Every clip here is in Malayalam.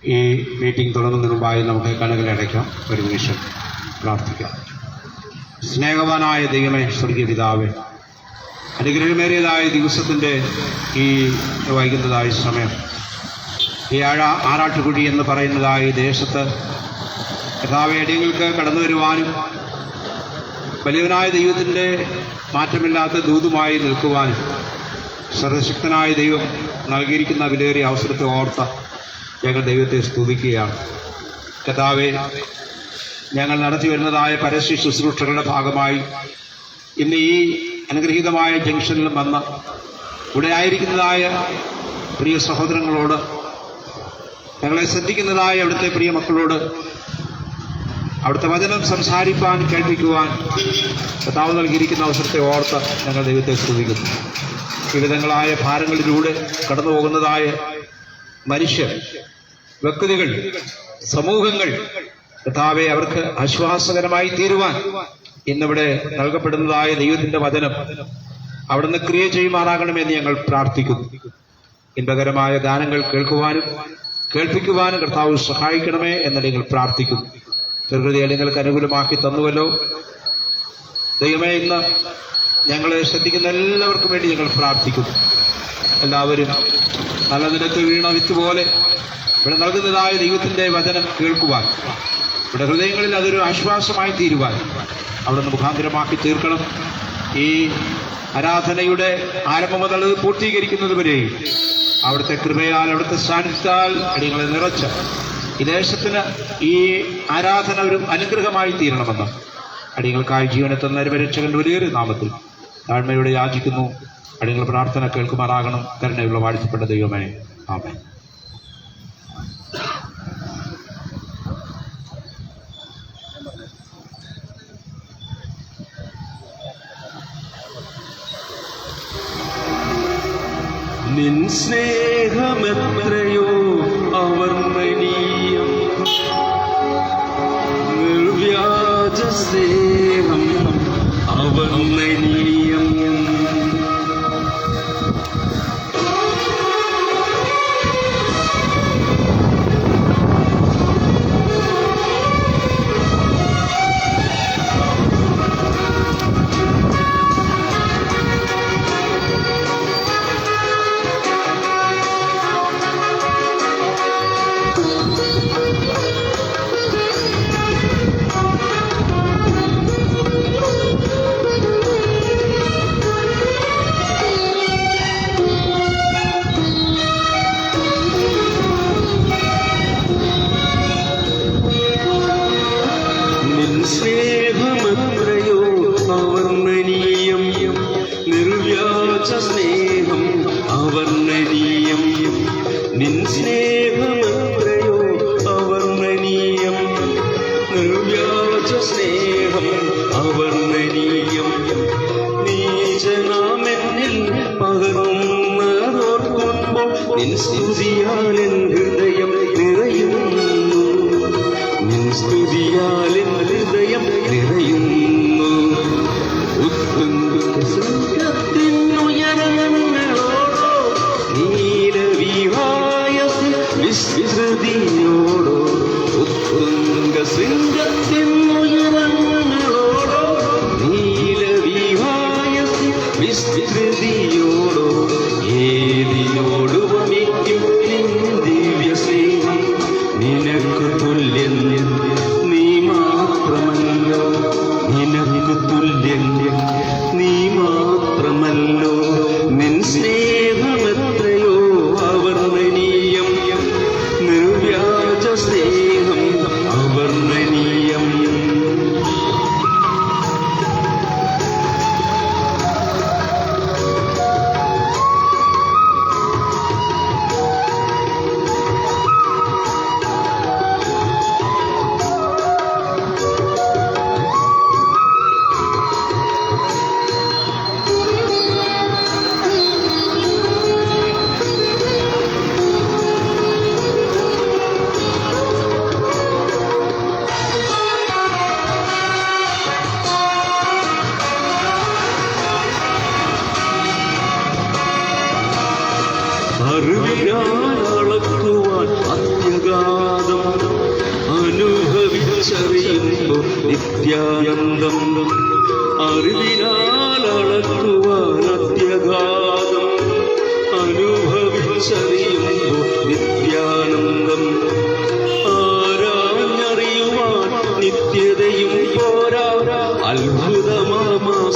ഈ മീറ്റിംഗ് തുടങ്ങുന്നതിന് മുമ്പായി നമുക്ക് കണ്ണുകളടയ്ക്കാം. ഒരു നിമിഷം പ്രാർത്ഥിക്കാം. സ്നേഹവാനായ ദൈവമേ, സ്വർഗീയ പിതാവേ, അനുഗ്രഹമേറിയതായ ദിവസത്തിൻ്റെ ഈ വൈകുന്നതായ സമയം, ഈ ആറാട്ടുകുടി എന്ന് പറയുന്നതായ ഈ ദേശത്ത് കർത്താവേ, അടിയങ്ങൾക്ക് കടന്നു വരുവാനും വലിയവനായ ദൈവത്തിൻ്റെ മാറ്റമില്ലാത്ത ദൂതുമായി നിൽക്കുവാനും സർവശക്തനായ ദൈവം നൽകിയിരിക്കുന്ന വിലയേറിയ അവസരത്തെ ഓർത്ത് ഞങ്ങൾ ദൈവത്തെ സ്തുതിക്കുകയാണ്. കർത്താവേ, ഞങ്ങൾ നടത്തി വരുന്നതായ പരസ്യ ശുശ്രൂഷകളുടെ ഭാഗമായി ഇന്ന് ഈ അനുഗ്രഹീതമായ ജംഗ്ഷനിലും വന്ന് ഇവിടെ ആയിരിക്കുന്നതായ പ്രിയ സഹോദരങ്ങളോട്, ഞങ്ങളെ ശ്രദ്ധിക്കുന്നതായ അവിടുത്തെ പ്രിയ മക്കളോട് അവിടുത്തെ വചനം സംസാരിപ്പാൻ, കേൾപ്പിക്കുവാൻ കർത്താവ് നൽകിയിരിക്കുന്ന അവസരത്തെ ഓർത്ത് ഞങ്ങൾ ദൈവത്തെ സ്തുതിക്കുന്നു. വിവിധങ്ങളായ ഭാരങ്ങളിലൂടെ കടന്നു പോകുന്നതായ മനുഷ്യർ, വ്യക്തികൾ, സമൂഹങ്ങൾ, കർത്താവെ, അവർക്ക് ആശ്വാസകരമായി തീരുവാൻ ഇന്നിവിടെ നൽകപ്പെടുന്നതായ ദൈവത്തിന്റെ വചനം അവിടുന്ന് ക്രിയ ചെയ്യുമാറാകണമെന്ന് ഞങ്ങൾ പ്രാർത്ഥിക്കുന്നു. ഇമ്പകരമായ ഗാനങ്ങൾ കേൾക്കുവാനും കേൾപ്പിക്കുവാനും കർത്താവ് സഹായിക്കണമേ എന്ന് ഞങ്ങൾ പ്രാർത്ഥിക്കുന്നു. പ്രകൃതി നിങ്ങൾക്ക് അനുകൂലമാക്കി തന്നുവല്ലോ ദൈവമേ. ഇന്ന് ഞങ്ങളെ ശ്രദ്ധിക്കുന്ന എല്ലാവർക്കും വേണ്ടി ഞങ്ങൾ പ്രാർത്ഥിക്കുന്നു. എല്ലാവരും നല്ല നിലത്ത് വീണ വിത്ത് പോലെ ഇവിടെ നൽകുന്നതായ ദൈവത്തിന്റെ വചനം കേൾക്കുവാൻ, ഇവിടെ ഹൃദയങ്ങളിൽ അതൊരു ആശ്വാസമായി തീരുവാൻ അവിടുന്ന് മുഖാന്തരമാക്കി തീർക്കണം. ഈ ആരാധനയുടെ ആരംഭം മുതൽ പൂർത്തീകരിക്കുന്നത് വരെയും അവിടുത്തെ കൃപയാൽ, അവിടുത്തെ സാന്നിധ്യത്താൽ അടിയങ്ങളെ നിറച്ച് ഈ ദേശത്തിന് ഈ ആരാധന ഒരു അനുഗ്രഹമായി തീരണമെന്ന് അടിയങ്ങൾക്കായി ജീവനെ തന്ന രക്ഷകന്റെ വലിയൊരു നാമത്തിൽ താഴ്മയോടെ യാചിക്കുന്നു. അടിയങ്ങൾ പ്രാർത്ഥന കേൾക്കുമാറാകണം. കരുണയുള്ള വാഴ്ത്തപ്പെട്ട ദൈവമേ, ആമേൻ. നിൻ സ്നേഹമെത്രയോ അവർണ്ണനീയം, നിർവ്യാജ സ്നേഹം അവർണ്ണനീയം. സ്നേഹമെത്രയോ അവർണ്ണനീയം, നിർവ്യാജ സ്നേഹം അവർണ്ണനീയം. നിൻ സ്നേഹമെത്രയോ അവർണ്ണനീയം, നിർവ്യാജ സ്നേഹം അവർണ്ണനീയം. നീചനാമെന്നിൽ പകർന്നതോർക്കുമ്പോൾ നിൻ സ്തുതിയാലെൻ ഹൃദയം നിറയുന്നു, നിൻ സ്തുതിയാലെൻ ഹൃദയം നിറയുന്നു. ഉത്തുംഗത്തിനുയരങ്ങളോടോ നീലവിഹായസിൽ വിസ്തൃതിയോടോ, ഉത്തുംഗശൃംഗത്തിനുയരങ്ങളോടോ നീലവിഹായസിൽ വിസ്തൃതിയോടോ, ഏതിനോട് വമിക്കും നിൻ ദിവ്യസ്നേഹം, നിനക്ക് തുല്യം നീ മാത്രമല്ലോ, നിനക്ക് തുല്യം നീ മാത്രമല്ലോ. നിൻ സ്നേഹമെത്രയോ അവർണ്ണനീയം, നിർവ്യാജ സ്നേഹം അവർണ്ണനീയം. അറിവിനാൽ അളക്കുവാൻ അത്യക അത്യഗാധം അനുഭവിച്ചറിയുമ്പോൾ നിത്യാനന്ദം അറിവിനാൽ അളക്കുവാൻ അത്യഗാധം അനുഭവിച്ചറിയുമ്പോൾ നിത്യാനന്ദം ആരാഞ്ഞറിയുവാൻ നിത്യതയും പോരാ അത്ഭുതമാ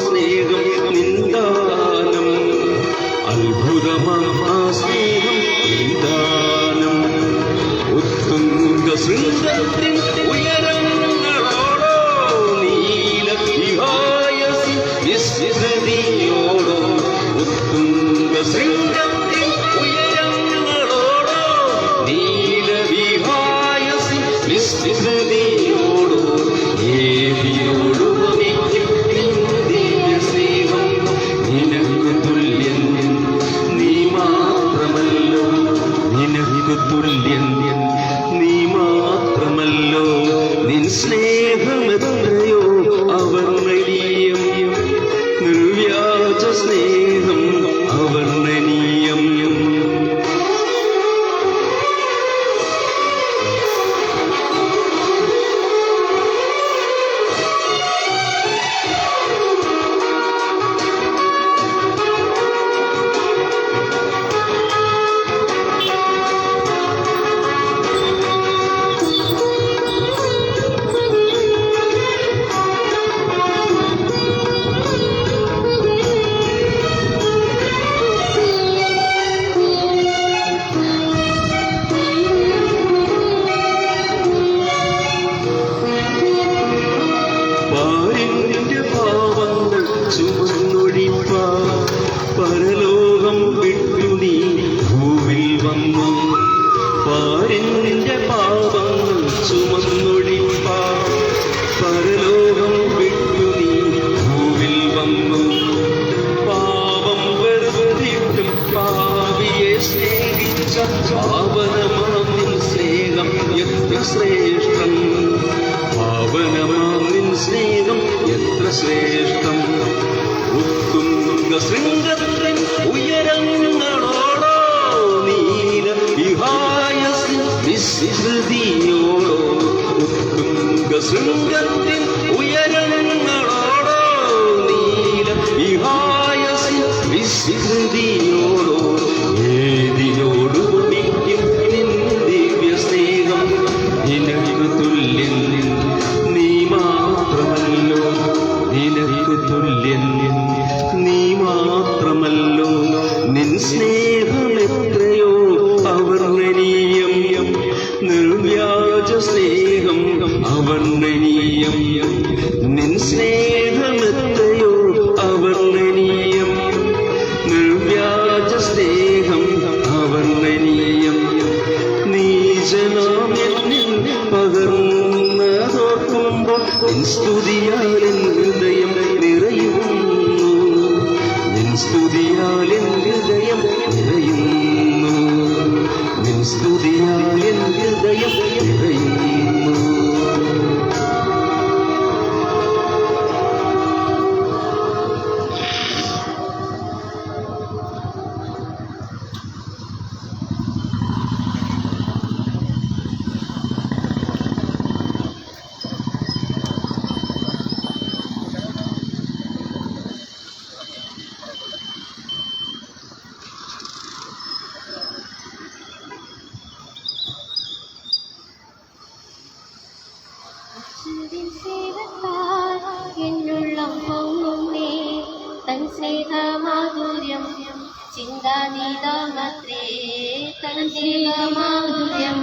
സ്നേഹം നിന്ദാനം അത്ഭുതമാ സ്നേഹം നിന്ദാനം ഉത്തുംഗ ശൃംഗത്തിൻ ഉയരങ്ങളോടോ നീല വിഹായസി വിസ്മൃതിയോടോ ഉത്തുംഗ ശൃംഗത്തിൻ ഉയരങ്ങളോടോ നീല വിഹായസി വിസ്മൃതിയോടോ ഏതിയോടു വമിക്കും ദിവ്യ സ്നേഹം നിനക്ക് തുല്യൻ നീ മാത്രമല്ലോ നിനക്ക് തുല്യൻ നീ മാത്രമല്ലോ നിൻ സ്നേഹമെത്രയോ അവർണ്ണനീയം നിർവ്യാജ സ്നേഹം അവർണ്ണനീയം പരലോകം വിട്ടു നീ ഭൂവിൽ വന്നു പാരിന്റെ പാപങ്ങൾ ചുമന്നൊഴിപ്പാ പരലോകം വിട്ടു നീ ഭൂവിൽ വന്നു പാപം വെറുതിട്ടും പാപിയെ സ്നേഹിച്ച പാവനമാം നിൻ സ്നേഹം എത്ര ശ്രേഷ്ഠം പാവനമാം നിൻ സ്നേഹം എത്ര ശ്രേഷ്ഠം ഉത്തുംഗ ശൃംഗത്തിൻ ഉയരങ്ങളോടോ നീല വിഹായസി വിസ്മൃതിയോടോ ഉത്തുംഗ ശൃംഗത്തിൻ ഉയരങ്ങളോടോ നീല വിഹായസി വിസ്മൃതിയോടോ ഏതിനോടു വമിക്കും നിൻ ദിവ്യ സ്നേഹം നിനക്ക് തുല്യൻ നീ മാത്രമല്ലോ നിനക്ക് തുല്യൻ നീ മാത്രമല്ലോ നിൻ സ്നേഹമെത്രയോ അവർണ്ണനീയം നിർവ്യാജ സ്നേഹം അവർണ്ണനീയം നിൻ സ്നേഹമെത്രയോ അവർണ്ണനീയം നിർവ്യാജ സ്നേഹം അവർണ്ണനീയം നീചനാം എന്നിൽ പകർന്നതോർക്കുമ്പോൾ നിൻ സ്തുതിയാലെൻ ഹൃദയം നിറയുന്നു നിൻ സ്തുതിയാലെൻ ഹൃദയം നിറയുന്നു നിൻ സ്തുതിയാലെൻ ഹൃദയം നിറയുന്നു എന്നുള്ളം പൊങ്ങുന്നേ തൻ സ്നേഹമാധുര്യം ചിന്താനീതമത്രേ തൻ സ്നേഹമാധുര്യം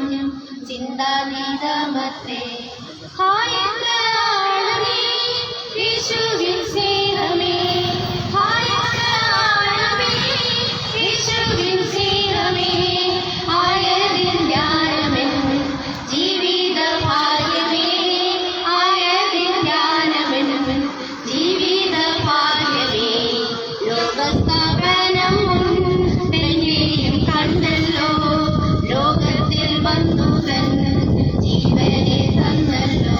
ചിന്താനീതമത്രേ യേശുവിൻ സ്നേഹമേ യേശുവിൻ സ്നേഹമേ ആയതിൻ ജ്ഞാനമെൻ ജീവിത ഭാഗ്യമേ ആയതിൻ ജ്ഞാനമെൻ ജീവിത ഭാഗ്യമേ ലോകസ്ഥാപനം മുൻപെന്നെയും കണ്ടല്ലോ ലോകത്തിൽ വന്നു തൻ ജീവനെ തന്നല്ലോ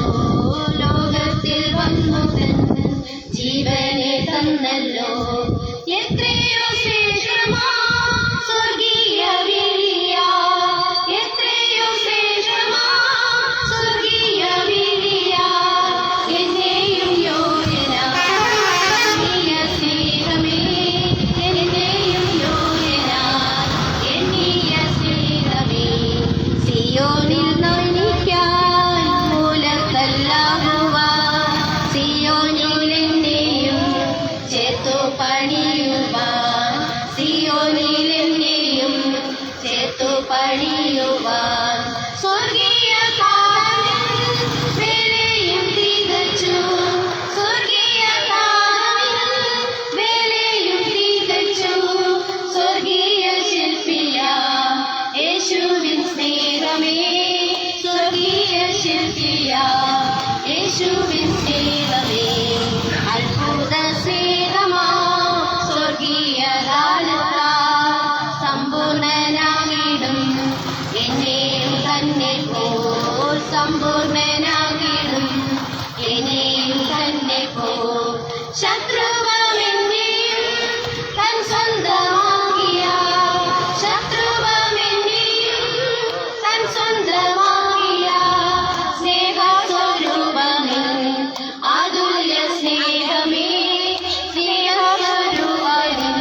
പണിയുവാൻ സ്വർഗീയ കാലം വേലയും തികച്ചു. സ്വർഗീയ കാലം വേലയും തികച്ചു. സ്വർഗീയ ശില്പിയാം യേശുവിൻ സ്നേഹമേ, സ്വർഗീയ ശില്പിയാം യേശുവിൻ സ്നേഹമേ, അത്ഭുത സ്നേഹമാ സ്വർഗീയ ദാനത്താ സമ്പൂർണനാകിടും എന്നെയും തന്നെ പോൽ, സമ്പൂർണനാകിടും എന്നെയും തന്നെ പോൽ. ശത്രുവമെന്നെയും തൻ സ്വന്തമാക്കിയ, ശത്രുവമെന്നെയും തൻ സ്വന്തമാക്കിയ സ്നേഹസ്വരൂപമേ, അതുല്യ സ്നേഹമേ, സ്നേഹസ്വരൂപമേ,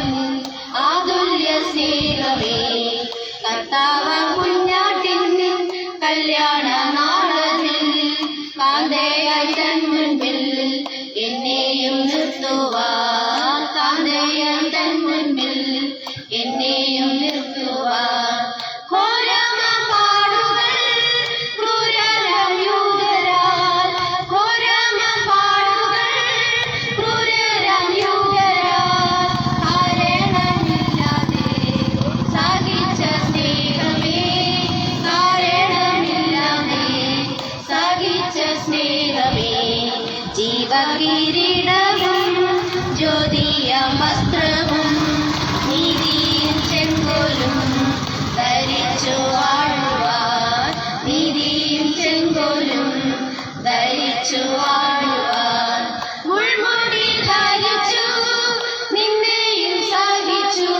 അതുല്യ സ്നേഹമേ. കർത്താവ് കുഞ്ഞാട്ടിൻ കല്യാണ നാളത്തിൽ കാന്തയായി തൻ മുൻപിൽ എന്നെയും നിർത്തുവാൻ, കാന്തയായി തൻ മുൻപിൽ എന്നെയും നിർത്തുവാൻ. ഘോരമ പാടുകൾ ക്രൂരരാം യൂതരാൽ, ഘോരമ പാടുകൾ ക്രൂരരാം യൂതരാൽ കാരണമില്ലാതെ സഹിച്ച സ്നേഹമേ, കാരണമില്ലാതെ സഹിച്ച സ്നേഹമേ. ജീവകിരീടവും ജ്യോതിയ വസ്ത്രവും നീതിയും ചെങ്കോലും ധരിച്ചു വാഴുവാൻ, നീതിയും ചെങ്കോലും ധരിച്ചു വാഴുവാൻ. മുൾമുടി ധരിച്ചു നിന്നെയും സഹിച്ചു,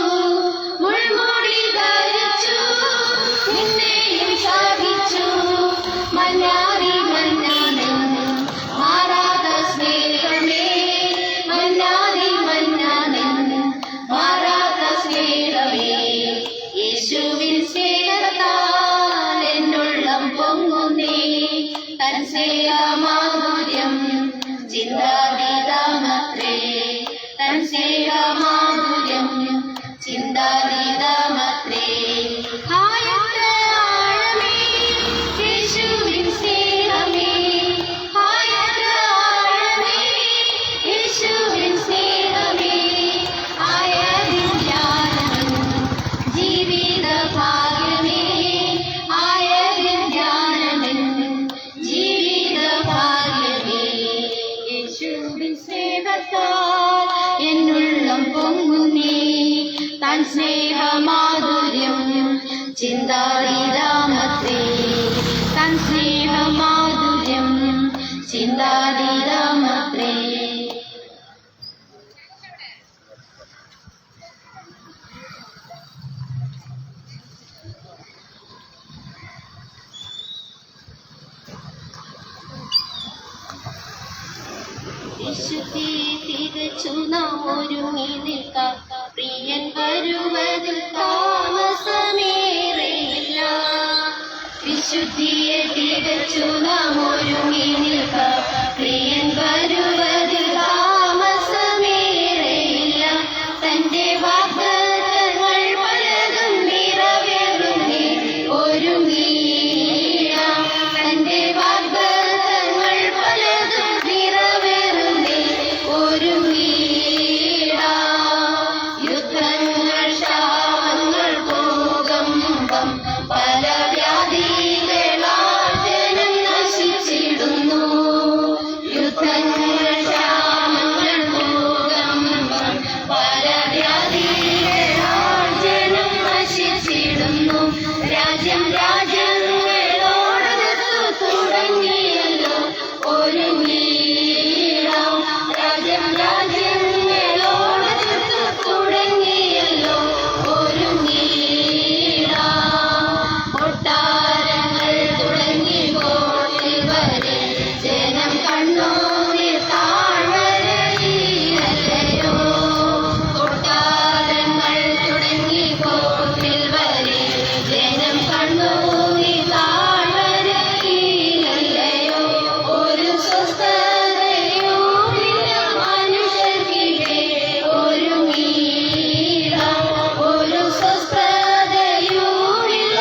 മുൾമുടി ധരിച്ചു നിന്നെയും സഹിച്ചു. മന്നാതി മന്നാനിൻ മാറാത്ത സ്നേഹമേ, മന്നാതി മന്നാനിൻ മാറാത്ത സ്നേഹമേ. യേശുവിൻ സ്നേഹത്താൽ എന്നുള്ളം പൊങ്ങുന്നേ, തൻ സ്നേഹമാധുര്യം ചിന്താതീതമത്രേ, തൻ സ്നേഹമാധുര്യം ചിന്താതീതമത്രേ. ആഴമേ യേശുവിൻ സ്നേഹമേ, ആഴമേ യേശുവിൻ സ്നേഹമേ, ആയതിൻ ജ്ഞാനം ജീവിത ഭാഗ്യമേ, ആയതിൻ ജ്ഞാനം ജീവിത ഭാഗ്യമേ. യേശുവിൻ സ്നേഹത്താൽ എന്നുള്ളം പൊങ്ങുന്നേ, തൻ സ്നേഹമാധുര്യം ചിന്താതീതമത്രേ, തൻ സ്നേഹമാധുര്യം ചിന്താതീതമത്രേ. വിശുദ്ധി തികച്ചു നാം ഒരുങ്ങി നിൽക്കാം, പ്രിയൻ വരുവതിൽ താമസമേറെയില്ല. വിശുദ്ധിയെ തികച്ചു നാം ഒരുങ്ങി നിൽക്കാം, പ്രിയൻ വരുവതിൽ താമസമേറെയില്ല. തന്റെ വാഗ്ദത്തങ്ങൾ പലതും നിറവേറുന്നേ ഒരുങ്ങിയിടാം, തന്റെ വാഗ്ദത്തങ്ങൾ പലതും നിറവേറുന്നേ ഒരുങ്ങിയിടാം. യുദ്ധങ്ങൾ ശാപങ്ങൾ ഭൂകമ്പം പല വ്യാധികളാൽ ജനം നശിച്ചിടുന്നു. യുദ്ധങ്ങൾ ശാപങ്ങൾ ഭൂകമ്പം പല വ്യാധികളാൽ ജനം നശിച്ചിടുന്നു. രാജ്യം രാജ്യങ്ങളോടടുത്തു തുടങ്ങിയല്ലോ ഒരുങ്ങിയിടാം, രാജ്യം രാജ്യങ്ങളോടടുത്തു തുടങ്ങിയല്ലോ ഒരുങ്ങിയിടാം. കൊട്ടാരങ്ങൾ തുടങ്ങി കോട്ടിൽ വരെ ജനം കണ്ണൂരിൽ താഴ്വരയിലല്ലയോ. കൊട്ടാരങ്ങൾ തുടങ്ങി കോട്ടിൽ വരെ ജനം കണ്ണൂരിൽ താഴ്വരയിലല്ലയോ. ഒരു സ്വസ്ഥതയുമില്ല മനുഷ്യർക്കിടെ ഒരുങ്ങിയിടാം, ഒരു സ്വസ്ഥതയുമില്ല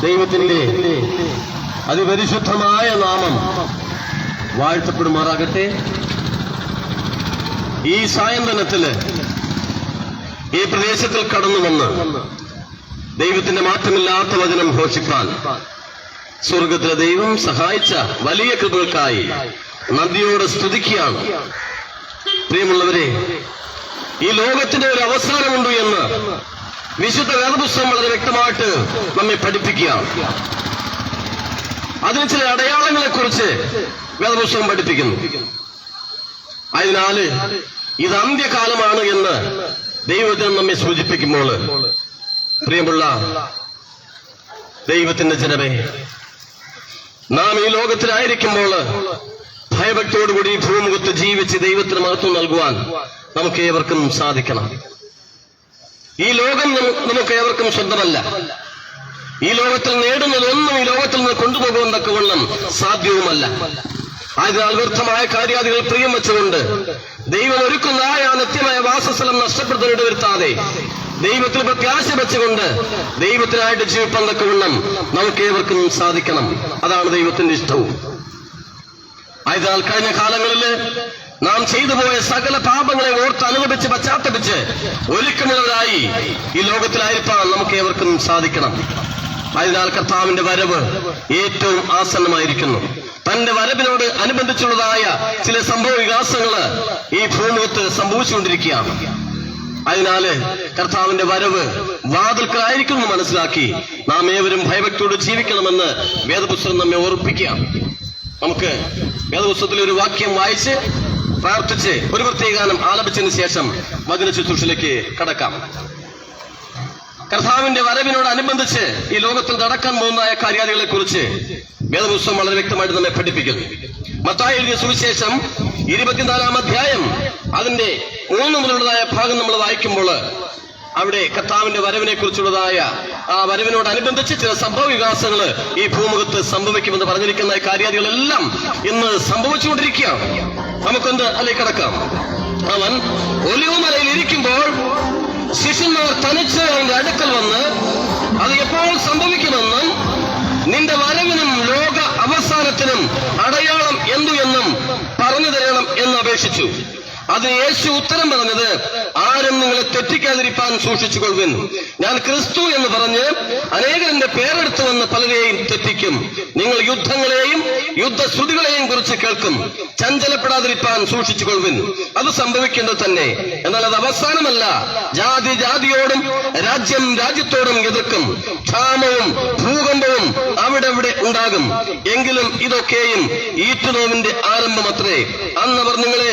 ദൈവത്തിന്റെ അതിപരിശുദ്ധമായ നാമം വാഴ്ത്തപ്പെടുമാറാകട്ടെ. ഈ സായന്തനത്തില് ഈ പ്രദേശത്തിൽ കടന്നു വന്ന് ദൈവത്തിന്റെ മാറ്റമില്ലാത്ത വചനം ഘോഷിക്കാൻ സ്വർഗത്തിലെ ദൈവം സഹായിച്ച വലിയ കൃപകൾക്കായി നന്ദിയോടെ സ്തുതിക്കുകയാണ്. പ്രിയമുള്ളവരെ, ഈ ലോകത്തിന്റെ ഒരു അവസാനമുണ്ട് എന്ന് വിശുദ്ധ വേദപുസ്തകം വളരെ വ്യക്തമായിട്ട് നമ്മെ പഠിപ്പിക്കുകയാണ്. അതിന് ചില അടയാളങ്ങളെ കുറിച്ച് വേദപുസ്തകം പഠിപ്പിക്കുന്നു. അതിനാല് ഇത് അന്ത്യകാലമാണ് എന്ന് ദൈവത്തിന് നമ്മെ സൂചിപ്പിക്കുമ്പോൾ, പ്രിയമുള്ള ദൈവത്തിന്റെ ജനമേ, നാം ഈ ലോകത്തിലായിരിക്കുമ്പോൾ ഭയഭക്തിയോടുകൂടി ഭൂമുഖത്ത് ജീവിച്ച് ദൈവത്തിന് മഹത്വം നൽകുവാൻ നമുക്ക് ഏവർക്കും സാധിക്കണം. ഈ ലോകം നമുക്ക് ഏവർക്കും സ്വന്തമല്ല. ഈ ലോകത്തിൽ നേടുന്നതൊന്നും ഈ ലോകത്തിൽ നിന്ന് കൊണ്ടുപോകുവാൻ തക്കവണ്ണം സാധ്യവുമല്ല. അതിനാൽ വ്യർത്ഥമായ കാര്യാദികൾ പ്രിയം വെച്ചുകൊണ്ട് ദൈവം ഒരുക്കുന്നതായ ആ നിത്യമായ വാസസ്ഥലം നഷ്ടപ്പെടുത്താൻ ഇടവരുത്താതെ ദൈവത്തിൽ പ്രത്യാശ വെച്ചുകൊണ്ട് ദൈവത്തിനായിട്ട് ജീവിപ്പാൻ തക്കവണ്ണം നമുക്ക് ഏവർക്കും സാധിക്കണം. അതാണ് ദൈവത്തിന്റെ ഇഷ്ടവും. അതിനാൽ കഴിഞ്ഞ കാലങ്ങളിൽ നാം ചെയ്തുപോയ സകല പാപങ്ങളെ ഓർത്ത് അനുഭവിച്ച് പശ്ചാത്തപിച്ച് ഒരുക്കമുള്ളവരായി ഈ ലോകത്തിലായിരിക്കാൻ നമുക്ക് ഏവർക്കും സാധിക്കണം. അതിനാൽ കർത്താവിന്റെ വരവ് ഏറ്റവും ആസന്നമായിരിക്കുന്നു. തന്റെ വരവിനോട് അനുബന്ധിച്ചുള്ളതായ ചില സംഭവ വികാസങ്ങള് ഈ ഭൂമുഖത്ത് സംഭവിച്ചുകൊണ്ടിരിക്കുകയാണ്. അതിനാല് കർത്താവിന്റെ വരവ് വാതിൽക്കലായിരിക്കും എന്ന് മനസ്സിലാക്കി നാം ഏവരും ഭയഭക്തിയോട് ജീവിക്കണമെന്ന് വേദപുസ്തകം നമ്മെ ഓർപ്പിക്കാം. നമുക്ക് വേദപുസ്തകത്തിലെ ഒരു വാക്യം വായിച്ച് പ്രാർത്ഥിച്ച് ഒരു പ്രത്യേകാനം ആലപിച്ചതിന് ശേഷം വചന ശുശ്രൂഷയിലേക്ക് കടക്കാം. കർത്താവിന്റെ വരവിനോടനുബന്ധിച്ച് ഈ ലോകത്തിൽ നടക്കാൻ പോകുന്ന കാര്യാദികളെ കുറിച്ച് വേദപുസ്തകം വളരെ വ്യക്തമായിട്ട് നമ്മെ പഠിപ്പിക്കുന്നു. മത്തായി എഴുതിയ സുവിശേഷം 24-ാം അധ്യായം അതിന്റെ 3 മുതലുള്ളതായ ഭാഗം നമ്മൾ വായിക്കുമ്പോൾ അവിടെ കർത്താവിന്റെ വരവിനെ കുറിച്ചുള്ളതായ ആ വരവിനോടനുബന്ധിച്ച് ചില സംഭവ വികാസങ്ങൾ ഈ ഭൂമുഖത്ത് സംഭവിക്കുമെന്ന് പറഞ്ഞിരിക്കുന്ന കാര്യാദികളെല്ലാം ഇന്ന് സംഭവിച്ചുകൊണ്ടിരിക്കുകയാണ്. നമുക്കൊന്ന് അതിലേക്ക് കടക്കാം. അവൻ ഒലിവുമലയിൽ ഇരിക്കുമ്പോൾ ശിഷ്യന്മാർ തനിച്ച് അവന്റെ അടുക്കൽ വന്ന് അത് എപ്പോൾ സംഭവിക്കുമെന്നും നിന്റെ വരവിനും ലോക അവസാനത്തിനും അടയാളം എന്തു എന്നും പറഞ്ഞു തരണം എന്ന് അപേക്ഷിച്ചു. അതിന് യേശു ഉത്തരം പറഞ്ഞത്, ആരും നിങ്ങളെ തെറ്റിക്കാതിരിക്കാൻ സൂക്ഷിച്ചുകൊള്ളുവിൻ. ഞാൻ ക്രിസ്തു എന്ന് പറഞ്ഞ് അനേകരുടെ പേരെടുത്തു വന്ന് പലരെയും തെറ്റിക്കും. നിങ്ങൾ യുദ്ധങ്ങളെയും യുദ്ധശ്രുതികളെയും കുറിച്ച് കേൾക്കും. ചഞ്ചലപ്പെടാതിരിക്കാൻ സൂക്ഷിച്ചുകൊള്ളുവിൻ. അത് സംഭവിക്കുന്നത് തന്നെ, എന്നാൽ അത് അവസാനമല്ല. ജാതി ജാതിയോടും രാജ്യം രാജ്യത്തോടും എതിർക്കും. ക്ഷാമവും ഭൂകമ്പവും അവിടെ ഉണ്ടാകും. എങ്കിലും ഇതൊക്കെയും ഈറ്റുനോവിന്റെ ആരംഭമത്രേ. അന്നവർ നിങ്ങളെ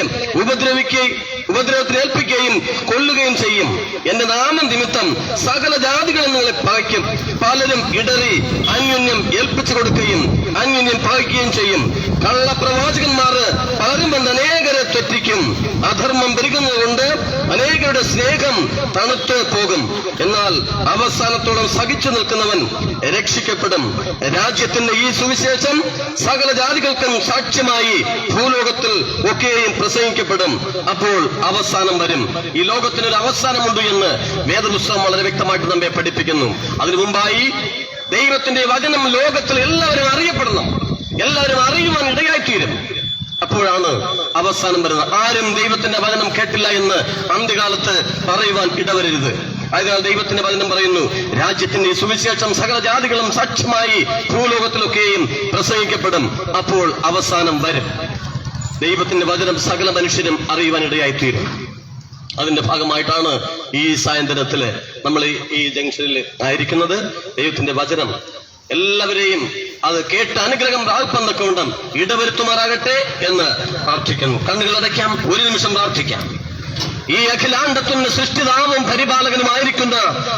ഉപദ്രവത്തിൽ ഏൽപ്പിക്കുകയും കൊല്ലുകയും ചെയ്യും. എന്റെ നാമം നിമിത്തം സകല ജാതികളും നിങ്ങളെ പകയ്ക്കും. പലരും ഇടറി അന്യോന്യം ഏൽപ്പിച്ചു കൊടുക്കുകയും അന്യോന്യം പകയ്ക്കുകയും ചെയ്യും. കള്ളപ്രവാചകന്മാർ പലരും വന്ന് അനേകരെ തെറ്റിക്കും. അധർമ്മം പെരുകുന്നതുകൊണ്ട് അനേകരുടെ സ്നേഹം തണുത്ത് പോകും. എന്നാൽ അവസാനത്തോളം സഹിച്ചു നിൽക്കുന്നവൻ രക്ഷിക്കപ്പെടും. രാജ്യത്തിന്റെ ഈ സുവിശേഷം സകല ജാതികൾക്കും സാക്ഷ്യമായി ഭൂലോകത്തിൽ ഒക്കെയും പ്രസംഗിക്കപ്പെടും. അപ്പോൾ അവസാനം വരും. ഈ ലോകത്തിനൊരു അവസാനമുണ്ട് എന്ന് വേദപുസ്തകം വളരെ വ്യക്തമായിട്ട് നമ്മെ പഠിപ്പിക്കുന്നു. അതിനു മുമ്പായി ദൈവത്തിന്റെ വചനം ലോകത്തിൽ എല്ലാവരും അറിയപ്പെടണം. എല്ലാവരും അറിയുവാൻ ഇടയായിത്തീരും. അപ്പോഴാണ് അവസാനം വരുന്നത്. ആരും ദൈവത്തിന്റെ വചനം കേട്ടില്ല എന്ന് അന്ത്യകാലത്ത് പറയുവാൻ ഇടവരരുത്. അതിനാൽ ദൈവത്തിന്റെ വചനം പറയുന്നു, രാജ്യത്തിന്റെ സുവിശേഷം സകല ജാതികളും സാക്ഷ്യമായി ഭൂലോകത്തിലൊക്കെയും പ്രസംഗിക്കപ്പെടും. അപ്പോൾ അവസാനം വരും. ദൈവത്തിന്റെ വചനം സകല മനുഷ്യരും അറിയുവാൻ ഇടയായിത്തീരും. അതിന്റെ ഭാഗമായിട്ടാണ് ഈ സായന്തനത്തില് നമ്മൾ ഈ ജംഗ്ഷനിൽ ആയിരിക്കുന്നത്. ദൈവത്തിന്റെ വചനം എല്ലാവരെയും അത് കേട്ട് അനുഗ്രഹം പ്രാപിപ്പന്നൊക്കെ ഉണ്ട് ഇടവരുത്തുമാറാകട്ടെ എന്ന് പ്രാർത്ഥിക്കുന്നു. കണ്ണുകൾ അടയ്ക്കാം, ഒരു നിമിഷം പ്രാർത്ഥിക്കാം. ഈ അഖിലാണ്ടത്തിന് സൃഷ്ടിതാവും പരിപാലകനുമായിരിക്കുന്ന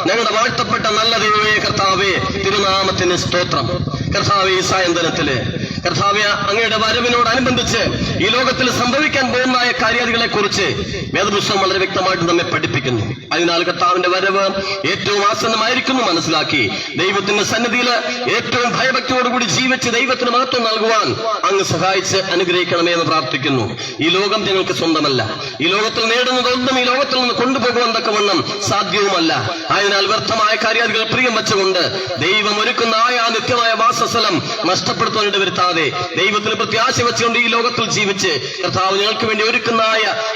ഞങ്ങളുടെ വാഴ്ത്തപ്പെട്ട നല്ല ദൈവമേ കർത്താവേ, തിരുനാമത്തിന് സ്തോത്രം. കർത്താവേ, ഈ സായന്തനത്തില് കർത്താവേ, അങ്ങയുടെ വരവിനോടനുബന്ധിച്ച് ഈ ലോകത്തിൽ സംഭവിക്കാൻ പോകുന്ന കാര്യങ്ങളെ കുറിച്ച് വേദപുസ്തകം വളരെ വ്യക്തമായിട്ട് നമ്മെ പഠിപ്പിക്കുന്നു. അതിനാൽ കർത്താവിന്റെ വരവ് ഏറ്റവും ആസന്നമായിരിക്കുന്നു മനസ്സിലാക്കി ദൈവത്തിന്റെ സന്നിധിയിൽ ഏറ്റവും ഭയഭക്തിയോടുകൂടി ജീവിച്ച് ദൈവത്തിന് മഹത്വം നൽകുവാൻ അങ്ങ് സഹായിച്ച് അനുഗ്രഹിക്കണമേ എന്ന് പ്രാർത്ഥിക്കുന്നു. ഈ ലോകം ഞങ്ങൾക്ക് സ്വന്തമല്ല. ഈ ലോകത്തിൽ നേടുന്നതൊന്നും ഈ ലോകത്തിൽ നിന്ന് കൊണ്ടുപോകുവാൻ തക്കവണ്ണം സാധ്യവുമല്ല. അതിനാൽ വ്യർത്ഥമായ കാര്യങ്ങൾ പ്രിയം വെച്ചുകൊണ്ട് ദൈവം ഒരുക്കുന്ന ആ നിത്യമായ വാസസ്ഥലം നഷ്ടപ്പെടുത്താൻ ഇടവരുത്താതെ ദൈവത്തിന് പ്രത്യാശ വെച്ചുകൊണ്ട് ഈ ലോകത്തിൽ ജീവിച്ച് കർത്താവ് ഞങ്ങൾക്ക് വേണ്ടി ഒരുക്കുന്ന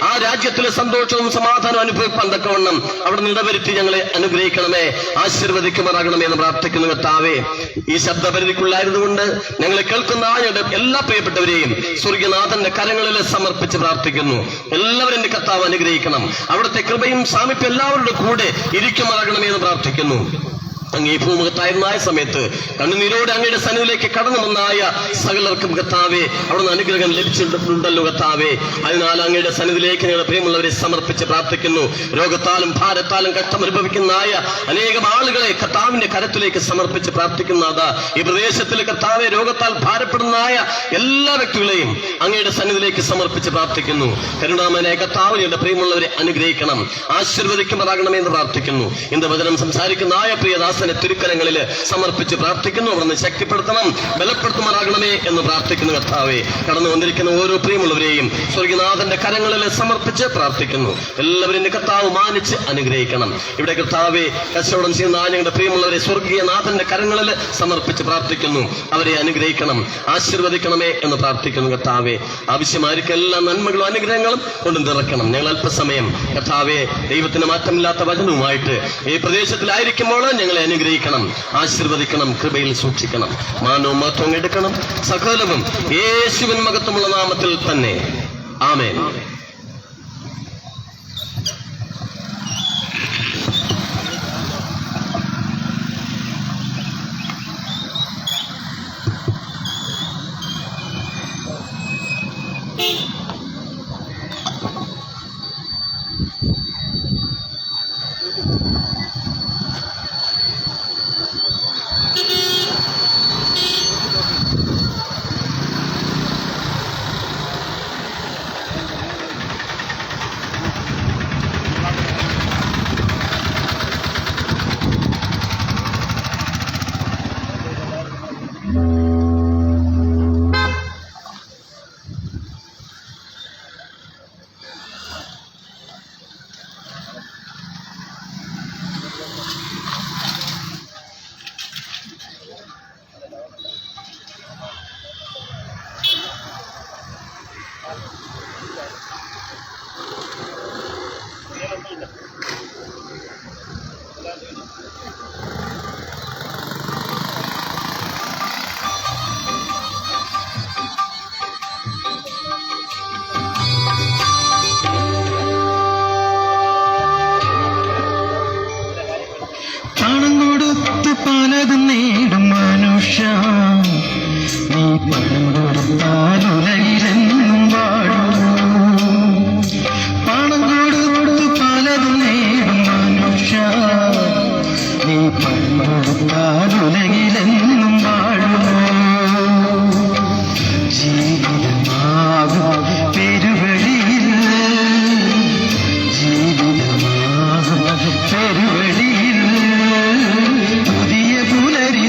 ആ രാജ്യത്തിലെ സന്തോഷവും സമാധാനവും അനുഭവിപ്പാൻ തക്കവണ്ണം അവിടെ ഇടവരുത്തി ഞങ്ങളെ അനുഗ്രഹിക്കണമേ, ആശീർവദിക്കുമാറാകണമേ എന്ന് പ്രാർത്ഥിക്കുന്നു. കർത്താവേ, ഈ ശബ്ദപരിധിക്കുള്ളായിരുന്നുകൊണ്ട് ഞങ്ങളെ കേൾക്കുന്ന ഞങ്ങളുടെ എല്ലാ പ്രിയപ്പെട്ടവരെയും സ്വർഗനാഥന്റെ കരങ്ങളിൽ സമർപ്പിച്ച് പ്രാർത്ഥിക്കുന്നു. എല്ലാവരും കർത്താവ് അനുഗ്രഹിക്കണം. അവിടുത്തെ കൃപയും സാമീപ്യം എല്ലാവരുടെ കൂടെ ഇരിക്കുമാറാകണമേ എന്ന് പ്രാർത്ഥിക്കുന്നു. അങ്ങ് ഈ ഭൂമുഖത്തായിരുന്ന സമയത്ത് കണ്ണുനീരോടെ അങ്ങയുടെ സന്നിധിയിലേക്ക് കടന്നു വന്നായ സകലർക്കും കർത്താവേ അവിടുന്ന് അനുഗ്രഹം ലഭിച്ചിട്ടുണ്ടല്ലോ കർത്താവേ. അതിനാൽ അങ്ങയുടെ സന്നിധിയിലേക്ക് ഞങ്ങളുടെ പ്രിയമുള്ളവരെ സമർപ്പിച്ച് പ്രാർത്ഥിക്കുന്നു. രോഗത്താലും ഭാരത്താലും കഷ്ടമനുഭവിക്കുന്ന അനേകം ആളുകളെ കർത്താവിന്റെ കരത്തിലേക്ക് സമർപ്പിച്ച് പ്രാർത്ഥിക്കുന്നതാ. ഈ പ്രദേശത്തിൽ കർത്താവെ രോഗത്താൽ ഭാരപ്പെടുന്ന എല്ലാ വ്യക്തികളെയും അങ്ങയുടെ സന്നിധിയിലേക്ക് സമർപ്പിച്ച് പ്രാർത്ഥിക്കുന്നു. കരുണാമനായ കർത്താവ് ഞങ്ങളുടെ പ്രിയമുള്ളവരെ അനുഗ്രഹിക്കണം, ആശീർവദിക്കുമാറാകണമെന്ന് പ്രാർത്ഥിക്കുന്നു. ഇന്ന് വചനം സംസാരിക്കുന്ന പ്രിയദാസ തിരുക്കരങ്ങളിൽ സമർപ്പിച്ച് പ്രാർത്ഥിക്കുന്നു. അവിടുന്ന് ശക്തിപ്പെടുത്തണം, ബലപ്പെടുത്തുമാറാകണമേ എന്ന് പ്രാർത്ഥിക്കുന്നു. കർത്താവെ, കടന്നു വന്നിരിക്കുന്ന ഓരോ പ്രിയമുള്ളവരെയും സ്വർഗനാഥന്റെ കരങ്ങളിൽ സമർപ്പിച്ച് പ്രാർത്ഥിക്കുന്നു. എല്ലാവരും കർത്താവ് മാനിച്ച് അനുഗ്രഹിക്കണം. ഇവിടെ കർത്താവെ കച്ചവടം ചെയ്യുന്ന ഞങ്ങളുടെ പ്രിയമുള്ളവരെ സ്വർഗീയ നാഥന്റെ കരങ്ങളിൽ സമർപ്പിച്ച് പ്രാർത്ഥിക്കുന്നു. അവരെ അനുഗ്രഹിക്കണം, ആശീർവദിക്കണമേ എന്ന് പ്രാർത്ഥിക്കുന്നു. കർത്താവെ, ആവശ്യമായിരിക്കും എല്ലാ നന്മകളും അനുഗ്രഹങ്ങളും കൊണ്ടു നിറക്കണം. ഞങ്ങൾ അല്പസമയം കർത്താവെ ദൈവത്തിന് മാറ്റമില്ലാത്ത വചനവുമായിട്ട് ഈ പ്രദേശത്തിലായിരിക്കുമ്പോൾ ഞങ്ങളെ അനുഗ്രഹിക്കണം, ആശീർവദിക്കണം, കൃപയിൽ സൂക്ഷിക്കണം, മാനവും മഹത്വം എടുക്കണം. സകലവും യേശുവിൻ മഹത്വമുള്ള നാമത്തിൽ തന്നെ. ആമേൻ. പലതും നേടും മനുഷ്യ, നീ പണം കൊടുത്താൽ ഉലകിലെന്നും വാഴൂ. പണം കൊടുത്തു പലതും നേടും മനുഷ്യ, നീ പണം കൊടുത്താൽ ഉലകിലെന്നും വാഴൂ. ജീവിതമാകും പെരുവഴിയിൽ, ജീവിതമാകും പെരുവഴിയിൽ പുതിയ പുലരി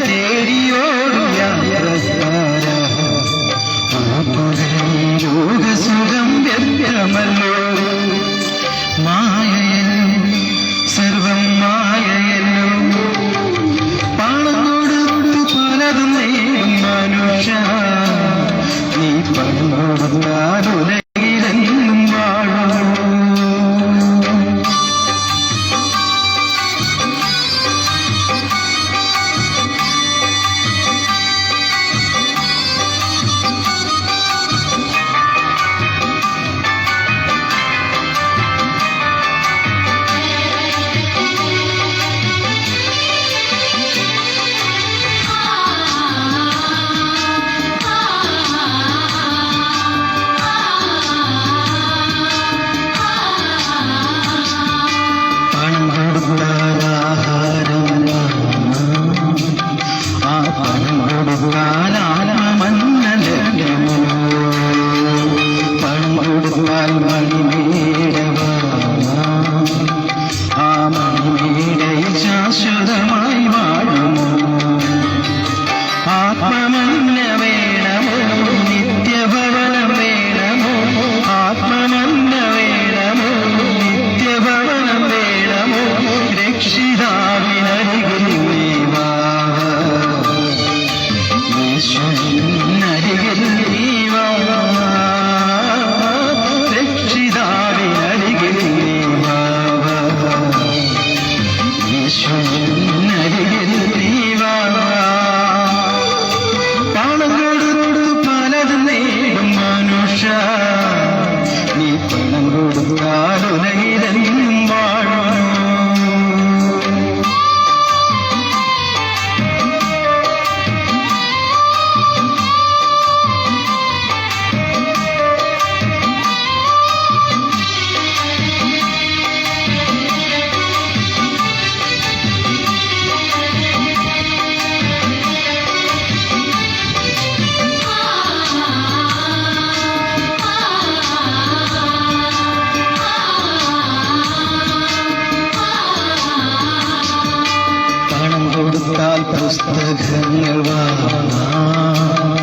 പുസ്തകങ്ങൾ വാങ്ങാം.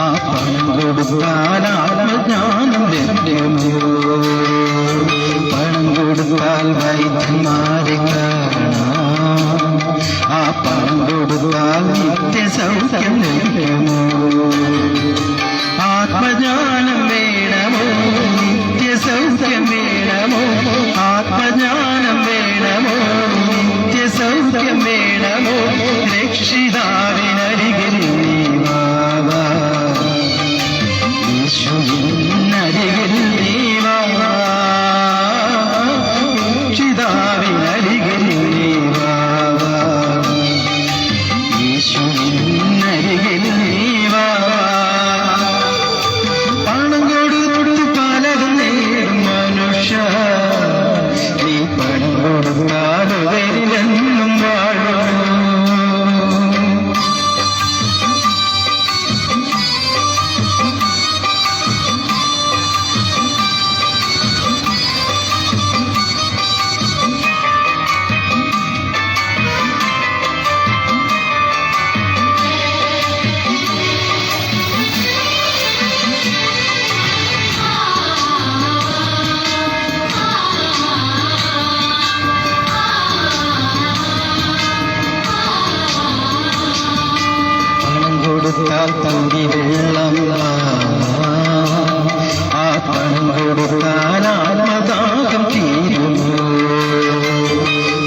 ആ പണം കൊടുത്താൽ ആത്മജ്ഞാനം ലഭ്യമോ? പണം കൊടുത്താൽ വൈദ്യന്മാരെ കാണാം. ആ പണം കൊടുത്താൽ നിത്യസൗഖ്യം ലഭ്യമോ? ആത്മജ്ഞാനം വേണമോ? നിത്യസൗഖ്യം വേണമോ? ആത്മജ്ഞാനം വേണമോ? നിത്യസൗഖ്യം വേണമോ? രക്ഷിതാവിനരികിൽ നീ വാ. യേശുവിനരികിൽ നീ വാ. രക്ഷിതാവിനരികിൽ നീ വാ. യേശുവിനരികിൽ നീ വാ. പണം കൊടുത്തു പലതും നേടും മനുഷ്യ, നീ പണം കൊടുത്താൽ വരിലെന്നും വാഴും. കൊടുത്താൽ തങ്കി വെള്ളം ആ പണം കൊടുത്താൽ ആത്മദാഹം തീരുമോ?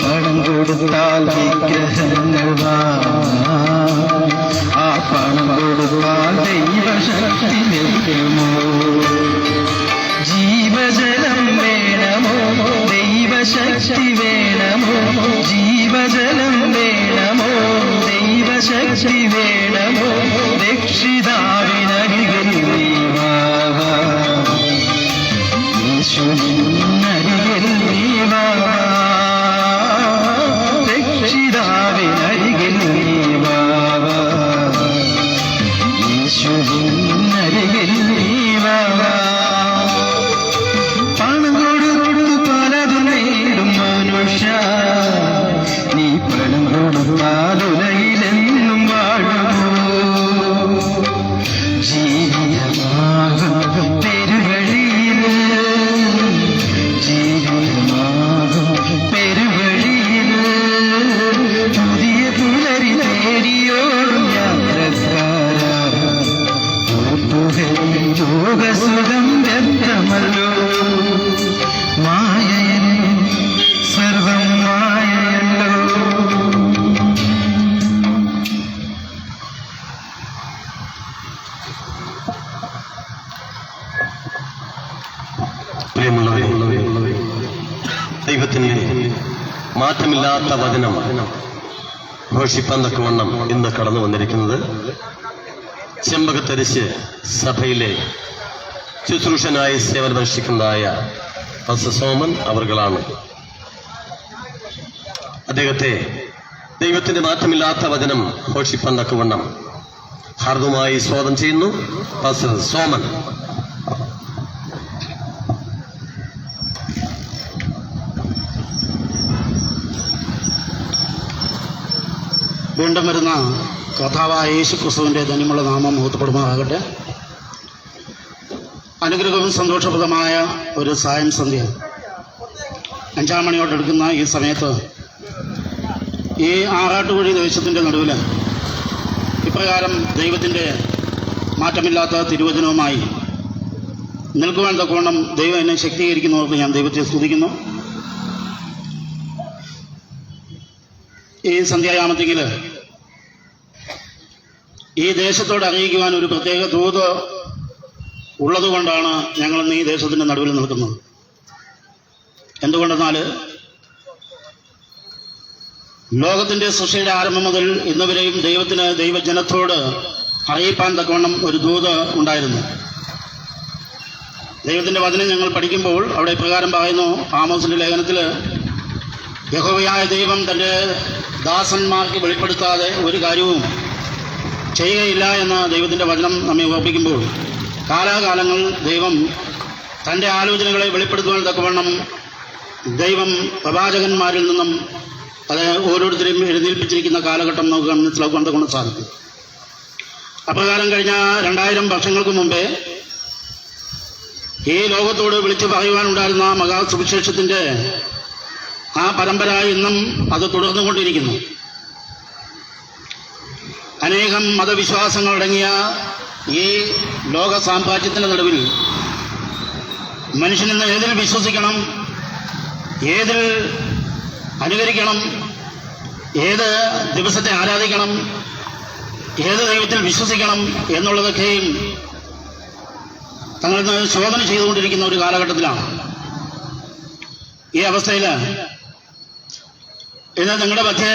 പണം കൊടുത്താൽ വിഗ്രഹങ്ങൾ ആ പണം കൊടുത്താൽ ദൈവശക്തി ലഭിക്കുമോ? ജീവജലം വേണമോ? ദൈവശക്തി വേണമോ? ജീവജലം വേണമോ? ദൈവശക്തി വേണമോ? രക്ഷിതാവിനരികിൽ നീ വാ. യേശുവിനരികിൽ നീ വാ. രക്ഷിതാവിനരികിൽ നീ വാ. യേശുവിനരികിൽ നീ വാ. പണം കൊടുത്തു പലതും നേടും മനുഷ്യ, നീ പണം കൊടുത്താൽ ഉലകിലെന്നും വാഴുമോ? ജീവിതമാകും പെരുവഴിയിൽ, ജീവിതമാകും പെരുവഴിയിൽ പുതിയ പുലരി തേടിയോടും യാത്രക്കാര, ലോകസുഖം വ്യക്തമല്ലോ. മായയല്ലോ, സർവം മായയല്ലോ. പ്രിയമുള്ളവരെ, ദൈവത്തിന്റെ മാറ്റമില്ലാത്ത വചനം ഘോഷിപ്പാൻ തക്കവണ്ണം ഇന്ന് കടന്നു വന്നിരിക്കുന്നത് ചെമ്പകത്തരിശ് സഭയിലെ ശുശ്രൂഷനായി സേവനമനുഷ്ഠിക്കുന്നതായ സോമൻ അവർകളാണ്. അദ്ദേഹത്തെ ദൈവത്തിന്റെ മാറ്റമില്ലാത്ത വചനം ഘോഷിപ്പാൻ തക്കവണ്ണം ഹാർദവുമായി സ്വാഗതം ചെയ്യുന്നു. പാസ്റ്റർ സോമൻ. വീണ്ടും വരുന്ന കർത്താവായ യേശു ക്രിസ്തുവിൻ്റെ ധന്യമുള്ള നാമം മഹത്വപ്പെടുമാറാകട്ടെ. അനുഗ്രഹവും സന്തോഷപ്രദമായ ഒരു സായം സന്ധ്യ 5 മണിയോടെടുക്കുന്ന ഈ സമയത്ത് ഈ ആറാട്ടുകുഴി ദേശത്തിൻ്റെ നടുവിൽ ഇപ്രകാരം ദൈവത്തിൻ്റെ മാറ്റമില്ലാത്ത തിരുവചനവുമായി നിൽക്കുവാൻ തക്കവണ്ണം ദൈവം എന്നെ ശക്തീകരിക്കുന്നവർക്ക് ഞാൻ ദൈവത്തെ സ്തുതിക്കുന്നു. ഈ സന്ധ്യായാമത്തെങ്കിൽ ഈ ദേശത്തോട് അറിയിക്കുവാൻ ഒരു പ്രത്യേക ദൂത് ഉള്ളതുകൊണ്ടാണ് ഞങ്ങളിന്ന് ഈ ദേശത്തിൻ്റെ നടുവിൽ നിൽക്കുന്നത്. എന്തുകൊണ്ടെന്നാൽ ലോകത്തിൻ്റെ സൃഷ്ടിയുടെ ആരംഭം മുതൽ ഇന്നുവരെയും ദൈവജനത്തോട് അറിയിപ്പാൻ തക്കവണ്ണം ഒരു ദൂത് ഉണ്ടായിരുന്നു. ദൈവത്തിൻ്റെ വചനം ഞങ്ങൾ പഠിക്കുമ്പോൾ അവിടെ ഇപ്രകാരം പറയുന്നു. ആമോസിൻ്റെ ലേഖനത്തിൽ യഹോവയായ ദൈവം തൻ്റെ ദാസന്മാർക്ക് വെളിപ്പെടുത്താതെ ഒരു കാര്യവും ചെയ്യുകയില്ല എന്ന ദൈവത്തിൻ്റെ വചനം നമ്മെ ഓർപ്പിക്കുമ്പോൾ കാലാകാലങ്ങൾ ദൈവം തൻ്റെ ആലോചനകളെ വെളിപ്പെടുത്തുവാൻ തക്കവണ്ണം ദൈവം പ്രവാചകന്മാരിൽ നിന്നും അത് ഓരോരുത്തരെയും എഴുന്നേൽപ്പിച്ചിരിക്കുന്ന കാലഘട്ടം നമുക്ക് മനസ്സിലാക്കാൻ കൊണ്ട് സാധിക്കും. അപ്രകാരം കഴിഞ്ഞ 2000 വർഷങ്ങൾക്ക് മുമ്പേ ഈ ലോകത്തോട് വിളിച്ചു പറയുവാനുണ്ടായിരുന്ന മഹാസുവിശേഷത്തിന്റെ ആ പരമ്പര ഇന്നും അത് തുടർന്നുകൊണ്ടിരിക്കുന്നു. അനേകം മതവിശ്വാസങ്ങളടങ്ങിയ ഈ ലോക സാമ്രാജ്യത്തിന്റെ നടുവിൽ മനുഷ്യനിന്ന് ഏതിൽ വിശ്വസിക്കണം, ഏതിൽ അനുകരിക്കണം, ഏത് ദിവസത്തെ ആരാധിക്കണം, ഏത് ദൈവത്തിൽ വിശ്വസിക്കണം എന്നുള്ളതൊക്കെയും തങ്ങൾ ശോധന ചെയ്തുകൊണ്ടിരിക്കുന്ന ഒരു കാലഘട്ടത്തിലാണ്. ഈ അവസ്ഥയിൽ ഇന്ന് നിങ്ങളുടെ മധ്യേ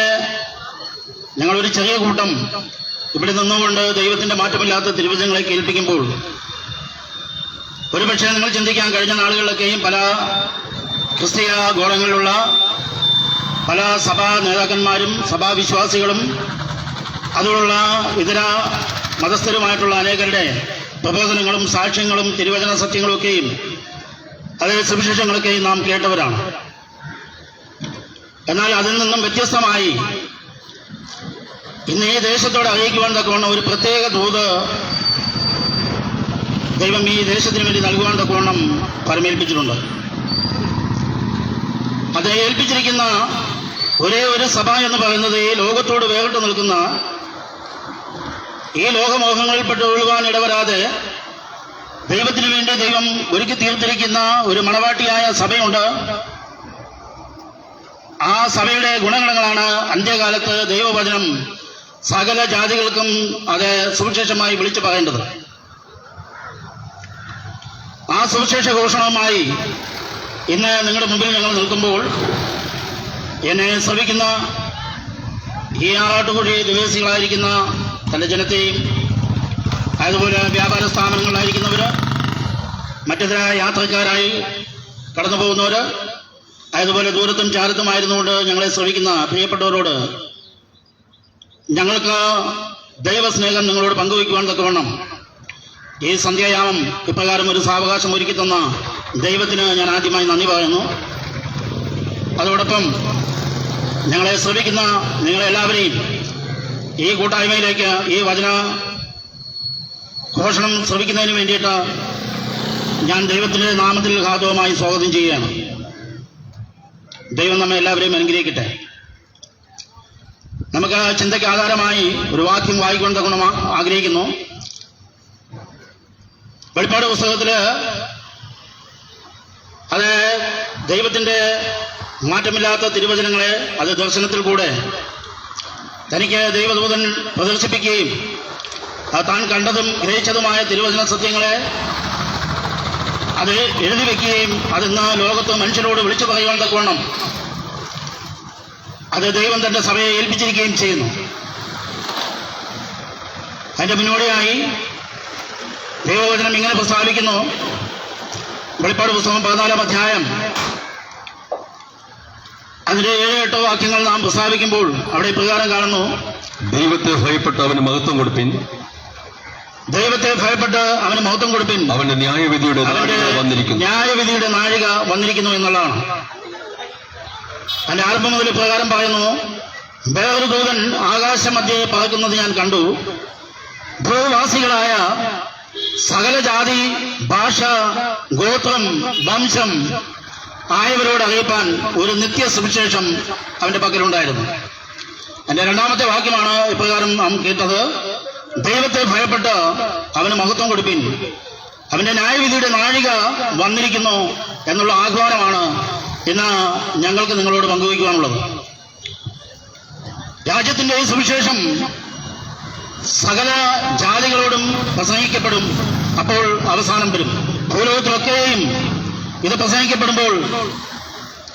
ഞങ്ങളൊരു ചെറിയ കൂട്ടം ഇവിടെ നിന്നുകൊണ്ട് ദൈവത്തിന്റെ മാറ്റമില്ലാത്ത തിരുവചനങ്ങളെ കേൾപ്പിക്കുമ്പോൾ ഒരുപക്ഷെ നിങ്ങൾ ചിന്തിക്കാൻ, കഴിഞ്ഞ നാളുകളിലൊക്കെയും പല ക്രിസ്തീയ ഗോളങ്ങളിലുള്ള പല സഭാ നേതാക്കന്മാരും സഭാവിശ്വാസികളും അതുപോലുള്ള ഇതര മതസ്ഥരുമായിട്ടുള്ള അനേകരുടെ പ്രബോധനങ്ങളും സാക്ഷ്യങ്ങളും തിരുവചന സത്യങ്ങളൊക്കെയും അതേ സുവിശേഷങ്ങളൊക്കെയും നാം കേട്ടവരാണ്. എന്നാൽ അതിൽ നിന്നും വ്യത്യസ്തമായി ഇന്ന് ഈ ദേശത്തോട് അറിയിക്കുവാൻ തക്കവണ്ണം ഒരു പ്രത്യേക ദൂത് ദൈവം ഈ ദേശത്തിന് വേണ്ടി നൽകുവാൻ തക്കവണ്ണം പരമേൽപ്പിച്ചിട്ടുണ്ട്. അത് ഏൽപ്പിച്ചിരിക്കുന്ന ഒരേ ഒരു സഭ എന്ന് പറയുന്നത് ഈ ലോകത്തോട് വേറിട്ട് നിൽക്കുന്ന, ഈ ലോകമോഹങ്ങളിൽപ്പെട്ട് ഒഴുകാൻ ഇടവരാതെ ദൈവത്തിനു വേണ്ടി ദൈവം ഒരുക്കി തീർത്തിരിക്കുന്ന ഒരു മണവാട്ടിയായ സഭയുണ്ട്. ആ സഭയുടെ ഗുണഗണങ്ങളാണ് അന്ത്യകാലത്ത് ദൈവവചനം സകല ജാതികൾക്കും അത് സുവിശേഷമായി വിളിച്ചു പറയേണ്ടത്. ആ സുവിശേഷ ഘോഷണവുമായി ഇന്ന് നിങ്ങളുടെ മുമ്പിൽ ഞങ്ങൾ നിൽക്കുമ്പോൾ എന്നെ ശ്രവിക്കുന്ന ഈ ആറാട്ടുകുഴി നിവാസികളായിരിക്കുന്ന തന്റെ ജനത്തെയും, അതുപോലെ വ്യാപാര സ്ഥാപനങ്ങളിലായിരിക്കുന്നവർ, മറ്റിതര യാത്രക്കാരായി കടന്നു പോകുന്നവർ, അതുപോലെ ദൂരത്തും ചാരത്തുമായിരുന്നുകൊണ്ട് ഞങ്ങളെ ശ്രവിക്കുന്ന പ്രിയപ്പെട്ടവരോട് ഞങ്ങൾക്ക് ദൈവസ്നേഹം നിങ്ങളോട് പങ്കുവയ്ക്കുവാൻ തക്കവണ്ണം ഈ സന്ധ്യായാമം ഇപ്രകാരം ഒരു സാവകാശം ഒരുക്കി തന്ന ദൈവത്തിന് ഞാൻ ആദ്യമായി നന്ദി പറയുന്നു. അതോടൊപ്പം ഞങ്ങളെ ശ്രവിക്കുന്ന നിങ്ങളെല്ലാവരെയും ഈ കൂട്ടായ്മയിലേക്ക്, ഈ വചന ഘോഷണം ശ്രവിക്കുന്നതിന് വേണ്ടിയിട്ട് ഞാൻ ദൈവത്തിന്റെ നാമത്തിൽ ഹാർദവമായി സ്വാഗതം ചെയ്യുകയാണ്. ദൈവം നമ്മെ എല്ലാവരെയും അനുഗ്രഹിക്കട്ടെ. നമുക്ക് ചിന്തയ്ക്ക് ആധാരമായി ഒരു വാക്യം വായിക്കുവാൻ തക്കണം ആഗ്രഹിക്കുന്നു. വെളിപ്പാട് പുസ്തകത്തില് അത് ദൈവത്തിന്റെ മാറ്റമില്ലാത്ത തിരുവചനങ്ങളെ അത് ദർശനത്തിൽ കൂടെ തനിക്ക് ദൈവദൂതൻ പ്രദർശിപ്പിക്കുകയും താൻ കണ്ടതും ഗ്രഹിച്ചതുമായ തിരുവചന സത്യങ്ങളെ അത് എഴുതി വെക്കുകയും അതിന്ന് ലോകത്ത് മനുഷ്യരോട് വിളിച്ചു പറയുവാൻ തക്കവണ്ണം അത് ദൈവം തന്റെ സഭയെ ഏൽപ്പിച്ചിരിക്കുകയും ചെയ്യുന്നു. അതിന്റെ മുന്നോടിയായി ദൈവവചനം ഇങ്ങനെ പ്രസ്താവിക്കുന്നു. വെളിപ്പാട് പുസ്തകം 14-ാം അധ്യായം അതിന്റെ 7-8 വാക്യങ്ങൾ നാം പ്രസ്താവിക്കുമ്പോൾ അവിടെ ഇപ്രകാരം കാണുന്നു: ദൈവത്തെ ഭയപ്പെട്ട് അവന് മഹത്വം കൊടുപ്പിൻ, ദൈവത്തെ ഭയപ്പെട്ട് അവന് മഹത്വം കൊടുപ്പിൻ, അവന്റെ ന്യായവിധിയുടെ ന്യായവിധിയുടെ നാഴിക വന്നിരിക്കുന്നു എന്നുള്ളതാണ്. അതിന്റെ ആരംഭം മുതൽ പ്രകാരം പറയുന്നു: വേറൊരു ദൂതൻ ആകാശമധ്യേ പറക്കുന്നത് ഞാൻ കണ്ടു. ഭൂവാസികളായ സകല ജാതി, ഭാഷ, ഗോത്രം, വംശം ആയവരോട് അറിയിപ്പാൻ ഒരു നിത്യ സുവിശേഷം അവന്റെ പക്കലുണ്ടായിരുന്നു. എന്റെ 2-ാമത്തെ വാക്യമാണ് ഇപ്രകാരം നാം കേട്ടത്: ദൈവത്തെ ഭയപ്പെട്ട് അവന് മഹത്വം കൊടുപ്പിൻ, അവന്റെ ന്യായവിധിയുടെ നാഴിക വന്നിരിക്കുന്നു എന്നുള്ള ആഹ്വാനമാണ് ഇന്ന് ഞങ്ങൾക്ക് നിങ്ങളോട് പങ്കുവയ്ക്കുവാനുള്ളത്. രാജ്യത്തിന്റെ ഈ സുവിശേഷം സകല ജാതികളോടും പ്രസംഗിക്കപ്പെടും. അപ്പോൾ അവസാനം വരും. ഭൂലോകത്തിലൊക്കെയും ഇത് പ്രസംഗിക്കപ്പെടുമ്പോൾ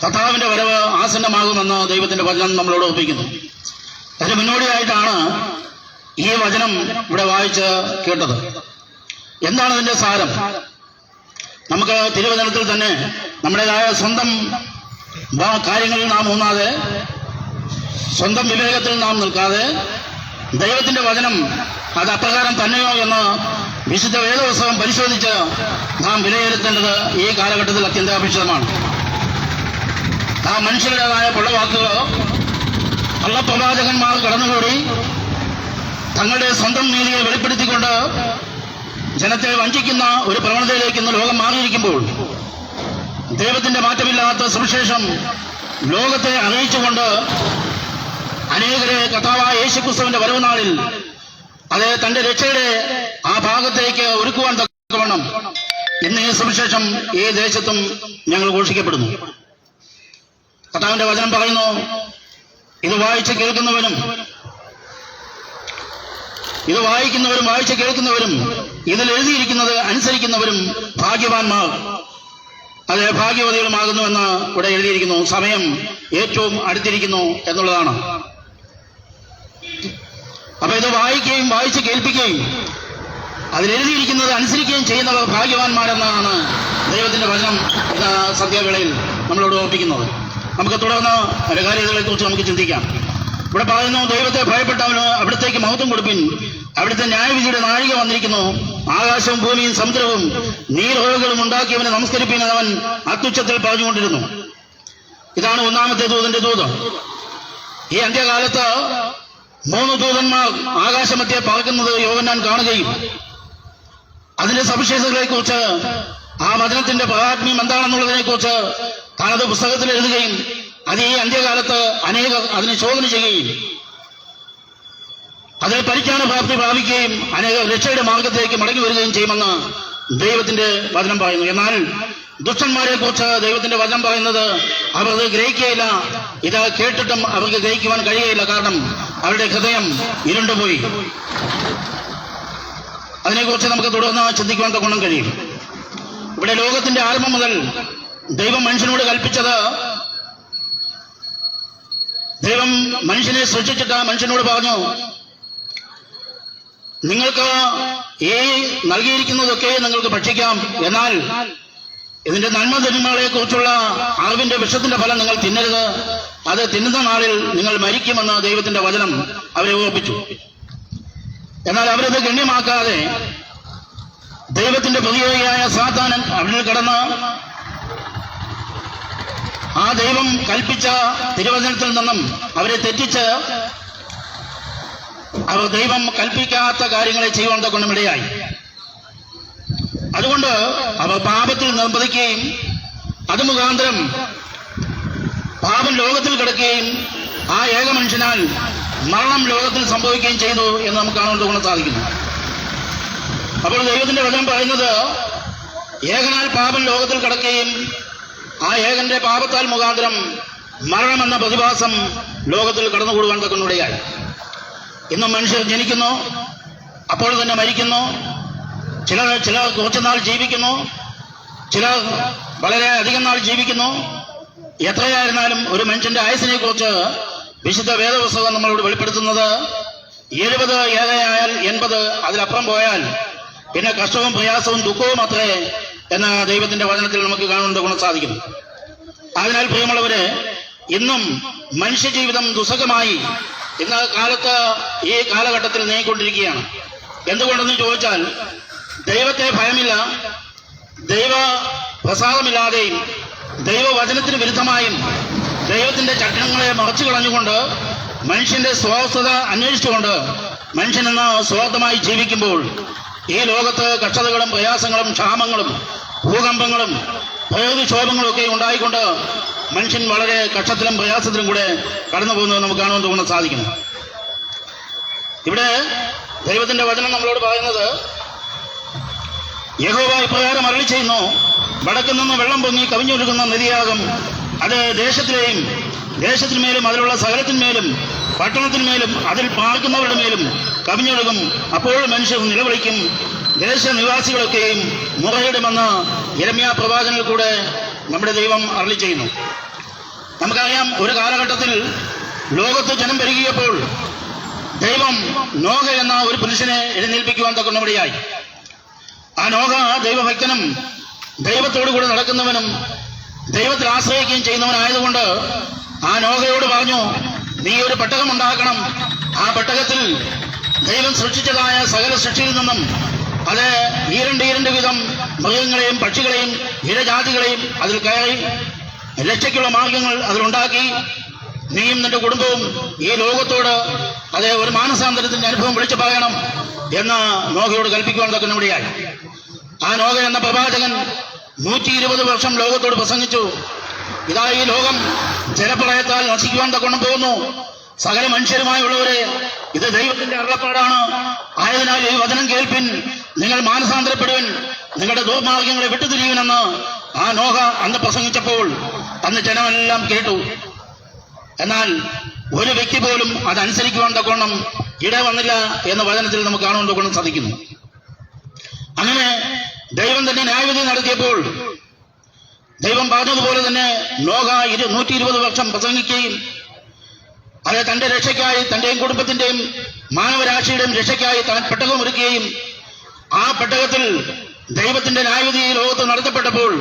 കർത്താവിന്റെ വരവ് ആസന്നമാകുമെന്ന് ദൈവത്തിന്റെ വചനം നമ്മളോട് ഒപ്പിക്കുന്നു. അതിന് മുന്നോടിയായിട്ടാണ് ഈ വചനം ഇവിടെ വായിച്ച് കേട്ടത്. എന്താണ് അതിന്റെ സാരം? നമുക്ക് തിരുവചനത്തിൽ തന്നെ നമ്മുടേതായ സ്വന്തം കാര്യങ്ങളിൽ നാം ഊന്നാതെ, സ്വന്തം വിവേകത്തിൽ നാം നിൽക്കാതെ, ദൈവത്തിന്റെ വചനം അത് അപ്രകാരം തന്നെയോ എന്ന് വിശുദ്ധ വേദപുസ്തകം പരിശോധിച്ച് നാം വിലയിരുത്തേണ്ടത് ഈ കാലഘട്ടത്തിൽ അത്യന്താപേക്ഷിതമാണ്. ആ മനുഷ്യരുടേതായ പൊള്ളവാക്കുകളോ കള്ളപ്രവാചകന്മാർ കടന്നുകൂടി തങ്ങളുടെ സ്വന്തം നീതിയെ വെളിപ്പെടുത്തിക്കൊണ്ട് ജനത്തെ വഞ്ചിക്കുന്ന ഒരു പ്രവണതയിലേക്ക് ഇന്ന് ലോകം മാറിയിരിക്കുമ്പോൾ ദൈവത്തിന്റെ മാറ്റമില്ലാത്ത സുവിശേഷം ലോകത്തെ അറിയിച്ചുകൊണ്ട് അനേകരെ കർത്താവായ യേശുക്രിസ്തുവിന്റെ വരവ് നാളിൽ അത് തന്റെ രക്ഷയുടെ ആ ഭാഗത്തേക്ക് ഒരുക്കുവാൻ തക്കവണ്ണം ഇന്ന് ഈ സുവിശേഷം ഈ ദേശത്തും ഞങ്ങൾ ഘോഷിക്കപ്പെടുന്നു. കർത്താവിന്റെ വചനം പറയുന്നു, ഇത് വായിച്ച് കേൾക്കുന്നവരും വായിച്ച് കേൾക്കുന്നവരും ഇതിൽ എഴുതിയിരിക്കുന്നത് അനുസരിക്കുന്നവരും ഭാഗ്യവാന്മാർ, അത് ഭാഗ്യവതികളുമാകുന്നുവെന്ന് ഇവിടെ എഴുതിയിരിക്കുന്നു. സമയം ഏറ്റവും അടുത്തിരിക്കുന്നു എന്നുള്ളതാണ്. അപ്പൊ ഇത് വായിക്കുകയും വായിച്ച് കേൾപ്പിക്കുകയും അതിലെഴുതിയിരിക്കുന്നത് അനുസരിക്കുകയും ചെയ്യുന്നവർ ഭാഗ്യവാന്മാരെന്നാണ് ദൈവത്തിന്റെ വചനം സന്ധ്യാവേളയിൽ നമ്മളോട് ഓർപ്പിക്കുന്നത്. നമുക്ക് തുടർന്ന് കാര്യങ്ങളെ കുറിച്ച് നമുക്ക് ചിന്തിക്കാം. ഇവിടെ പറയുന്നു, ദൈവത്തെ ഭയപ്പെട്ടവന് അവിടത്തേക്ക് മഹത്വം കൊടുപ്പിൻ, അവിടുത്തെ ന്യായവിധിയുടെ നാഴിക വന്നിരിക്കുന്നു. ആകാശവും ഭൂമിയും സമുദ്രവും നീർഹോകളും ഉണ്ടാക്കിയവനെ നമസ്കരിപ്പിൻ അവൻ അത്യുച്ചത്തിൽ പറഞ്ഞുകൊണ്ടിരുന്നു. ഇതാണ് ഒന്നാമത്തെ ദൂതന്റെ ദൂത്. ഈ അന്ത്യകാലത്ത് 3 ദൂതന്മാർ ആകാശമധ്യേ പറക്കുന്നത് യോഹന്നാൻ കാണുകയും അതിന്റെ സവിശേഷതകളെ കുറിച്ച് ആ വചനത്തിന്റെ പരാത്മ്യം എന്താണെന്നുള്ളതിനെ കുറിച്ച് താനത് പുസ്തകത്തിൽ എഴുതുകയും അത് ഈ അന്ത്യകാലത്ത് അനേകർ അതിനെ ചോദന ചെയ്യുകയും അതിൽ പരിജ്ഞാന പ്രാപ്തി പ്രാപിക്കുകയും അനേക രക്ഷയുടെ മാർഗത്തിലേക്ക് മടങ്ങി വരികയും ചെയ്യുമെന്ന് ദൈവത്തിന്റെ വചനം പറയുന്നു. എന്നാൽ ദുഷ്ടന്മാരെ കുറിച്ച് ദൈവത്തിന്റെ വചനം പറയുന്നത് അവർക്ക് ഗ്രഹിക്കുകയില്ല. ഇത് കേട്ടിട്ടും അവർക്ക് ഗ്രഹിക്കുവാൻ കഴിയുകയില്ല. കാരണം അവരുടെ ഹൃദയം ഇരുണ്ടുപോയി. അതിനെക്കുറിച്ച് നമുക്ക് തുടർന്ന് ചിന്തിക്കുവാൻ തക്കോണം കഴിയും. ഇവിടെ ലോകത്തിന്റെ ആരംഭം മുതൽ ദൈവം മനുഷ്യനോട് കൽപ്പിച്ചത്, ദൈവം മനുഷ്യനെ സൃഷ്ടിച്ചിട്ട് മനുഷ്യനോട് പറഞ്ഞു, നിങ്ങൾക്ക് ഈ നൽകിയിരിക്കുന്നതൊക്കെ നിങ്ങൾക്ക് ഭക്ഷിക്കാം, എന്നാൽ ഇതിന്റെ നന്മ തിന്മകളെ കുറിച്ചുള്ള അറിവിന്റെ വിഷത്തിന്റെ ഫലം നിങ്ങൾ തിന്നരുത്, അത് തിന്നുന്ന നാളിൽ നിങ്ങൾ മരിക്കുമെന്ന് ദൈവത്തിന്റെ വചനം അവരെ ഓർപ്പിച്ചു. എന്നാൽ അവരത് ഗണ്യമാക്കാതെ ദൈവത്തിന്റെ പ്രതിയോഗിയായ സാത്താനൻ അവരിൽ കടന്ന് ആ ദൈവം കൽപ്പിച്ച തിരുവചനത്തിൽ നിന്നും അവരെ തെറ്റിച്ച് അവർ ദൈവം കൽപ്പിക്കാത്ത കാര്യങ്ങളെ ചെയ്യുവാൻ തക്കൊണ്ടും ഇടയായി. അതുകൊണ്ട് അവർ പാപത്തിൽ നിർബന്ധിക്കുകയും അത് മുഖാന്തരം പാപം ലോകത്തിൽ കിടക്കുകയും ആ ഏക മനുഷ്യനാൽ മരണം ലോകത്തിൽ സംഭവിക്കുകയും ചെയ്തു എന്ന് നമുക്ക് കാണുവാൻ സാധിക്കുന്നു. അപ്പോൾ ദൈവത്തിന്റെ വചനം പറയുന്നത്, ഏകനാൽ പാപം ലോകത്തിൽ കിടക്കുകയും ആ ഏകന്റെ പാപത്താൽ മുഖാന്തരം മരണമെന്ന പ്രതിഭാസം ലോകത്തിൽ കടന്നുകൂടുവാൻ തക്കുന്നിടയായി. ഇന്നും മനുഷ്യർ ജനിക്കുന്നു, അപ്പോൾ തന്നെ മരിക്കുന്നു. ചിലർ കുറച്ചുനാൾ ജീവിക്കുന്നു, ചിലർ വളരെ അധികം നാൾ ജീവിക്കുന്നു. എത്രയായിരുന്നാലും ഒരു മനുഷ്യന്റെ ആയുസിനെ കുറിച്ച് വിശുദ്ധ വേദപുസ്തകം നമ്മളോട് വെളിപ്പെടുത്തുന്നത് 70 ഏകയായാൽ 80, അതിലപ്പുറം പോയാൽ പിന്നെ കഷ്ടവും പ്രയാസവും ദുഃഖവും അത്രേ എന്ന ദൈവത്തിന്റെ വചനത്തിൽ നമുക്ക് കാണുവാൻ സാധിക്കുന്നു. അതിനാൽ പ്രിയമുള്ളവര്, ഇന്നും മനുഷ്യജീവിതം ദുസ്സഹമായി ഇന്ന കാലത്ത് ഈ കാലഘട്ടത്തിൽ നീങ്ങിക്കൊണ്ടിരിക്കുകയാണ്. എന്തുകൊണ്ടെന്ന് ചോദിച്ചാൽ, ദൈവത്തെ ഭയമില്ല, ദൈവ പ്രസാദമില്ലാതെയും ദൈവവചനത്തിന് വിരുദ്ധമായും ദൈവത്തിന്റെ ചട്ടങ്ങളെ മറച്ചു കളഞ്ഞുകൊണ്ട് മനുഷ്യന്റെ സ്വാസ്ഥത അന്വേഷിച്ചുകൊണ്ട് മനുഷ്യനെന്ന സ്വാർത്ഥമായി ജീവിക്കുമ്പോൾ ഈ ലോകത്ത് കഷ്ടതകളും പ്രയാസങ്ങളും ക്ഷാമങ്ങളും ഭൂകമ്പങ്ങളും പ്രകൃതിക്ഷോഭങ്ങളും ഒക്കെ ഉണ്ടായിക്കൊണ്ട് മനുഷ്യൻ വളരെ കഷ്ടത്തിലും പ്രയാസത്തിലും കൂടെ കടന്നു പോകുന്നത് നമുക്ക് കാണുവാൻ തോന്നാൻ സാധിക്കുന്നു. ഇവിടെ ദൈവത്തിന്റെ വചനം നമ്മളോട് പറയുന്നത്, യഹോവ ഇപ്രകാരം അരുളി ചെയ്യുന്നു, വടക്കു നിന്ന് വെള്ളം പൊങ്ങി കവിഞ്ഞൊഴുകുന്ന നദിയാകും. അത് ദേശത്തിന്മേലും അതിലുള്ള സകലത്തിന്മേലും പട്ടണത്തിന്മേലും അതിൽ പാർക്കുന്നവരുടെ മേലും കവിഞ്ഞൊഴുകും. അപ്പോൾ മനുഷ്യർ നിലവിളിക്കും, ദേശനിവാസികളൊക്കെയും മുറയിടുമെന്ന് യിരെമ്യാ പ്രവാചകനിൽ കൂടെ നമ്മുടെ ദൈവം അരുളി ചെയ്യുന്നു. നമുക്കറിയാം, ഒരു കാലഘട്ടത്തിൽ ലോകത്ത് ജനം പെരുകിയപ്പോൾ ദൈവം നോഹ എന്ന ഒരു പുരുഷനെ എഴുന്നേൽപ്പിക്കുവാൻ തക്കുന്നിടയായി. ആ നോഹ ദൈവഭക്തനും ദൈവത്തോടു കൂടെ നടക്കുന്നവനും ദൈവത്തിൽ ആശ്രയിക്കുകയും ചെയ്യുന്നവനായതുകൊണ്ട് ആ നോഹയോട് പറഞ്ഞു, നീ ഒരു പെട്ടകം ഉണ്ടാക്കണം. ആ പെട്ടകത്തിൽ ദൈവം സൃഷ്ടിച്ചതായ സകല സൃഷ്ടിയിൽ നിന്നും അത് ഈരണ്ട് വിധം മൃഗങ്ങളെയും പക്ഷികളെയും ഇഴജാതികളെയും അതിൽ കയറി രക്ഷയ്ക്കുള്ള മാർഗങ്ങൾ അതിലുണ്ടാക്കി നീയും നിന്റെ കുടുംബവും ഈ ലോകത്തോട് അതേ ഒരു മാനസാന്തരത്തിന്റെ അനുഭവം വിളിച്ചു പറയണം എന്ന് നോഹയോട് കൽപ്പിക്കുവാൻ തക്കനവിടെയായി. ആ നോഹ എന്ന പ്രവാചകൻ 120 വർഷം ലോകത്തോട് പ്രസംഗിച്ചു. ഇതാ ഈ ലോകം ജലപ്രളയത്താൽ നശിക്കുവാൻ തക്കണം പോകുന്നു. സകല മനുഷ്യരുമായുള്ളവരെ, ഇത് ദൈവത്തിന്റെ അരുളപ്പാടാണ്. ആയതിനാൽ ഈ വചനം കേൾപ്പിൻ, നിങ്ങൾ മാനസാന്തരപ്പെടുവിൻ, നിങ്ങളുടെ ദുർമാർഗ്ഗങ്ങളെ വിട്ടുതിരിയുമെന്ന് ആ നോഹ അന്ന് പ്രസംഗിച്ചപ്പോൾ അന്ന് ജനമെല്ലാം കേട്ടു. എന്നാൽ ഒരു വ്യക്തി പോലും അതനുസരിക്കുവാൻ തക്കോണം ഇട വന്നില്ല എന്ന് വചനത്തിൽ നമുക്ക് കാണുവാൻ തക്കോണം സാധിക്കുന്നു. അങ്ങനെ ദൈവം തന്നെ ന്യായവിധി നടത്തിയപ്പോൾ ദൈവം പറഞ്ഞതുപോലെ തന്നെ നോഹ 120 വർഷം പ്രസംഗിക്കുകയും അത് തന്റെ രക്ഷയ്ക്കായി, തന്റെയും കുടുംബത്തിന്റെയും മാനവരാശിയുടെയും രക്ഷയ്ക്കായി താൻ പെട്ടകം ഒരുക്കുകയും ആ പെട്ടകത്തിൽ ദൈവത്തിന്റെ ന്യായവിധി ലോകത്ത് നടത്തപ്പെട്ടപ്പോൾ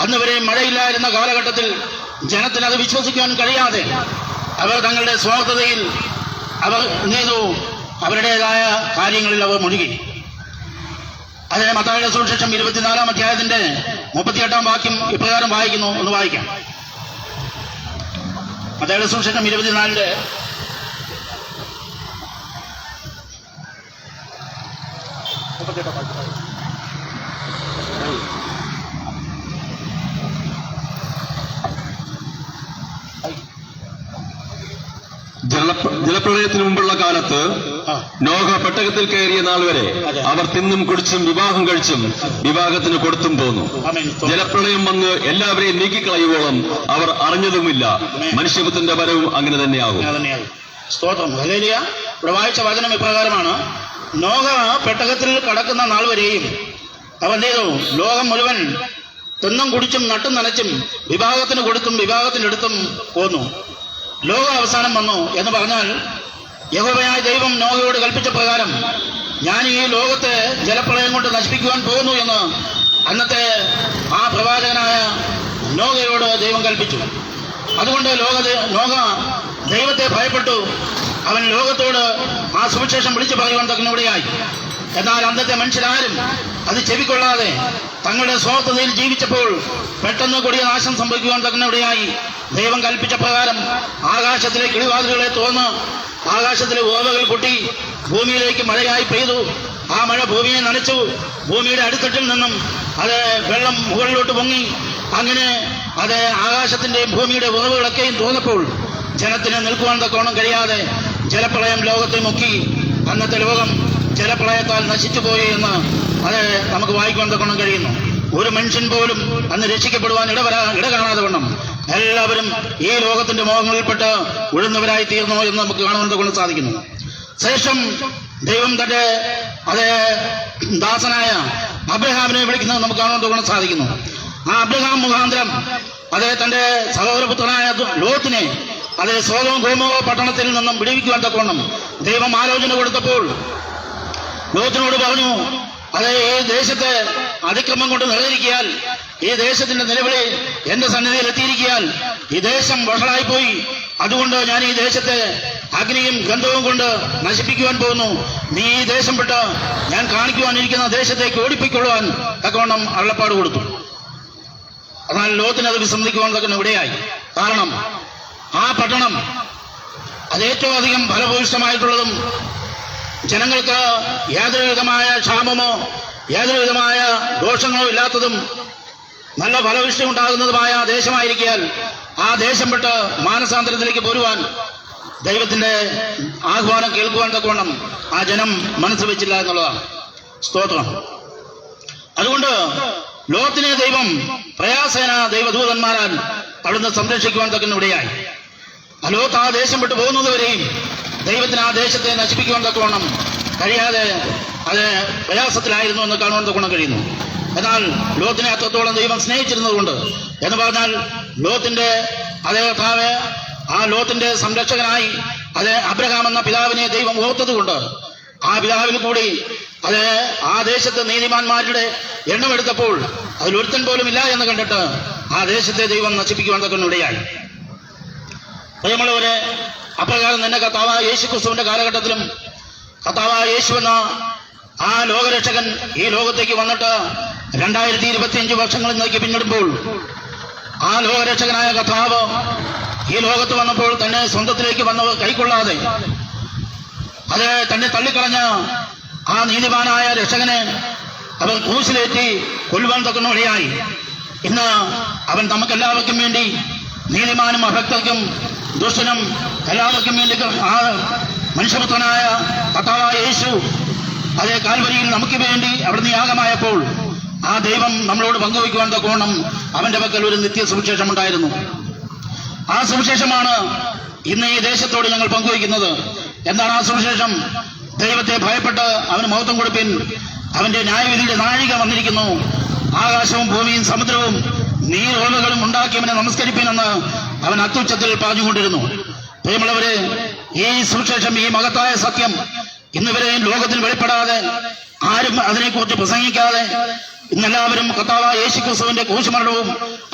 അന്ന് വരെ മഴയില്ലായിരുന്ന കാലഘട്ടത്തിൽ ജനത്തിന് അത് വിശ്വസിക്കാൻ കഴിയാതെ അവർ തങ്ങളുടെ സ്വാർത്ഥതയിൽ അവർ ചെയ്തു, അവരുടേതായ കാര്യങ്ങളിൽ അവർ മുഴുകി. അതിനെ മത്തായിയുടെ സുവിശേഷം 24-ാം അധ്യായത്തിന്റെ 38-ാം വാക്യം ഇപ്രകാരം വായിക്കുന്നു. ഒന്ന് വായിക്കാം. മത്തായിയുടെ സുവിശേഷം 24-ന്റെ ജലപ്രളയത്തിന് മുമ്പുള്ള കാലത്ത് നോഹ പെട്ടകത്തിൽ കയറിയ നാൾ വരെ അവർ തിന്നും കുടിച്ചും വിവാഹം കഴിച്ചും വിവാഹത്തിന് കൊടുത്തും പോന്നു. ജലപ്രളയം വന്ന് എല്ലാവരെയും നീക്കിക്കളയുവോളം അവർ അറിഞ്ഞതുമില്ല. മനുഷ്യപുത്രന്റെ വരവും അങ്ങനെ തന്നെയാകും. സ്തോത്രം. ഹല്ലേലൂയ. ഇവിടെ വായിച്ച വചനം ഇപ്രകാരമാണ്: നോഹ പെട്ടകത്തിൽ കടക്കുന്ന നാൾ വരെയും അവൻ ചെയ്തു ലോകം മുഴുവൻ തിന്നും കുടിച്ചും നട്ടും നനച്ചും വിവാഹത്തിന് കൊടുത്തും വിവാഹത്തിനെടുത്തും പോന്നു. ലോക അവസാനം വന്നു എന്ന് പറഞ്ഞാൽ യഹോവയായ ദൈവം നോഹയോട് കൽപ്പിച്ച പ്രകാരം ഞാൻ ഈ ലോകത്തെ ജലപ്രളയം കൊണ്ട് നശിപ്പിക്കുവാൻ പോകുന്നു എന്ന് അന്നത്തെ ആ പ്രവാചകനായ നോഹയോട് ദൈവം കൽപ്പിച്ചു. അതുകൊണ്ട് നോഹ ദൈവത്തെ ഭയപ്പെട്ടു. അവൻ ലോകത്തോട് ആ സുവിശേഷം വിളിച്ചു പറയുവാൻ തക്കനവിടെയായി. എന്നാൽ അന്നത്തെ മനുഷ്യരാരും അത് ചെവിക്കൊള്ളാതെ തങ്ങളുടെ സ്വാർത്ഥതയിൽ ജീവിച്ചപ്പോൾ പെട്ടെന്ന് കൊടിയ നാശം സംഭവിക്കുവാൻ തക്കനവിടെയായി. ദൈവം കൽപ്പിച്ച പ്രകാരം ആകാശത്തിലെ കിളിവാതിലുകളെ തുറന്ന് ആകാശത്തിലെ ഓവകൾ പൊട്ടി ഭൂമിയിലേക്ക് മഴയായി പെയ്തു. ആ മഴ ഭൂമിയെ നനച്ചു. ഭൂമിയുടെ അടിത്തട്ടിൽ നിന്നും അത് വെള്ളം മുകളിലോട്ട് പൊങ്ങി. അങ്ങനെ അത് ആകാശത്തിന്റെയും ഭൂമിയുടെ ഉറവുകളൊക്കെയും തോന്നപ്പോൾ ജനത്തിന് നിൽക്കുവാൻ തക്കോണം കഴിയാതെ ജലപ്രളയം ലോകത്തെ മുക്കി. അന്നത്തെ ലോകം ജലപ്രളയത്താൽ നശിച്ചുപോയി എന്ന് അത് നമുക്ക് വായിക്കുവാൻ തക്കോണം കഴിയുന്നു. ഒരു മനുഷ്യൻ പോലും അന്ന് രക്ഷിക്കപ്പെടുവാൻ ഇട കാണാതെ വണ്ണം എല്ലാവരും ഈ ലോകത്തിന്റെ മോഹങ്ങളിൽപ്പെട്ട് ഉഴുന്നവരായി തീർന്നു എന്ന് നമുക്ക് കാണുവാൻ തക്കോണം സാധിക്കുന്നു. ശേഷം ദൈവം തന്റെ അതേ ദാസനായ അബ്രഹാമിനെ വിളിക്കുന്നത് നമുക്ക് കാണുവാൻ തക്കോണം സാധിക്കുന്നു. ആ അബ്രഹാം മുഖാന്തരം അതേ തന്റെ സഹോദരപുത്രനായ ലോത്തിനെ അതേ സോദോം ഗോമോറ പട്ടണത്തിൽ നിന്നും വിടുവിക്കുവാൻ തക്കോണം ദൈവം ആലോചന കൊടുത്തപ്പോൾ ലോത്തിനോട് പറഞ്ഞു, അതെ ഈ ദേശത്തെ അതിക്രമം കൊണ്ട് നിലനിൽക്കിയാൽ, ഈ ദേശത്തിന്റെ നിലവിളി എന്റെ സന്നിധിയിൽ എത്തിയിരിക്കിയാൽ ഈ ദേശം വഷളായിപ്പോയി. അതുകൊണ്ട് ഞാൻ ഈ ദേശത്തെ അഗ്നിയും ഗന്ധവും കൊണ്ട് നശിപ്പിക്കുവാൻ പോകുന്നു. നീ ഈ ദേശം വിട്ട് ഞാൻ കാണിക്കുവാനിരിക്കുന്ന ദേശത്തേക്ക് ഓടിപ്പിക്കൊള്ളുവാൻ തക്കവണ്ണം അരുളപ്പാട് കൊടുത്തു. എന്നാൽ ലോത്തിന് അത് വിസമ്മതിക്കുവാൻ തക്കുന്ന ഇവിടെയായി. കാരണം ആ പട്ടണം അത് ഏറ്റവും അധികം ഫലഭൂയിഷ്ടമായിട്ടുള്ളതും ജനങ്ങൾക്ക് യാതൊരു വിധമായ ക്ഷാമമോ യാതൊരു വിധമായ ദോഷങ്ങളോ ഇല്ലാത്തതും നല്ല ഫലവിഷ്ടി ഉണ്ടാകുന്നതുമായ ദേശമായിരിക്കാൻ ആ ദേശം വിട്ട് മാനസാന്തരത്തിലേക്ക് പോരുവാൻ ദൈവത്തിന്റെ ആഹ്വാനം കേൾക്കുവാൻ തക്കവണ്ണം ആ ജനം മനസ്സ് വെച്ചില്ല എന്നുള്ളതാണ്. സ്തോത്രം. അതുകൊണ്ട് ലോത്തിനെ ദൈവം പ്രയാസേന ദൈവദൂതന്മാരാൽ അവിടുന്ന് സംരക്ഷിക്കുവാൻ തക്കുന്നിവിടെയായി. ലോത്ത് ആ ദേശം വിട്ടു പോകുന്നതുവരെയും ദൈവത്തിന് ആ ദേശത്തെ നശിപ്പിക്കുവാൻ തക്കവണ്ണം കഴിയാതെ അത് പ്രയാസത്തിലായിരുന്നു എന്ന് കാണുവാൻ തക്കവണ്ണം കഴിയുന്നു. എന്നാൽ ലോത്തിനെ അത്രത്തോളം ദൈവം സ്നേഹിച്ചിരുന്നതുകൊണ്ട് എന്ന് പറഞ്ഞാൽ ലോത്തിന്റെ അതേ കർത്താവ് ആ ലോത്തിന്റെ സംരക്ഷകനായി അതേ അബ്രഹാം എന്ന പിതാവിനെ ദൈവം ഓർത്തതുകൊണ്ട് ആ പിതാവിൽ കൂടി അത് ആ ദേശത്ത് നീതിമാന്മാരുടെ എണ്ണമെടുത്തപ്പോൾ അതിലൊരുത്തൻ പോലും ഇല്ല എന്ന് കണ്ടിട്ട് ആ ദേശത്തെ ദൈവം നശിപ്പിക്കുവാൻ തക്കുന്നിടയായി. പ്രിയമുള്ളവരെ, അപ്രകാരം തന്നെ കർത്താവായ യേശു ക്രിസ്തുവിന്റെ കാലഘട്ടത്തിലും കർത്താവായ യേശു എന്ന ആ ലോകരക്ഷകൻ ഈ ലോകത്തേക്ക് വന്നിട്ട് 2025 വർഷങ്ങളിൽ നോക്കി പിന്നിടുമ്പോൾ ആ ലോകരക്ഷകനായ കർത്താവ് ഈ ലോകത്ത് വന്നപ്പോൾ തന്നെ സ്വന്തത്തിലേക്ക് വന്നവർ കൈക്കൊള്ളാതെ അത് തന്നെ തള്ളിക്കളഞ്ഞ ആ നീതിമാനായ രക്ഷകനെ അവർ ക്രൂശിലേറ്റി കൊല്ലുവാൻ തക്കുന്ന വഴിയായി ഇന്ന് അവൻ നമുക്കെല്ലാവർക്കും വേണ്ടി നീതിമാനും അഭക്തർക്കും ദുഷ്ടനും എല്ലാവർക്കും വേണ്ടി ആ മനുഷ്യപുത്രനായ കർത്താവായ യേശു അതേ കാൽവരിയിൽ നമുക്ക് വേണ്ടി അവിടുന്ന് യാഗമായപ്പോൾ ആ ദൈവം നമ്മളോട് പങ്കുവയ്ക്കുവാൻ തക്കോണം അവന്റെ പക്കൽ ഒരു നിത്യ സുവിശേഷം ഉണ്ടായിരുന്നു. ആ സുവിശേഷമാണ് ഇന്ന് ഈ ദേശത്തോട് ഞങ്ങൾ പങ്കുവയ്ക്കുന്നത്. എന്താണ് ആ സുവിശേഷം? ദൈവത്തെ ഭയപ്പെട്ട് അവന് മഹത്വം കൊടുപ്പിൻ, അവന്റെ ന്യായവിധിയുടെ നാഴിക വന്നിരിക്കുന്നു, ആകാശവും ഭൂമിയും സമുദ്രവും നീരോലുകളും ഉണ്ടാക്കിയവനെ നമസ്കരിപ്പിനെന്ന് അവൻ അത്യുച്ചത്തിൽ പറഞ്ഞുകൊണ്ടിരുന്നു. പ്രിയമുള്ളവരെ, ഈ സുവിശേഷം, ഈ മഹത്തായ സത്യം ഇന്നുവരെയും ലോകത്തിൽ വെളിപ്പെടാതെ ആരും അതിനെക്കുറിച്ച് പ്രസംഗിക്കാതെ ഇന്നെല്ലാവരും കർത്താവായ യേശുക്രിസ്തുവിന്റെ ക്രൂശുമരണവും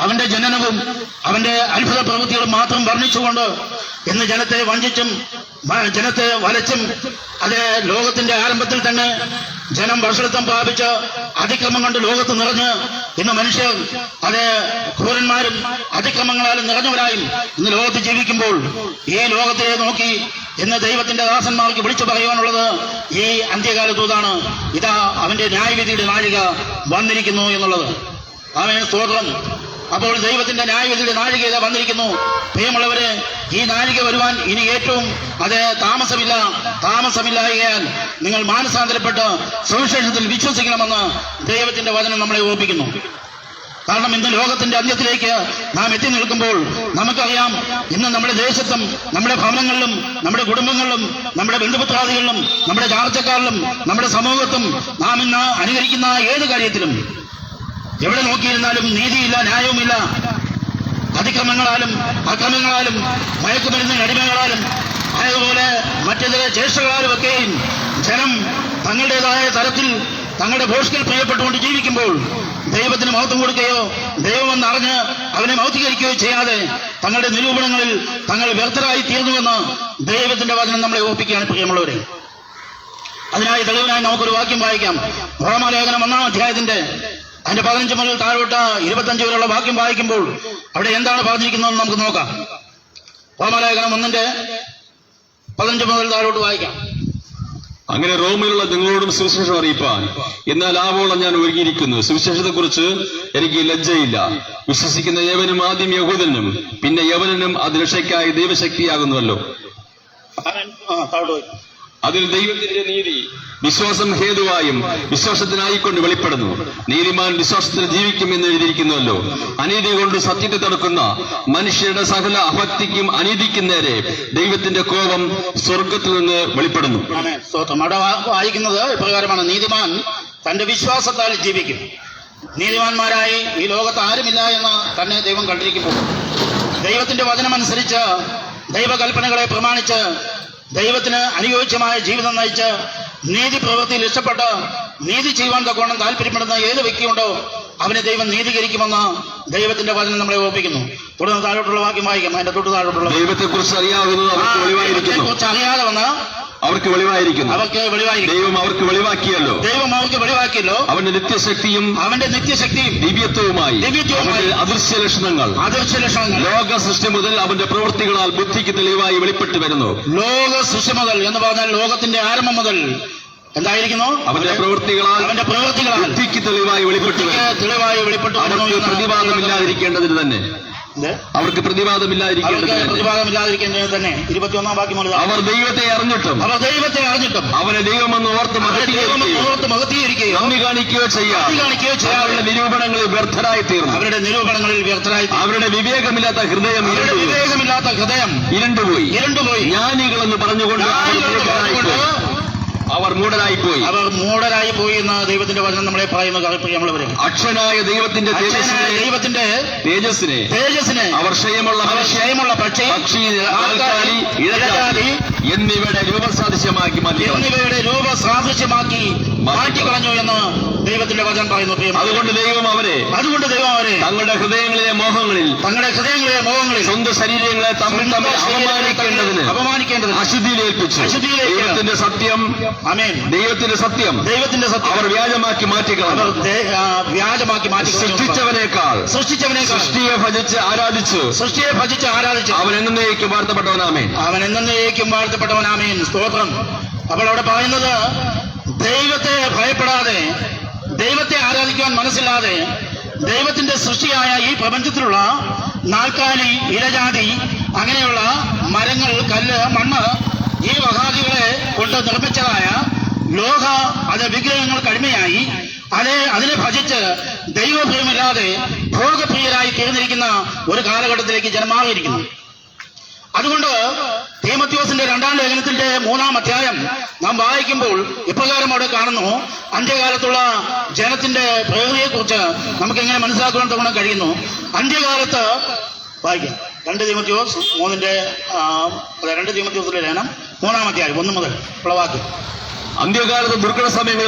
അവന്റെ ജനനവും അവന്റെ അത്ഭുത പ്രവൃത്തികളും മാത്രം വർണ്ണിച്ചുകൊണ്ട് ഇന്ന് ജനത്തെ വഞ്ചിച്ചും ജനത്തെ വലച്ചും അത് ലോകത്തിന്റെ ആരംഭത്തിൽ തന്നെ ജനം വർഷത്വം പ്രാപിച്ച് അതിക്രമം കൊണ്ട് ലോകത്ത് നിറഞ്ഞ് ഇന്ന് മനുഷ്യർ അത് ക്രൂരന്മാരും അതിക്രമങ്ങളാലും നിറഞ്ഞവരായും ഇന്ന് ലോകത്ത് ജീവിക്കുമ്പോൾ ഈ ലോകത്തെ നോക്കി ഇന്ന് ദൈവത്തിന്റെ ദാസന്മാർക്ക് വിളിച്ചു പറയുവാനുള്ളത് ഈ അന്ത്യകാല ദൂതാണ്. ഇതാ അവന്റെ ന്യായവിധിയുടെ നാഴിക വന്നിരിക്കുന്നു എന്നുള്ളത്. ആമേൻ, സ്തോത്രം. അപ്പോൾ ദൈവത്തിന്റെ ന്യായവിധിയുടെ നാഴിക ഇതാ വന്നിരിക്കുന്നു. പ്രിയമുള്ളവരെ, ഈ നാഴിക വരുവാൻ ഇനി ഏറ്റവും അത് താമസമില്ലായകയാൽ നിങ്ങൾ മാനസാന്തരപ്പെട്ട് സുവിശേഷത്തിൽ വിശ്വസിക്കണമെന്ന് ദൈവത്തിന്റെ വചനം നമ്മളെ ഓർപ്പിക്കുന്നു. കാരണം ഇന്ന് ലോകത്തിന്റെ അന്ത്യത്തിലേക്ക് നാം എത്തി നിൽക്കുമ്പോൾ നമുക്കറിയാം, ഇന്ന് നമ്മുടെ ദേശത്തും നമ്മുടെ ഭവനങ്ങളിലും നമ്മുടെ കുടുംബങ്ങളിലും നമ്മുടെ ബന്ധുപുത്രാദികളിലും നമ്മുടെ ചാർച്ചക്കാരിലും നമ്മുടെ സമൂഹത്തും നാം ഇന്ന് അനുകരിക്കുന്ന ഏത് കാര്യത്തിലും എവിടെ നോക്കിയിരുന്നാലും നീതിയില്ല, ന്യായവുമില്ല. അതിക്രമങ്ങളാലും അക്രമങ്ങളാലും മയക്കുമരുന്നിന് അടിമകളാലും അതുപോലെ മറ്റേത് ചേഷ്ടകളാലും ഒക്കെയും ജനം തങ്ങളുടേതായ തരത്തിൽ തങ്ങളുടെ ഭോഷ്കിൽ പ്രിയപ്പെട്ടുകൊണ്ട് ജീവിക്കുമ്പോൾ ദൈവത്തിന് മഹത്വം കൊടുക്കുകയോ ദൈവമെന്ന് അറിഞ്ഞ് അവനെ മഹത്വീകരിക്കുകയോ ചെയ്യാതെ തങ്ങളുടെ നിരൂപണങ്ങളിൽ തങ്ങൾ വ്യർത്ഥരായി തീർന്നുവെന്ന് ദൈവത്തിന്റെ വചനം നമ്മളെ ഓർപ്പിക്കുകയാണ്. പ്രിയമുള്ളവരെ, അതിനായി തെളിവിനായി നമുക്കൊരു വാക്യം വായിക്കാം. റോമാലേഖനം 1-ാം അധ്യായത്തിന്റെ അതിന്റെ 15 മുതൽ താഴോട്ട് 25 വരെയുള്ള വാക്യം വായിക്കുമ്പോൾ അവിടെ എന്താണ് പറഞ്ഞിരിക്കുന്നതെന്ന് നമുക്ക് നോക്കാം. റോമാലേഖനം 1-ന്റെ 15 മുതൽ താഴോട്ട് വായിക്കാം. അങ്ങനെ റോമിലുള്ള നിങ്ങളോടും സുവിശേഷം അറിയിപ്പാൻ എന്നാൽ ആവോളം ഞാൻ ഒരുങ്ങിയിരിക്കുന്നു. സുവിശേഷത്തെക്കുറിച്ച് എനിക്ക് ലജ്ജയില്ല. വിശ്വസിക്കുന്ന യവനും ആദ്യം യഹൂദനും പിന്നെ യവനനും അത് രക്ഷയ്ക്കായി ദൈവശക്തിയാകുന്നുവല്ലോ. അതിൽ ദൈവത്തിന്റെ നീതി വിശ്വാസം ഹേതുവായും വിശ്വാസത്തിനായിക്കൊണ്ട് വെളിപ്പെടുന്നു. നീതിമാൻ വിശ്വാസത്തിൽ ജീവിക്കുമെന്ന് എഴുതിയിരിക്കുന്നുവല്ലോ. അനീതി കൊണ്ട് സത്യത്തെ തടുക്കുന്ന മനുഷ്യരുടെ സകല അഭക്തിക്കും അനീതിക്കും നേരെ ദൈവത്തിന്റെ കോപം സ്വർഗത്തിൽ നിന്ന് വെളിപ്പെടുന്നു. അവിടെ വായിക്കുന്നത് ഇപ്രകാരമാണ്: നീതിമാൻ തന്റെ വിശ്വാസത്താൽ ജീവിക്കും. നീതിമാന്മാരായി ഈ ലോകത്ത് ആരുമില്ല എന്ന് തന്നെ ദൈവം കണ്ടിരിക്കുമ്പോൾ ദൈവത്തിന്റെ വചനമനുസരിച്ച് ദൈവകൽപ്പനകളെ പ്രമാണിച്ച് ദൈവത്തിന് അനുയോജ്യമായ ജീവിതം നയിച്ച് നീതി പ്രവൃത്തിയിൽ ഇഷ്ടപ്പെട്ട് നീതി ചെയ്യുവാൻ തക്കോണം താല്പര്യപ്പെടുന്ന ഏത് വ്യക്തിയുണ്ടോ അവനെ ദൈവം നീതീകരിക്കുമെന്ന് ദൈവത്തിന്റെ വചനം നമ്മളെ ഓർപ്പിക്കുന്നു. തുടർന്ന് താഴോട്ടുള്ള വാക്യം വായിക്കാം. അതിന്റെ തൊട്ട് താഴോട്ടുള്ള ദൈവത്തെക്കുറിച്ച് അറിയാതെ വന്ന് അവർക്ക് വെളിവായിരിക്കുന്നു. ദൈവം അവർക്ക് വെളിവാക്കിയല്ലോ. അവന്റെ നിത്യശക്തിയും ദിവ്യത്വവുമായി അദൃശ്യ ലക്ഷണങ്ങൾ ലോക സൃഷ്ടി മുതൽ അവന്റെ പ്രവൃത്തികളാൽ ബുദ്ധിക്ക് തെളിവായി വെളിപ്പെട്ടു വരുന്നു. ലോക സൃഷ്ടി മുതൽ എന്ന് പറഞ്ഞാൽ ലോകത്തിന്റെ ആരംഭം മുതൽ എന്തായിരിക്കുന്നു? അവന്റെ പ്രവൃത്തികളാൽ ബുദ്ധിക്ക് തെളിവായി വെളിപ്പെട്ടു. അവർക്ക് പ്രതിവാദമില്ലാതിരിക്കേണ്ടതിന് തന്നെ തന്നെ 21-ാം വാക്യം മുതൽ അവർ ദൈവത്തെ അറിഞ്ഞിട്ടും അവനെ ദൈവമെന്ന് ഓർത്ത് മഹത്വീകരിക്കുകയോ നന്ദി കാണിക്കുകയോ അവരുടെ നിരൂപണങ്ങളിൽ വ്യർത്ഥരായി തീർന്നു. അവരുടെ വിവേകമില്ലാത്ത ഹൃദയം ഇരുണ്ടുപോയി. ജ്ഞാനികളെന്ന് പറഞ്ഞുകൊണ്ട് അവർ മൂഢരായി പോയി എന്ന് ദൈവത്തിന്റെ വചനം നമ്മളെ പറയുന്നു. അക്ഷനായ ദൈവത്തിന്റെ തേജസ്സിനെ അവർ ക്ഷയമുള്ള പക്ഷി എന്നിവയുടെ രൂപസാദൃശ്യമാക്കി മാറ്റിക്കളഞ്ഞു എന്ന് ദൈവത്തിന്റെ വചനം പറയുന്നു. അതുകൊണ്ട് ദൈവം അവരെ തങ്ങളുടെ ഹൃദയങ്ങളിലെ മോഹങ്ങളിൽ സ്വന്തം ശരീരങ്ങളെ തമ്മിൽ അപമാനിക്കേണ്ടതിന് അശുദ്ധിയിൽ ഏൽപ്പിച്ചു. ദൈവത്തിന്റെ സത്യം അവർ വ്യാജമാക്കി മാറ്റിക്കളഞ്ഞു. സൃഷ്ടിച്ചവനേക്കാൾ സൃഷ്ടിയെ ഭജിച്ച് ആരാധിച്ചു. അവൻ എന്നേക്കും വാഴ്ത്തപ്പെട്ടവനാമേൻ. സ്തോത്രം. അപ്പോൾ അവിടെ പറയുന്നത്, ദൈവത്തെ ഭയപ്പെടാതെ, ദൈവത്തെ ആരാധിക്കുവാൻ മനസ്സില്ലാതെ, ദൈവത്തിന്റെ സൃഷ്ടിയായ ഈ പ്രപഞ്ചത്തിലുള്ള നാൽക്കാലി, ഇലജാതി, അങ്ങനെയുള്ള മരങ്ങൾ, കല്ല്, മണ്ണ്, ഈ വഹാദികളെ കൊണ്ട് നിർമ്മിച്ചതായ ലോക അത് വിഗ്രഹങ്ങൾക്ക് അടിമയായി അതിനെ ഭജിച്ച് ദൈവപ്രിയമില്ലാതെ ഭോഗപ്രിയരായി തീർന്നിരിക്കുന്ന ഒരു കാലഘട്ടത്തിലേക്ക് ജനം മാറിയിരിക്കുന്നു. അതുകൊണ്ട് തീമോഥെയോസിന്റെ 2-ാം ലേഖനത്തിന്റെ 3-ാം അധ്യായം നാം വായിക്കുമ്പോൾ ഇപ്രകാരം അവിടെ കാണുന്നു. അന്ത്യകാലത്തുള്ള ജനത്തിന്റെ പ്രകൃതിയെക്കുറിച്ച് നമുക്ക് എങ്ങനെ മനസ്സിലാക്കുവാൻ തോന്നാൻ കഴിയുന്നു. അന്ത്യകാലത്ത് വായിക്കാം. 2 തീമോഥെയോസ് 2 തീമോഥെയോസിലെ ലേഖനം 3-ാം അധ്യായം 1 മുതൽ ഉള്ള വാക്യം. അന്ത്യകാലത്ത് ദുർഘട സമയങ്ങൾ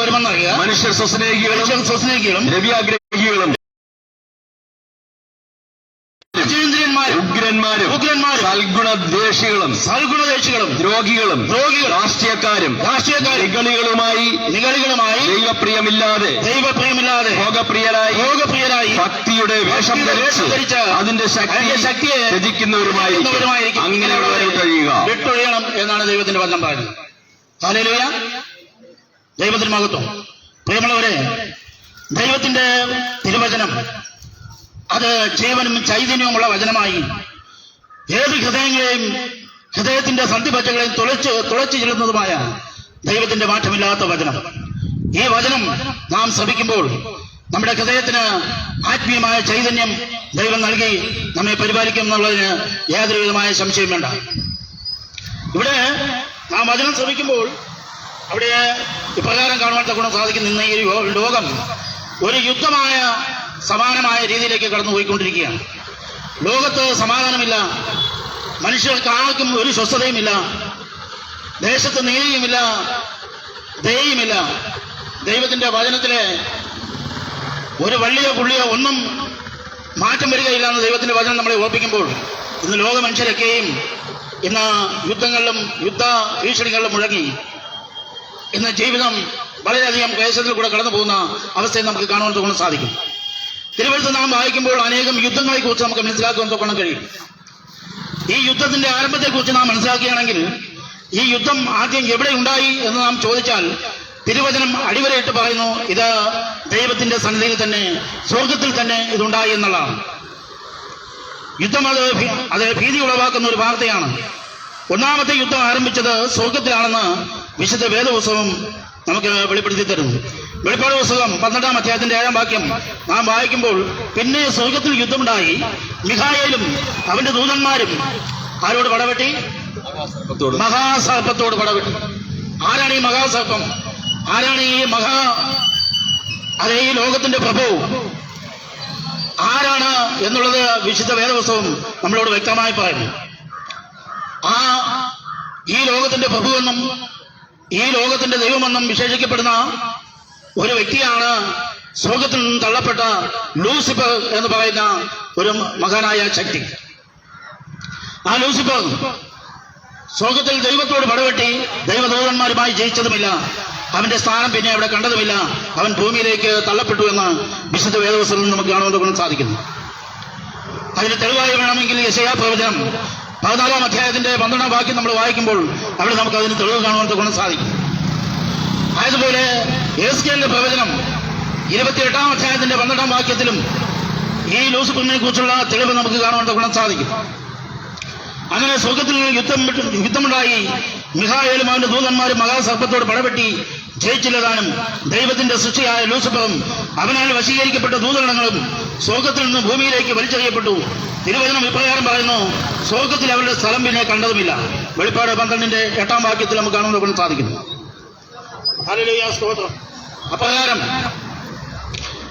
വരുമെന്നറിയുക. മനുഷ്യർ സ്വസ്നേഹികളും രവ്യാഗ്രഹികളും ഉഗ്രന്മാരും സൽഗുണദ്വേഷികളും ദ്രോഹികളും രാഷ്ട്രീയക്കാരും നിഗളികളുമായി ദൈവപ്രിയമില്ലാതെ ഭോഗപ്രിയരായി ഭക്തിയുടെ വേഷം ധരിച്ച് അതിന്റെ ശക്തിയെ ത്യജിക്കുന്നവരുമായിരിക്കും. അങ്ങനെയുള്ളവരെ വിട്ടൊഴിയണം എന്നാണ് ദൈവത്തിന്റെ വചനം പറയുന്നത്. ഹല്ലേലൂയ. ദൈവത്തിന് മഹത്വം. പ്രിയമുള്ളവരെ, ദൈവത്തിന്റെ തിരുവചനം അത് ജീവനും ചൈതന്യവുമുള്ള വചനമായി ഏത് ഹൃദയത്തിന്റെ സന്ധിപച്ചകളെയും തുളച്ചു ചെല്ലുന്നതുമായ ദൈവത്തിന്റെ മാറ്റമില്ലാത്ത വചനം. ഈ വചനം നാം ശ്രവിക്കുമ്പോൾ നമ്മുടെ ഹൃദയത്തിന് ആത്മീയമായ ചൈതന്യം ദൈവം നൽകി നമ്മെ പരിപാലിക്കും എന്നുള്ളതിന് യാതൊരു വിധമായ സംശയം വേണ്ട. ഇവിടെ നാം വചനം ശ്രവിക്കുമ്പോൾ അവിടെ ഇപ്രകാരം കാണുവാൻ ഗുണം സാധിക്കുന്ന ഇന്ന് ഈ ലോകം ഒരു യുദ്ധമായ സമാനമായ രീതിയിലേക്ക് കടന്നുപോയിക്കൊണ്ടിരിക്കുകയാണ്. ലോകത്ത് സമാധാനമില്ല, മനുഷ്യർക്ക് ആർക്കും ഒരു സ്വസ്ഥതയുമില്ല, ദേശത്ത് നീതിയുമില്ല, ദയയുമില്ല. ദൈവത്തിന്റെ വചനത്തിലെ ഒരു വള്ളിയോ പുള്ളിയോ ഒന്നും മാറ്റം വരികയില്ല എന്ന് ദൈവത്തിന്റെ വചനം നമ്മളെ ഓർപ്പിക്കുമ്പോൾ ഇന്ന് ലോക മനുഷ്യരൊക്കെയും ഇന്ന് യുദ്ധങ്ങളിലും യുദ്ധ ഭീഷണികളിലും മുഴങ്ങി ഇന്ന് ജീവിതം വളരെയധികം ക്ലേശത്തിൽ കൂടെ കടന്നു പോകുന്ന അവസ്ഥയെ നമുക്ക് കാണുവാൻ തോന്നാൻ സാധിക്കും. തിരുവഴുത്ത് നാം വായിക്കുമ്പോൾ അനേകം യുദ്ധങ്ങളെ കുറിച്ച് നമുക്ക് മനസ്സിലാക്കുവാൻ തോന്നാൻ കഴിയും. ഈ യുദ്ധത്തിന്റെ ആരംഭത്തെക്കുറിച്ച് നാം മനസ്സിലാക്കുകയാണെങ്കിൽ ഈ യുദ്ധം ആദ്യം എവിടെ ഉണ്ടായി എന്ന് നാം ചോദിച്ചാൽ തിരുവചനം അടിവരയിട്ട് പറയുന്നു, ഇത് ദൈവത്തിന്റെ സന്നിധിയിൽ തന്നെ, സ്വർഗത്തിൽ തന്നെ ഇതുണ്ടായി എന്നുള്ളതാണ്. യുദ്ധം അത് ഭീതി ഉളവാക്കുന്ന ഒരു വാർത്തയാണ്. ഒന്നാമത്തെ യുദ്ധം ആരംഭിച്ചത് സ്വർഗത്തിലാണെന്ന് വിശുദ്ധ വേദപുസ്തകം നമുക്ക് വെളിപ്പെടുത്തി തരുന്നു. വെളിപ്പാട് പുസ്തകം 12-ാം അധ്യായത്തിന്റെ 7-ാം വാക്യം നാം വായിക്കുമ്പോൾ, പിന്നെ സ്വർഗത്തിൽ യുദ്ധമുണ്ടായി, മിഖായേലും അവന്റെ ദൂതന്മാരും ആരോട് പടവെട്ടി? മഹാസർപ്പത്തോട് പടവെട്ടി. ആരാണ് ഈ മഹാസർപ്പം? ആരാണ് ഈ ഈ ലോകത്തിന്റെ പ്രഭു ആരാണ് എന്നുള്ളത് വിശുദ്ധ വേദപുസ്തകം നമ്മളോട് വ്യക്തമായി പറയുന്നു. ഈ ലോകത്തിന്റെ പ്രഭുവെന്നും ഈ ലോകത്തിന്റെ ദൈവമെന്നും വിശേഷിക്കപ്പെടുന്ന ഒരു വ്യക്തിയാണ് സ്വർഗത്തിൽ നിന്നും തള്ളപ്പെട്ട ലൂസിഫർ എന്ന് പറയുന്ന ഒരു മഹാനായ ശക്തി. ആ ലൂസിഫർ സ്വർഗത്തിൽ ദൈവത്തോട് പടവെട്ടി ദൈവദൂതന്മാരുമായി ജയിച്ചതുമില്ല, അവന്റെ സ്ഥാനം പിന്നെ അവിടെ കണ്ടതുമില്ല, അവൻ ഭൂമിയിലേക്ക് തള്ളപ്പെട്ടു എന്ന് വിശുദ്ധ വേദപുസ്തകത്തിൽ നമുക്ക് കാണുവാൻ സാധിക്കുന്നു. അതിന് തെളിവായി വേണമെങ്കിൽ യെശയ്യാ പ്രവചനം 14-ാം അധ്യായത്തിന്റെ 12-ാം വാക്യം നമ്മൾ വായിക്കുമ്പോൾ അവിടെ നമുക്ക് അതിന് തെളിവ് കാണുവാൻ സാധിക്കും. അതുപോലെ യെഹെസ്കേലിന്റെ പ്രവചനം 28-ാം അധ്യായത്തിന്റെ 12-ാം വാക്യത്തിലും ഈ ലൂസിഫറിനെ കുറിച്ചുള്ള തെളിവ് നമുക്ക് കാണുവാൻ സാധിക്കും. അങ്ങനെ സ്വർഗത്തിൽ യുദ്ധമുണ്ടായി, മിഖായേലും അവന്റെ ദൂതന്മാരും മഹാസർപ്പത്തോട് പടവെട്ടി ജയിച്ചില്ലതാനും ദൈവത്തിന്റെ സൃഷ്ടിയായ ലൂസിഫറും അവനാൽ വശീകരിക്കപ്പെട്ട ദൂതഗണങ്ങളും സ്വർഗത്തിൽ നിന്ന് ഭൂമിയിലേക്ക് വലിച്ചെറിയപ്പെട്ടു. തിരുവചനം ഇപ്രകാരം പറയുന്നു, സ്വർഗത്തിൽ അവരുടെ സ്ഥലം പിന്നെ കണ്ടതുമില്ല. വെളിപ്പാട് 12-ന്റെ 8-ാം വാക്യത്തിൽ നമുക്ക് കാണുവാൻ സാധിക്കുന്നു. ഹല്ലേലൂയ, സ്തോത്രം. അപ്രകാരം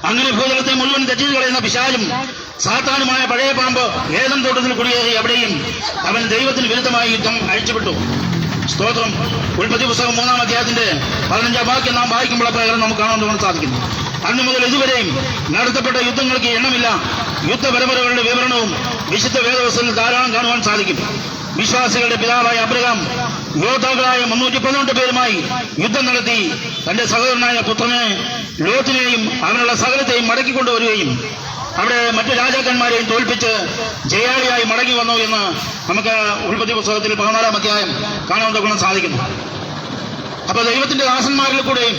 അങ്ങനെ ഭൂതലത്തെ മുഴുവൻ തെറ്റിച്ചു കളയുന്ന പിശാചും സാത്താനുമായ പഴയ പാമ്പ് ഏദൻ തോട്ടത്തിൽ കുടിയേറി അവിടെയും അവൻ ദൈവത്തിന് വിരുദ്ധമായി യുദ്ധം അഴിച്ചുവിട്ടു. സ്തോത്രം. ഉൽപ്പത്തി പുസ്തകം 3-ാം അധ്യായത്തിന്റെ 15-ാം വാക്യം നാം വായിക്കുമ്പോൾ പ്രകാരം നമുക്ക് കാണാൻ സാധിക്കുന്നു. അന്നു മുതൽ ഇതുവരെയും നടത്തപ്പെട്ട യുദ്ധങ്ങൾക്ക് എണ്ണമില്ല. യുദ്ധപരമ്പരകളുടെ വിവരണവും വിശുദ്ധ വേദപുസ്തകത്തിൽ ധാരാളം കാണുവാൻ സാധിക്കും. വിശ്വാസികളുടെ പിതാവായ അബ്രഹാം യോദ്ധാക്കളായ 312 പേരുമായി യുദ്ധം നടത്തി തന്റെ സഹോദരനായ പുത്രനെ ലോത്തിനെയും അവനുള്ള സകലത്തെയും മടക്കിക്കൊണ്ടുവരികയും അവിടെ മറ്റു രാജാക്കന്മാരെയും തോൽപ്പിച്ച് ജയാളിയായി മടങ്ങി വന്നു എന്ന് നമുക്ക് ഉൽപ്പത്തി പുസ്തകത്തിൽ 14-ാം അധ്യായം കാണാൻ സാധിക്കുന്നു. അപ്പൊ ദൈവത്തിന്റെ ദാസന്മാരിൽ കൂടെയും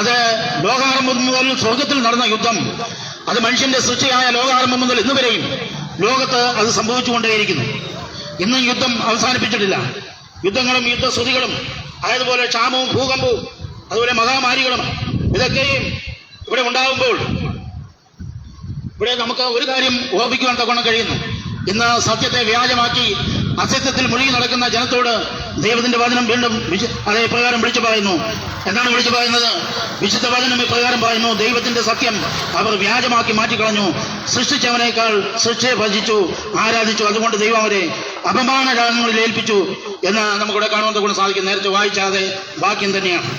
അത് ലോകാരംഭം മുതൽ സ്വർഗത്തിൽ നടന്ന യുദ്ധം, അത് മനുഷ്യന്റെ സൃഷ്ടിയായ ലോകാരംഭം മുതൽ ഇന്നുവരെയും ലോകത്ത് അത് സംഭവിച്ചുകൊണ്ടേയിരിക്കുന്നു. ഇന്നും യുദ്ധം അവസാനിപ്പിച്ചിട്ടില്ല. യുദ്ധങ്ങളും യുദ്ധശ്രുതികളും അതുപോലെ ക്ഷാമവും ഭൂകമ്പവും അതുപോലെ മഹാമാരികളും ഇതൊക്കെയും ഇവിടെ ഉണ്ടാകുമ്പോൾ ഇവിടെ നമുക്ക് ഒരു കാര്യം ഓർമ്മിക്കുവാൻ തക്കണം കഴിയുന്നു. ഇന്ന് സത്യത്തെ വ്യാജമാക്കി അസത്യത്തിൽ മുഴുകി നടക്കുന്ന ജനത്തോട് ദൈവത്തിന്റെ വചനം വീണ്ടും അതേ പ്രകാരം വിളിച്ചു പറയുന്നു. എന്താണ് വിളിച്ചു പറയുന്നത്? വിശുദ്ധ വചനം ഇപ്രകാരം പറയുന്നു: ദൈവത്തിന്റെ സത്യം അവർ വ്യാജമാക്കി മാറ്റിക്കളഞ്ഞു, സൃഷ്ടിച്ചവനേക്കാൾ സൃഷ്ടിയെ ഭജിച്ചു, ആരാധിച്ചു, അതുകൊണ്ട് ദൈവം അവരെ അപമാന രാഗങ്ങളിൽ ഏൽപ്പിച്ചു എന്ന് നമുക്കിവിടെ കാണുവാൻ കൊണ്ട് സാധിക്കും. നേരത്തെ വായിച്ചാതെ വാക്യം തന്നെയാണ്.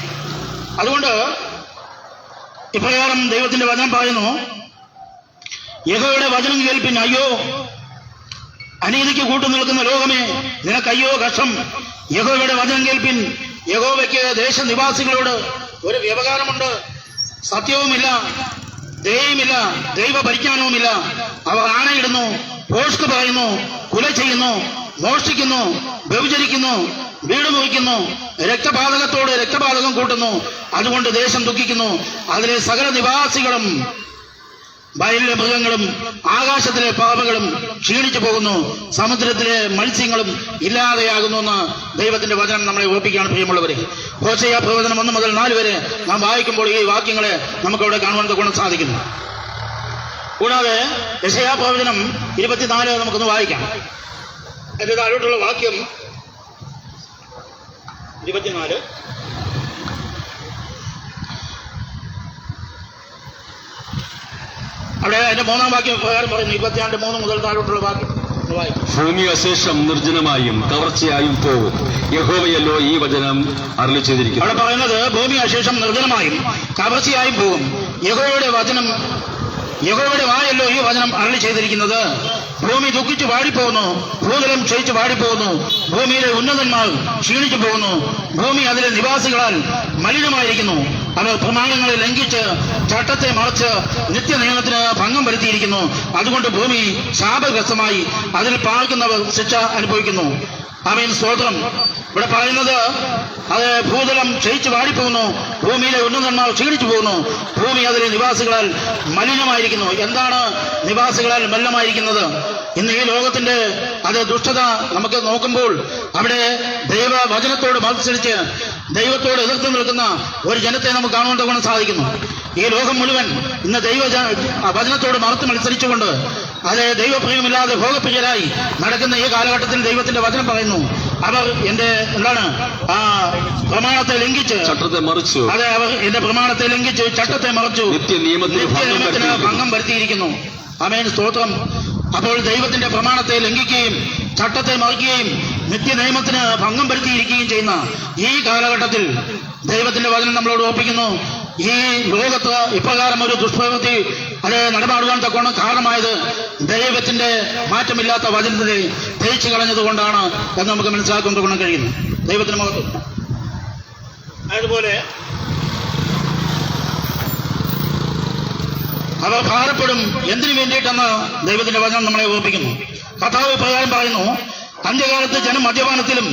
അതുകൊണ്ട് ഇപ്രകാരം ദൈവത്തിന്റെ വചനം പറയുന്നു: യഹോവയുടെ വചനം കേൾപ്പിൻ, അയ്യോ അനീതിക്ക് കൂട്ടു നിൽക്കുന്ന ലോകമേ, നിനക്കയ്യോ കഷ്ടം. യഹോവയുടെ വചനം കേൾപ്പിൻ. യഹോവയ്ക്ക് ദേശനിവാസികളോട് ഒരു വ്യവഹാരമുണ്ട്. സത്യവുമില്ല, ദയയുമില്ല, ദൈവ പരിജ്ഞാനവുമില്ല. അവർ ആണയിടുന്നു, ഭോഷ്ക് പറയുന്നു, കുല ചെയ്യുന്നു, മോഷ്ടിക്കുന്നു, വ്യഭിചരിക്കുന്നു, വീട് മുറിക്കുന്നു, രക്തപാതകത്തോട് രക്തപാതകം കൂട്ടുന്നു. അതുകൊണ്ട് ദേശം ദുഃഖിക്കുന്നു. അതിലെ സകല നിവാസികളും, വയലിലെ മൃഗങ്ങളും ആകാശത്തിലെ പാമ്പുകളും ക്ഷീണിച്ചു പോകുന്നു, സമുദ്രത്തിലെ മത്സ്യങ്ങളും ഇല്ലാതെയാകുന്നു എന്ന് ദൈവത്തിന്റെ വചനം നമ്മളെ ഓർപ്പിക്കുകയാണ്. പ്രിയമുള്ളവരെ, ഹോശയ്യ പ്രവചനം 1 മുതൽ 4 വരെ നാം വായിക്കുമ്പോൾ ഈ വാക്യങ്ങളെ നമുക്കവിടെ കാണുവാൻ ഗുണം സാധിക്കുന്നു. കൂടാതെ യെശയ്യാ പ്രവചനം 24 നമുക്കൊന്ന് വായിക്കാം. അതിന്റെ താഴോട്ടുള്ള വാക്യം 24. അവിടെ അതിന്റെ 3-ാം വാക്യം പ്രകാരം പറയുന്നു. 24:3 മുതൽ താഴോട്ടുള്ള വാക്യം വായിക്കും. ഭൂമി അശേഷം നിർജ്ജനമായും കവർച്ചയായും പോകും, യഹോവയല്ലോ ഈ വചനം അരുളി ചെയ്തിരിക്കുന്നു. അവിടെ പറയുന്നത് ഭൂമി അശേഷം നിർജ്ജനമായും കവർച്ചയായും പോകും, യഹോവയുടെ വായല്ലോ ഈ വചനം അരുളി ചെയ്തിരിക്കുന്നത്. ഭൂമി ദുഃഖിച്ചു വാടിപ്പോകുന്നു, ഭൂതലം ക്ഷയിച്ചു വാടിപ്പോകുന്നു, ഭൂമിയിലെ ഉന്നതന്മാർ ക്ഷീണിച്ചു പോകുന്നു, ഭൂമി അതിലെ നിവാസികളാൽ മലിനമായിരിക്കുന്നു. അവർ പ്രമാണങ്ങളെ ലംഘിച്ച് ചട്ടത്തെ മറച്ച് നിത്യനിയമത്തിന് ഭംഗം വരുത്തിയിരിക്കുന്നു. അതുകൊണ്ട് ഭൂമി ശാപഗ്രസ്തമായി അതിൽ പാർക്കുന്നവർ ശിക്ഷ അനുഭവിക്കുന്നു. ആമേൻ, സ്തോത്രം. ഇവിടെ പറയുന്നത് അത് ഭൂതലം ക്ഷയിച്ചു വാടിപ്പോകുന്നു, ഭൂമിയിലെ ഉന്നതന്മാർ ക്ഷീണിച്ചു പോകുന്നു, ഭൂമി അതിലെ നിവാസികളാൽ മലിനമായിരിക്കുന്നു. എന്താണ് നിവാസികളാൽ മലിനമായിരിക്കുന്നത്? ഇന്ന് ഈ ലോകത്തിന്റെ അത് ദുഷ്ടത നമുക്ക് നോക്കുമ്പോൾ അവിടെ ദൈവവചനത്തോട് മത്സരിച്ച് ദൈവത്തോട് എതിർത്ത് നിൽക്കുന്ന ഒരു ജനത്തെ നമുക്ക് കാണുവാൻ തവണ സാധിക്കുന്നു. ഈ ലോകം മുഴുവൻ ഇന്ന് വചനത്തോട് മറുത്ത് മത്സരിച്ചുകൊണ്ട് അത് ദൈവപ്രിയമില്ലാതെ ഭോഗപ്രിയരായി നടക്കുന്ന ഈ കാലഘട്ടത്തിൽ ദൈവത്തിന്റെ വചനം പറയുന്നു, അവർ എന്റെ പ്രമാണത്തെ ലംഘിച്ച് ചട്ടത്തെ മറിച്ചു. അതെ, അവർ എന്റെ പ്രമാണത്തെ ലംഘിച്ച് ചട്ടത്തെ മറിച്ചു, നിത്യനിയമത്തിന് ഭംഗം വരുത്തിയിരിക്കുന്നു. ആമേൻ, സ്തോത്രം. അപ്പോൾ ദൈവത്തിന്റെ പ്രമാണത്തെ ലംഘിക്കുകയും ചട്ടത്തെ മറിക്കുകയും നിത്യനിയമത്തിന് ഭംഗം വരുത്തിയിരിക്കുകയും ചെയ്യുന്ന ഈ കാലഘട്ടത്തിൽ ദൈവത്തിന്റെ വചനം നമ്മളോട് ഓർപ്പിക്കുന്നു, ഈ ലോകത്ത് ഇപ്രകാരം ഒരു ദുഷ്പ്രവൃത്തി അത് നടപാടുവാൻ തക്കോണം കാരണമായത് ദൈവത്തിന്റെ മാറ്റമില്ലാത്ത വചനത്തെ തേച്ചു കളഞ്ഞതുകൊണ്ടാണ് എന്ന് നമുക്ക് മനസ്സിലാക്കാൻ ഗുണം കഴിയുന്നു. ദൈവത്തിന് മഹത്വം. അതുപോലെ അവർ ഭാരപ്പെടും. എന്തിനു വേണ്ടിയിട്ടെന്ന് ദൈവത്തിന്റെ വചനം നമ്മളെ ഓർപ്പിക്കുന്നു. കർത്താവ് പ്രകാരം പറയുന്നു, അന്ത്യകാലത്ത് ജനം മദ്യപാനത്തിലും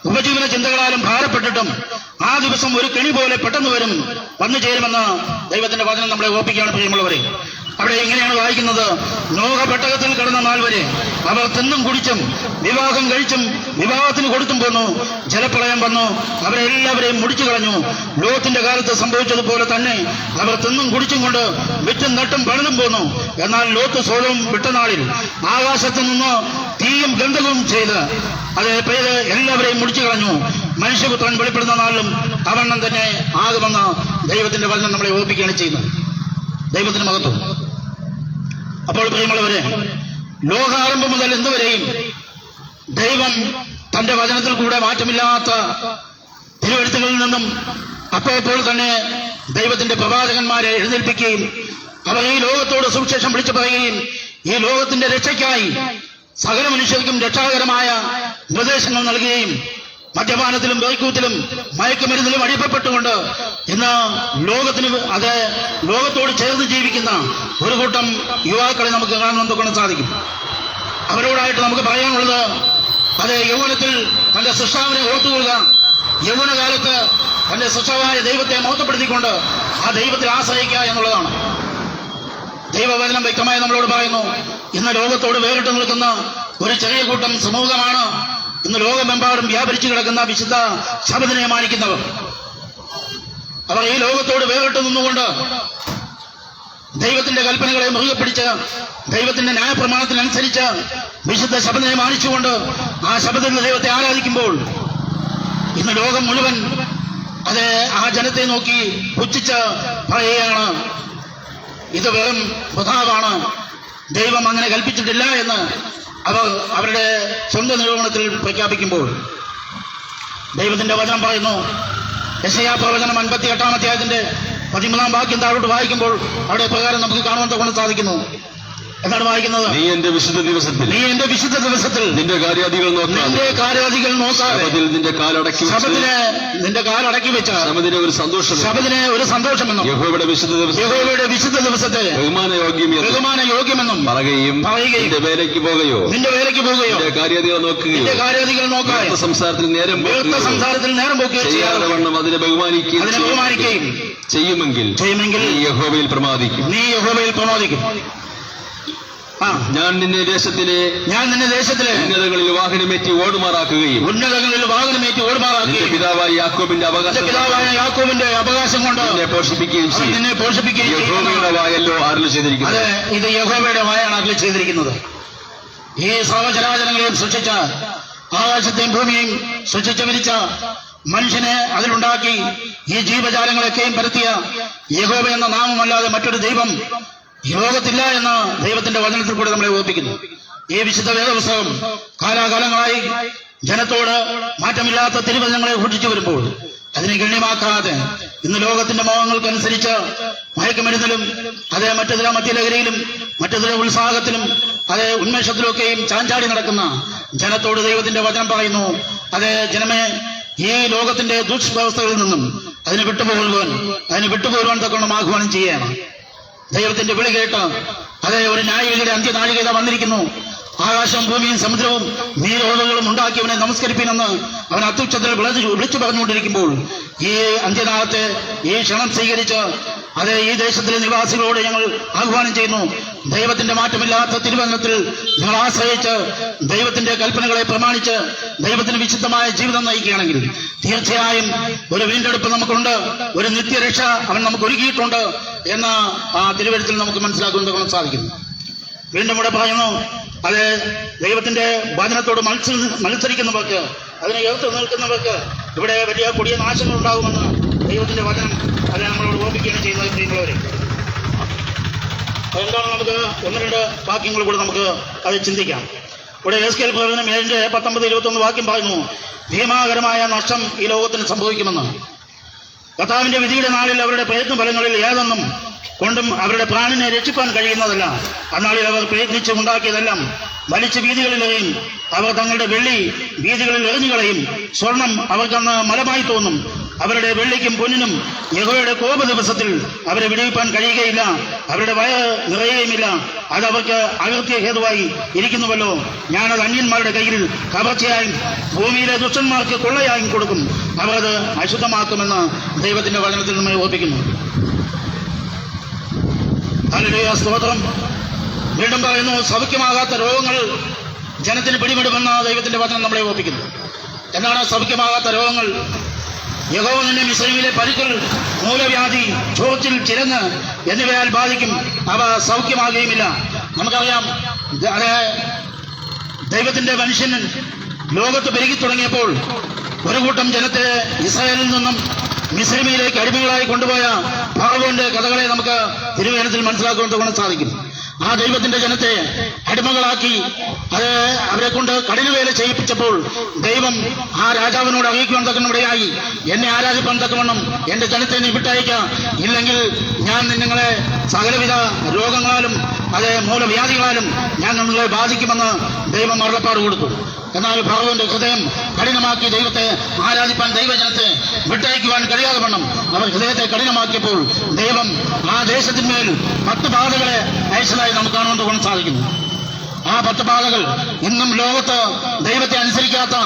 ഉപജീവന ചിന്തകളാലും ഭാരപ്പെട്ടിട്ടും ആ ദിവസം ഒരു കെണി പോലെ പെട്ടെന്ന് വന്നു ചേരുമെന്ന് ദൈവത്തിന്റെ വചനം നമ്മളെ ഓർപ്പിക്കുകയാണ്. പ്രിയമുള്ളവരെ, അവിടെ എങ്ങനെയാണ് വായിക്കുന്നത്? നോഹ പെട്ടകത്തിൽ കിടന്ന നാൾ വരെ അവർ തിന്നും കുടിച്ചും വിവാഹം കഴിച്ചും വിവാഹത്തിന് കൊടുത്തും പോന്നു. ജലപ്രളയം വന്നു, അവരെല്ലാവരെയും മുടിച്ചു കളഞ്ഞു. ലോത്തിന്റെ കാലത്ത് സംഭവിച്ചതുപോലെ തന്നെ അവർ തിന്നും കുടിച്ചും കൊണ്ട് വിറ്റും നട്ടും പണിതും പോന്നു. എന്നാൽ ലോത്ത് സോതോം വിട്ട നാളിൽ ആകാശത്തു നിന്ന് തീയും ഗന്ധകവും ചെയ്ത് അത് പെയ്ത് എല്ലാവരെയും മുടിച്ചു കളഞ്ഞു. മനുഷ്യപുത്രൻ വെളിപ്പെടുന്ന നാളിലും അവണ്ണം തന്നെ ആകുമെന്ന് ദൈവത്തിന്റെ വചനം നമ്മളെ ഓർപ്പിക്കുകയാണ് ചെയ്യുന്നത്. ദൈവത്തിന് മഹത്വം. അപ്പോൾ പ്രിയമുള്ളവരെ, ലോകാരംഭം മുതൽ ഇന്നുവരെയും ദൈവം തന്റെ വചനത്തിൽ കൂടെ മാറ്റമില്ലാത്ത തിരുവെഴുത്തുകളിൽ നിന്നും അപ്പോൾ തന്നെ ദൈവത്തിന്റെ പ്രവാചകന്മാരെ എഴുന്നേൽപ്പിക്കുകയും അവർ ഈ ലോകത്തോട് സുവിശേഷം വിളിച്ചു പറയുകയും ഈ ലോകത്തിന്റെ രക്ഷയ്ക്കായി സകല മനുഷ്യർക്കും രക്ഷാകരമായ നിർദ്ദേശങ്ങൾ നൽകുകയും മദ്യപാനത്തിലും വെറിക്കൂത്തിലും മയക്കുമരുന്നിലും അടിമപ്പെട്ടുകൊണ്ട് ഇന്ന് ലോകത്തോട് ചേർന്ന് ജീവിക്കുന്ന ഒരു കൂട്ടം യുവാക്കളെ നമുക്ക് കാണാൻ സാധിക്കും. അവരോടായിട്ട് നമുക്ക് പറയാനുള്ളത്, അത് യൗവനത്തിൽ തന്റെ സൃഷ്ടാവിനെ ഓർത്തുകൊള്ളുക. യൗവനകാലത്ത് തന്റെ സൃഷ്ടാവായ ദൈവത്തെ മഹത്വപ്പെടുത്തിക്കൊണ്ട് ആ ദൈവത്തെ ആശ്രയിക്കുക എന്നുള്ളതാണ്. ദൈവവചനം വ്യക്തമായി നമ്മളോട് പറയുന്നു, ഇന്ന് ലോകത്തോട് വേറിട്ട് നിൽക്കുന്ന ഒരു ചെറിയ കൂട്ടം സമൂഹമാണ് ഇന്ന് ലോകമെമ്പാടും വ്യാപരിച്ചു കിടക്കുന്ന വിശുദ്ധ ശബദിനെ മാനിക്കുന്നവർ. അവർ ഈ ലോകത്തോട് വേറിട്ട് നിന്നുകൊണ്ട് ദൈവത്തിന്റെ കൽപ്പനകളെ മുറുകെ പിടിച്ച് ദൈവത്തിന്റെ ന്യായപ്രമാണത്തിനനുസരിച്ച് വിശുദ്ധ ശബദിനെ മാനിച്ചുകൊണ്ട് ആ ശബദിൽ ദൈവത്തെ ആരാധിക്കുമ്പോൾ ഇന്ന് ലോകം മുഴുവൻ ആ ജനത്തെ നോക്കി പുച്ഛിച്ച് പറയുകയാണ്, ഇത് വെറും വൃഥാവാണ്, ദൈവം അങ്ങനെ കൽപ്പിച്ചിട്ടില്ല എന്ന് അവർ അവരുടെ സ്വന്തം നിരൂപണത്തിൽ പ്രഖ്യാപിക്കുമ്പോൾ ദൈവത്തിന്റെ വചനം പറയുന്നു. യെശയ്യാ പ്രവചനം 58-ാം അധ്യായത്തിന്റെ 13-ാം വാക്യം താഴോട്ട് വായിക്കുമ്പോൾ അവിടെ പ്രകാരം നമുക്ക് കാണുവാൻ സാധിക്കുന്നു. എന്താണ് വായിക്കുന്നത്? നീ എന്റെ വിശുദ്ധ ദിവസത്തിൽ നിന്റെ കാര്യാദികൾ നോക്കാതെ നിന്റെ കാലടക്കി വെച്ച ശബദിനെ ഒരു സന്തോഷമെന്നും യഹോവയുടെ വിശുദ്ധ ദിവസത്തെ ബഹുമാനയോഗ്യമെന്നും പറയുകയും നിന്റെ വേലയ്ക്ക് പോകുകയോ നിന്റെ കാര്യാദികൾ നോക്കുകയോ സംസാരത്തിൽ നേരം പോക്കുകയോ ചെയ്യാതെ വണ്ണം അതിനെ ബഹുമാനിക്കുകയും ചെയ്യുമെങ്കിൽ നീ യഹോവയിൽ പ്രമാദിക്കും. ഞാൻ നിന്നെ ദേശത്തിലെ ഉന്നതങ്ങളിൽ വാഹനമേറ്റി ഓടുമാറാക്കുകയും നിന്റെ പിതാവായ യാക്കോബിന്റെ അവകാശം കൊണ്ട് നിന്നെ പോഷിപ്പിക്കുകയും ചെയ്യും. യഹോവയുടെ വായല്ലോ അരുളി ചെയ്തിരിക്കുന്നത്. ഇത് യഹോവയുടെ വായാണ് അരുളി ചെയ്തിരിക്കുന്നത്. ഈ സർവചരാചരങ്ങളെയും സൃഷ്ടിച്ച, ആകാശത്തെയും ഭൂമിയെയും സൃഷ്ടിച്ചു വിരിച്ച, മനുഷ്യനെ അതിലുണ്ടാക്കി ഈ ജീവജാലങ്ങളൊക്കെയും പരത്തിയ യഹോവ എന്ന നാമമല്ലാതെ മറ്റൊരു ദൈവം ഈ ലോകത്തില്ല എന്ന് ദൈവത്തിന്റെ വചനത്തിൽ കൂടെ നമ്മളെ ഓർപ്പിക്കുന്നു. ഈ വിശുദ്ധ വേദപുസ്തകം കാലാകാലങ്ങളായി ജനത്തോട് മാറ്റമില്ലാത്ത തിരുവചനങ്ങളെ ഘോഷിച്ചു വരുമ്പോൾ അതിനെ ഗണ്യമാക്കാതെ ഇന്ന് ലോകത്തിന്റെ മോഹങ്ങൾക്കനുസരിച്ച് മയക്കുമരുന്നിലും മറ്റു മദ്യലഹരിയിലും മറ്റു ഉത്സാഹത്തിലും ഉന്മേഷത്തിലൊക്കെയും ചാഞ്ചാടി നടക്കുന്ന ജനത്തോട് ദൈവത്തിന്റെ വചനം പറയുന്നു, ജനമേ, ഈ ലോകത്തിന്റെ ദുഷ്വ്യവസ്ഥകളിൽ നിന്നും അതിന് വിട്ടുപോകുവാൻ തക്കണം ആഹ്വാനം ചെയ്യുകയാണ്. ദൈവത്തിന്റെ വിളി കേട്ട് ഒരു ന്യായവിധിയുടെ അന്ത്യനാഴികത വന്നിരിക്കുന്നു. ആകാശവും ഭൂമിയും സമുദ്രവും നീരോറകളും ഉണ്ടാക്കിയവനെ നമസ്കരിപ്പിനെന്ന് അവൻ അത്യുച്ചത്തിൽ വിളിച്ചു പറഞ്ഞുകൊണ്ടിരിക്കുമ്പോൾ ഈ അന്ത്യനാളത്തെ ഈ ക്ഷണം സ്വീകരിച്ച് ഈ ദേശത്തിലെ നിവാസികളോട് ഞങ്ങൾ ആഹ്വാനം ചെയ്യുന്നു. ദൈവത്തിന്റെ മാറ്റമില്ലാത്ത തിരുവചനത്തിൽ ഞങ്ങൾ ആശ്രയിച്ച് ദൈവത്തിന്റെ കൽപ്പനകളെ പ്രമാണിച്ച് ദൈവത്തിന് വിശുദ്ധമായ ജീവിതം നയിക്കുകയാണെങ്കിൽ തീർച്ചയായും ഒരു വീണ്ടെടുപ്പ് നമുക്കുണ്ട്, ഒരു നിത്യരക്ഷ അവൻ നമുക്ക് ഒരുക്കിയിട്ടുണ്ട് എന്ന് ആ തിരുവചനത്തിൽ നമുക്ക് മനസ്സിലാക്കാൻ സാധിക്കുന്നു. വീണ്ടും ഇവിടെ പറയുന്നു, ദൈവത്തിന്റെ വചനത്തോട് മത്സരിക്കുന്നവർക്ക്, അതിനെ എതിർത്ത് നിൽക്കുന്നവർക്ക് ഇവിടെ വലിയ കൊടിയ നാശങ്ങൾ ഉണ്ടാകുമെന്ന് ദൈവത്തിന്റെ വചനം നമ്മളോട് ഓർപ്പിക്കുകയാണ് ചെയ്യുന്നത്. പ്രിയമുള്ളവരെ, അതെന്താണ് നമുക്ക് 1-2 വാക്യങ്ങൾ കൂടെ നമുക്ക് ചിന്തിക്കാം. ഇവിടെ എസ്കേൽ പ്രവചനം 7:19-21 വാക്യം പറയുന്നു, ഭീമാകരമായ നഷ്ടം ഈ ലോകത്തിന് സംഭവിക്കുമെന്ന്. കർത്താവിന്റെ വിധിയുടെ നാളിൽ അവരുടെ പ്രയത്ന ഫലങ്ങളിൽ ഏതൊന്നും കൊണ്ടും അവരുടെ പ്രാണനെ രക്ഷിപ്പാൻ കഴിയുന്നതല്ല. അന്നാളിൽ അവർ പ്രയത്നിച്ച് ഉണ്ടാക്കിയതെല്ലാം വലിച്ചു വീതികളിലെറിയും. അവർ തങ്ങളുടെ വെള്ളി വീതികളിൽ എറിഞ്ഞുകളയും. സ്വർണം അവർക്കന്ന് മലമായി തോന്നും. അവരുടെ വെള്ളിക്കും പൊന്നിനും യഹോവയുടെ കോപ ദിവസത്തിൽ അവരെ വിടുവിപ്പാൻ കഴിയുകയില്ല. അവരുടെ വയറ് നിറയുകയുമില്ല. അതവർക്ക് അകൃത്യ ഹേതുവായി ഇരിക്കുന്നുവല്ലോ. ഞാനത് അന്യന്മാരുടെ കയ്യിൽ കവർച്ചയായും ഭൂമിയിലെ ദുഷ്ടന്മാർക്ക് കൊള്ളയായും കൊടുക്കും. അവർ അത് അശുദ്ധമാക്കുമെന്ന് ദൈവത്തിന്റെ വചനത്തിൽ നമ്മെ ഓർപ്പിക്കുന്നു. ഹല്ലേലൂയ, സ്തോത്രം. വീണ്ടും പറയുന്നു, സൗഖ്യമാകാത്ത രോഗങ്ങൾ ജനത്തിന് പിടിപെടുമെന്ന് ദൈവത്തിന്റെ വചനം നമ്മളെ ഓർപ്പിക്കുന്നു. എന്താണ് സൗഖ്യമാകാത്ത രോഗങ്ങൾ? യഹോവ നിന്നെ മിസ്രയീമിലെ പരിക്കൽ, മൂലവ്യാധി, ചോർച്ചിൽ, ചിരങ്ങ് എന്നിവയാൽ ബാധിക്കും. അവ സൗഖ്യമാകുകയുമില്ല. നമുക്കറിയാം, ദൈവത്തിന്റെ മനുഷ്യൻ ലോകത്ത് പെരുകി തുടങ്ങിയപ്പോൾ ഒരു കൂട്ടം ജനത്തെ ഇസ്രായേലിൽ നിന്നും മിസ്രയീമിലേക്ക് അടിമകളായി കൊണ്ടുപോയ ഫറവോന്റെ കഥകളെ നമുക്ക് തിരുവചനത്തിൽ മനസ്സിലാക്കാൻ സാധിക്കും. ആ ദൈവത്തിന്റെ ജനത്തെ അടിമകളാക്കി അത് അവരെ കൊണ്ട് കഠിനവേല ചെയ്യിപ്പിച്ചപ്പോൾ ദൈവം ആ രാജാവിനോട് അറിയിക്കുവാൻ തക്കനിടയായി, എന്നെ ആരാധിപ്പാൻ തക്കവണ്ണം എന്റെ ജനത്തെ നീ വിട്ടയക്കാം, ഇല്ലെങ്കിൽ ഞാൻ നിങ്ങളെ സകലവിധ രോഗങ്ങളാലും അത് മൂലവ്യാധികളാലും ഞാൻ നിങ്ങളെ ബാധിക്കുമെന്ന് ദൈവം അരുളപ്പാട് കൊടുത്തു. എന്നാൽ ഫറവോന്റെ ഹൃദയം കഠിനമാക്കി ദൈവത്തെ ആരാധിപ്പാൻ ദൈവജനത്തെ വിട്ടയക്കുവാൻ കഴിയാതെ വണ്ണം അവർ ഹൃദയത്തെ കഠിനമാക്കിയപ്പോൾ ദൈവം ആ ദേശത്തിന്മേൽ 10 ബാധകളെ അയച്ചതായി നമുക്ക് കാണുവാൻ സാധിക്കുന്നു. ആ 10 ബാധകൾ ഇന്നും ലോകത്ത് ദൈവത്തെ അനുസരിക്കാത്ത,